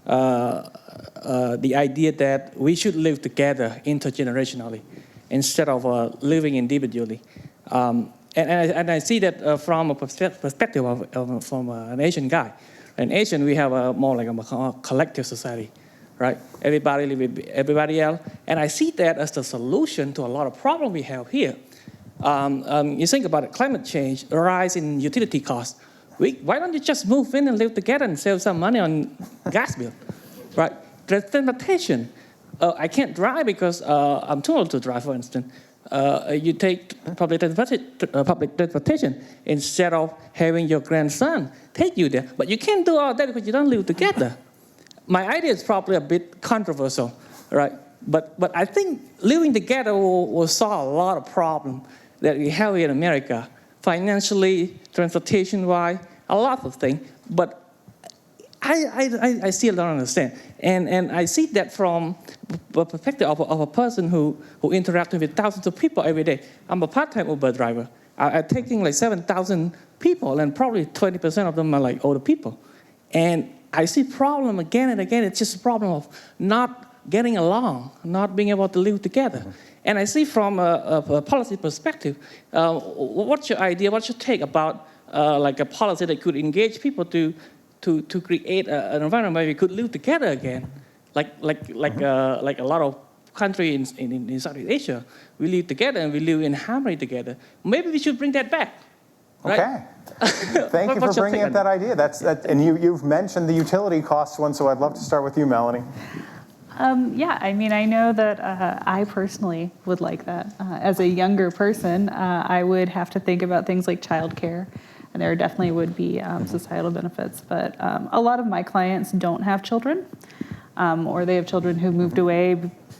Speaker 7: The idea that we should live together intergenerationally instead of living individually. And I see that from a perspective from an Asian guy. In Asian, we have more like a collective society. right? Everybody live with everybody else. And I see that as the solution to a lot of problems we have here. You think about it, climate change, a rise in utility costs. Why don't you just move in and live together and save some money on gas bill, right? Transportation. I can't drive because I'm too old to drive, for instance. You take public transportation instead of having your grandson take you there. But you can't do all that because you don't live together. My idea is probably a bit controversial, right? But I think living together will solve a lot of problems that we have here in America, financially, transportation-wise, a lot of things. But I still don't understand. And I see that from the perspective of a person who interacts with thousands of people every day. I'm a part-time Uber driver. I'm taking like 7,000 people, and probably 20% of them are like older people. And I see problem again and again. It's just a problem of not getting along, not being able to live together. Mm-hmm. And I see from a policy perspective, what's your idea, what's your take about like a policy that could engage people to create an environment where we could live together again, like a lot of countries in Southeast Asia, we live together and we live in harmony together. Maybe we should bring that back. Right?
Speaker 19: Okay. Thank you for bringing up that idea. And you've mentioned the utility costs one, so I'd love to start with you, Melanie.
Speaker 3: Yeah, I mean, I know that I personally would like that. As a younger person, I would have to think about things like childcare, and there definitely would be societal benefits. But a lot of my clients don't have children, or they have children who moved away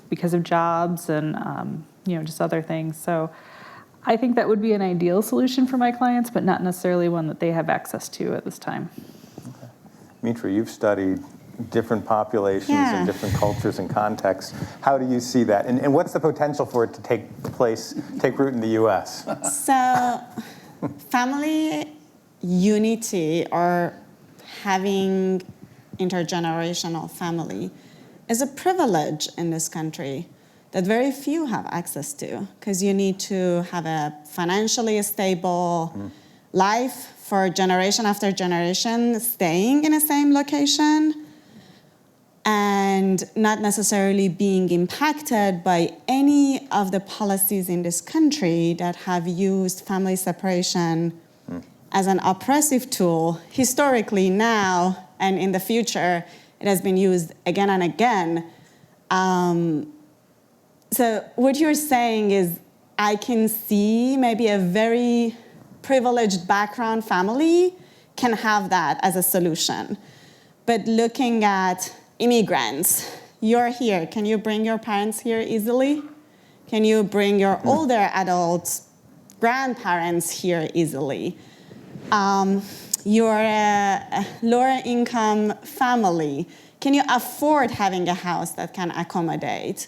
Speaker 3: because of jobs and just other things. So I think that would be an ideal solution for my clients, but not necessarily one that they have access to at this time.
Speaker 19: Okay. Mitra, you've studied different populations and different cultures and contexts. How do you see that? And what's the potential for it to take root in the U.S.?
Speaker 6: So family unity or having intergenerational family is a privilege in this country that very few have access to, because you need to have a financially stable life for generation after generation staying in the same location and not necessarily being impacted by any of the policies in this country that have used family separation as an oppressive tool historically, now, and in the future. It has been used again and again. So what you're saying is I can see maybe a very privileged background family can have that as a solution. But looking at immigrants, you're here. Can you bring your parents here easily? Can you bring your older adult grandparents here easily? You're a lower income family. Can you afford having a house that can accommodate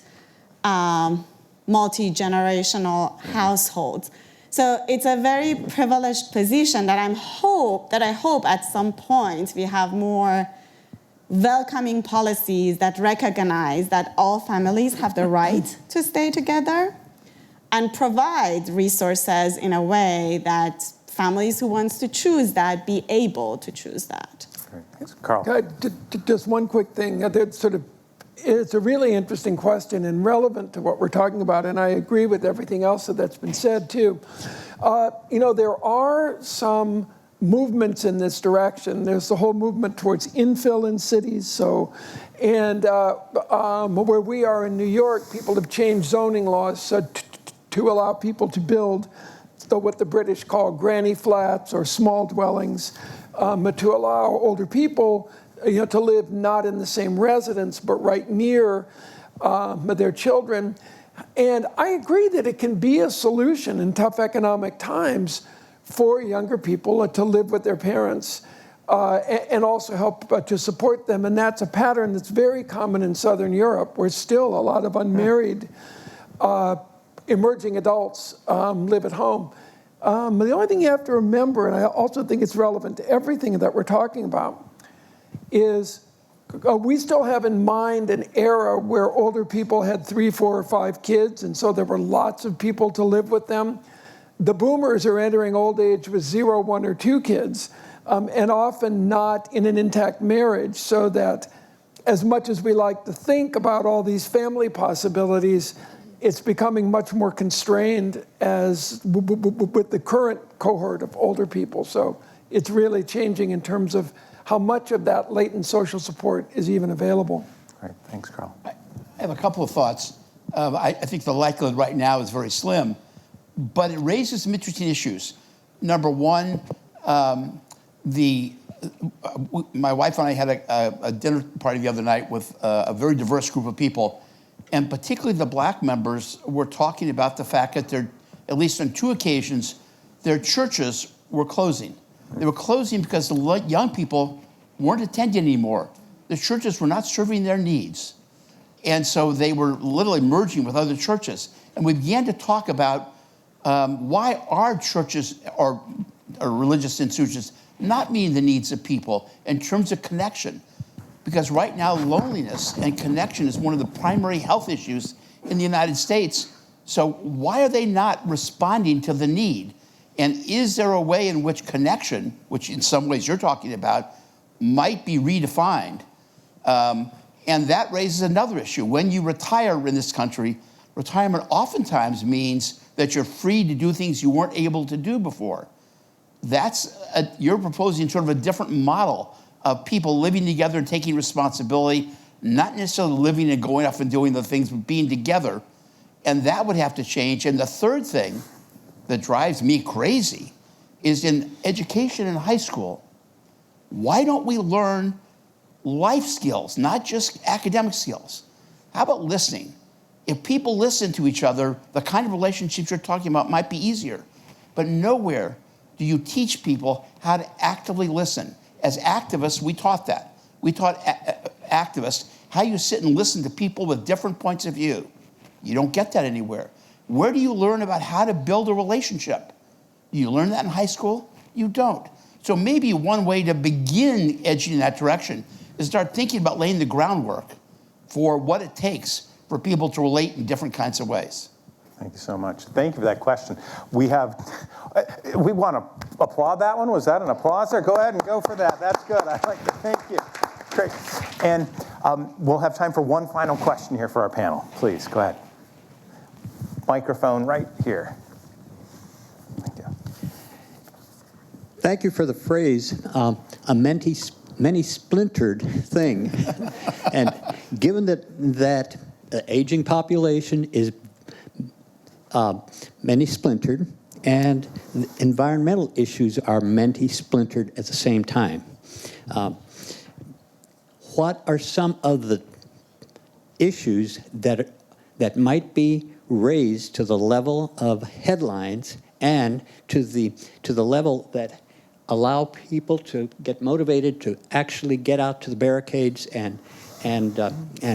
Speaker 6: multi-generational households? So it's a very privileged position that I hope at some point we have more welcoming policies that recognize that all families have the right to stay together and provide resources in a way that families who wants to choose that be able to choose that.
Speaker 19: Great. Thanks. Karl.
Speaker 15: Just one quick thing. It's a really interesting question and relevant to what we're talking about, and I agree with everything else that's been said too. There are some movements in this direction. There's the whole movement towards infill in cities. Where we are in New York, people have changed zoning laws to allow people to build what the British call granny flats or small dwellings, to allow older people to live not in the same residence but right near their children. And I agree that it can be a solution in tough economic times for younger people to live with their parents and also help to support them. And that's a pattern that's very common in Southern Europe, where still a lot of unmarried emerging adults live at home. The only thing you have to remember, and I also think it's relevant to everything that we're talking about, is we still have in mind an era where older people had 3, 4, or 5 kids, and so there were lots of people to live with them. The boomers are entering old age with 0, 1, or 2 kids, and often not in an intact marriage, so that as much as we like to think about all these family possibilities, it's becoming much more constrained as with the current cohort of older people. So it's really changing in terms of how much of that latent social support is even available.
Speaker 19: All right, thanks, Karl.
Speaker 5: I have a couple of thoughts. I think the likelihood right now is very slim, but it raises some interesting issues. Number one, my wife and I had a dinner party the other night with a very diverse group of people, and particularly the black members were talking about the fact that at least on 2 occasions, their churches were closing. They were closing because the young people weren't attending anymore. The churches were not serving their needs. And so they were literally merging with other churches. And we began to talk about why our churches or religious institutions not meeting the needs of people in terms of connection. Because right now, loneliness and connection is one of the primary health issues in the United States. So why are they not responding to the need? And is there a way in which connection, which in some ways you're talking about, might be redefined? And that raises another issue. When you retire in this country, retirement oftentimes means that you're free to do things you weren't able to do before. You're proposing sort of a different model of people living together and taking responsibility, not necessarily living and going off and doing the things, but being together. And that would have to change. And the third thing that drives me crazy is in education in high school. Why don't we learn life skills, not just academic skills? How about listening? If people listen to each other, the kind of relationships you're talking about might be easier. But nowhere do you teach people how to actively listen. As activists, we taught that. We taught activists how you sit and listen to people with different points of view. You don't get that anywhere. Where do you learn about how to build a relationship? Do you learn that in high school? You don't. So maybe one way to begin edging in that direction is start thinking about laying the groundwork for what it takes for people to relate in different kinds of ways.
Speaker 19: Thank you so much. Thank you for that question. We want to applaud that one. Was that an applause there? Go ahead and go for that. That's good. I like it. Thank you. Great. And we'll have time for one final question here for our panel. Please, go ahead. Microphone right here. Thank you.
Speaker 8: Thank you for the phrase, a many splintered thing. And given that the aging population is many splintered, and environmental issues are many splintered at the same time. What are some of the issues that might be raised to the level of headlines and to the level that allow people to get motivated to actually get out to the barricades and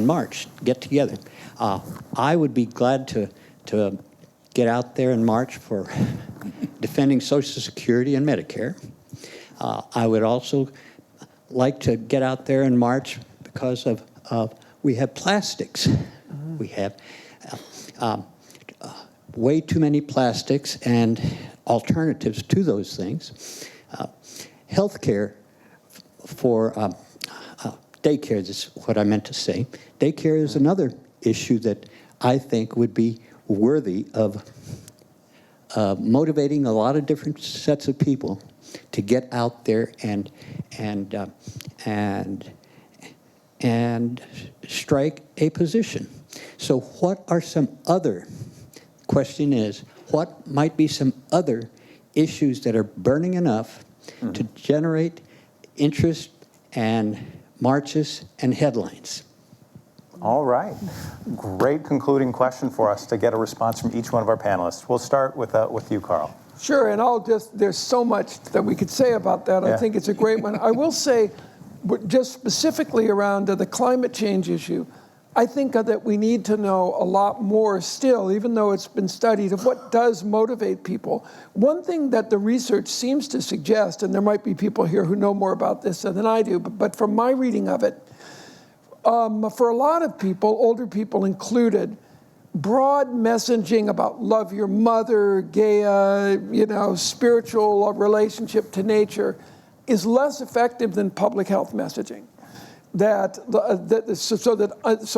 Speaker 8: march, get together? I would be glad to get out there and march for defending Social Security and Medicare. I would also like to get out there and march because of we have plastics. We have way too many plastics and alternatives to those things. Healthcare for daycare is what I meant to say. Daycare is another issue that I think would be worthy of motivating a lot of different sets of people to get out there and strike a position. So what are some other, question is, what might be some other issues that are burning enough to generate interest and marches and headlines?
Speaker 19: All right. Great concluding question for us to get a response from each one of our panelists. We'll start with you, Karl.
Speaker 15: Sure, and there's so much that we could say about that.
Speaker 19: Yeah.
Speaker 15: I think it's a great one. I will say, just specifically around the climate change issue, I think that we need to know a lot more still, even though it's been studied, of what does motivate people. One thing that the research seems to suggest, and there might be people here who know more about this than I do, but from my reading of it, for a lot of people, older people included, broad messaging about love your mother, Gaia, spiritual relationship to nature is less effective than public health messaging. So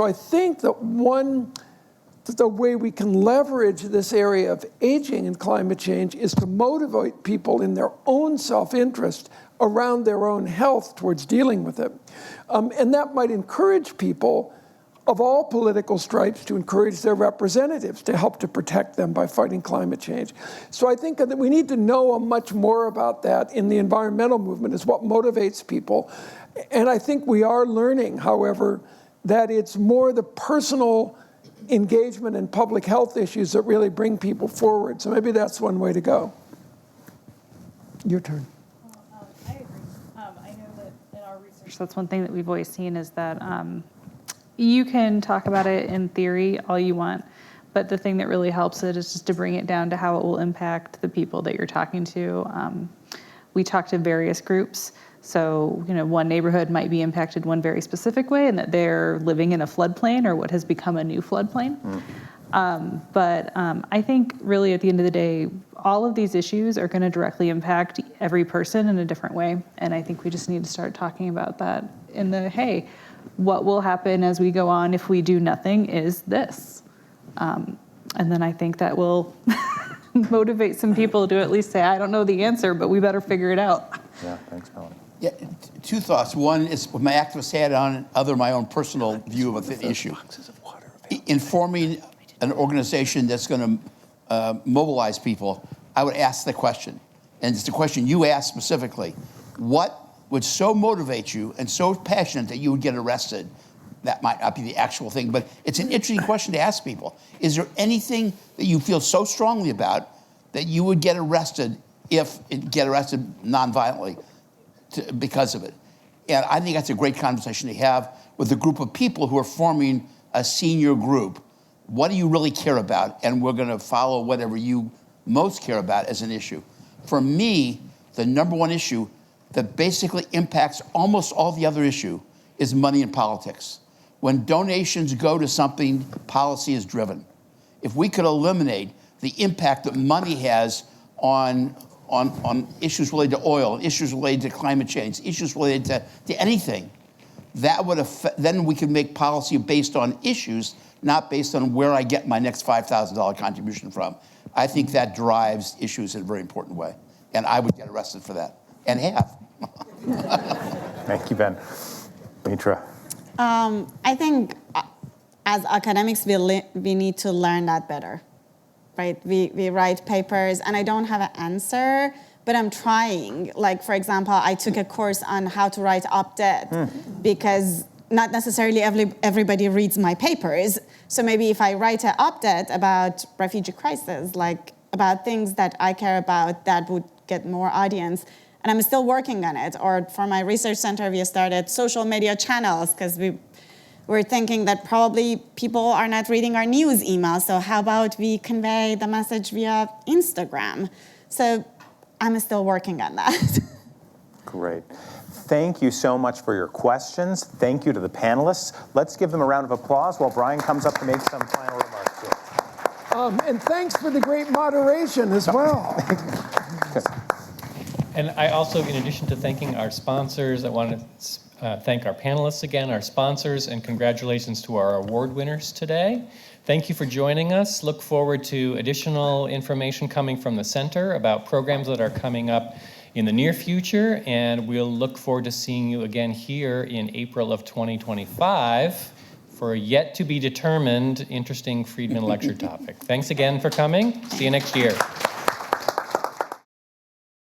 Speaker 15: I think that the way we can leverage this area of aging and climate change is to motivate people in their own self-interest around their own health towards dealing with it. And that might encourage people of all political stripes to encourage their representatives to help to protect them by fighting climate change. So I think that we need to know much more about that in the environmental movement, is what motivates people. And I think we are learning, however, that it's more the personal engagement in public health issues that really bring people forward. So maybe that's one way to go. Your turn.
Speaker 3: I agree. I know that in our research, that's one thing that we've always seen is that you can talk about it in theory all you want, but the thing that really helps it is just to bring it down to how it will impact the people that you're talking to. We talk to various groups. So, one neighborhood might be impacted one very specific way, and that they're living in a floodplain or what has become a new floodplain. But I think really at the end of the day, all of these issues are going to directly impact every person in a different way. And I think we just need to start talking about that in the, hey, what will happen as we go on if we do nothing is this. And then I think that will motivate some people to at least say, I don't know the answer, but we better figure it out.
Speaker 19: Yeah, thanks, Melanie.
Speaker 5: Yeah, two thoughts. One is with my activist hat on, and other my own personal view of the issue. Informing an organization that's going to mobilize people, I would ask the question, and it's the question you asked specifically, what would so motivate you and so passionate that you would get arrested? That might not be the actual thing, but it's an interesting question to ask people. Is there anything that you feel so strongly about that you would get arrested nonviolently because of it? And I think that's a great conversation to have with a group of people who are forming a senior group. What do you really care about? And we're going to follow whatever you most care about as an issue. For me, the number one issue that basically impacts almost all the other issue is money in politics. When donations go to something, policy is driven. If we could eliminate the impact that money has on issues related to oil, issues related to climate change, issues related to anything, that would affect, then we could make policy based on issues, not based on where I get my next $5,000 contribution from. I think that drives issues in a very important way. And I would get arrested for that, and have.
Speaker 19: Thank you, Ben. Mitra.
Speaker 6: I think as academics, we need to learn that better, right? We write papers, and I don't have an answer, but I'm trying. Like, for example, I took a course on how to write op-ed because not necessarily everybody reads my papers. So maybe if I write an op-ed about refugee crisis, like about things that I care about, that would get more audience. And I'm still working on it. Or for my research center, we started social media channels because we're thinking that probably people are not reading our news emails. So how about we convey the message via Instagram? So I'm still working on that.
Speaker 19: Great. Thank you so much for your questions. Thank you to the panelists. Let's give them a round of applause while Brian comes up to make some final remarks here.
Speaker 15: And thanks for the great moderation as well.
Speaker 1: And I also, in addition to thanking our sponsors, I want to thank our panelists again, our sponsors, and congratulations to our award winners today. Thank you for joining us. Look forward to additional information coming from the center about programs that are coming up in the near future, and we'll look forward to seeing you again here in April of 2025 for a yet-to-be-determined interesting Friedman lecture topic. Thanks again for coming. See you next year.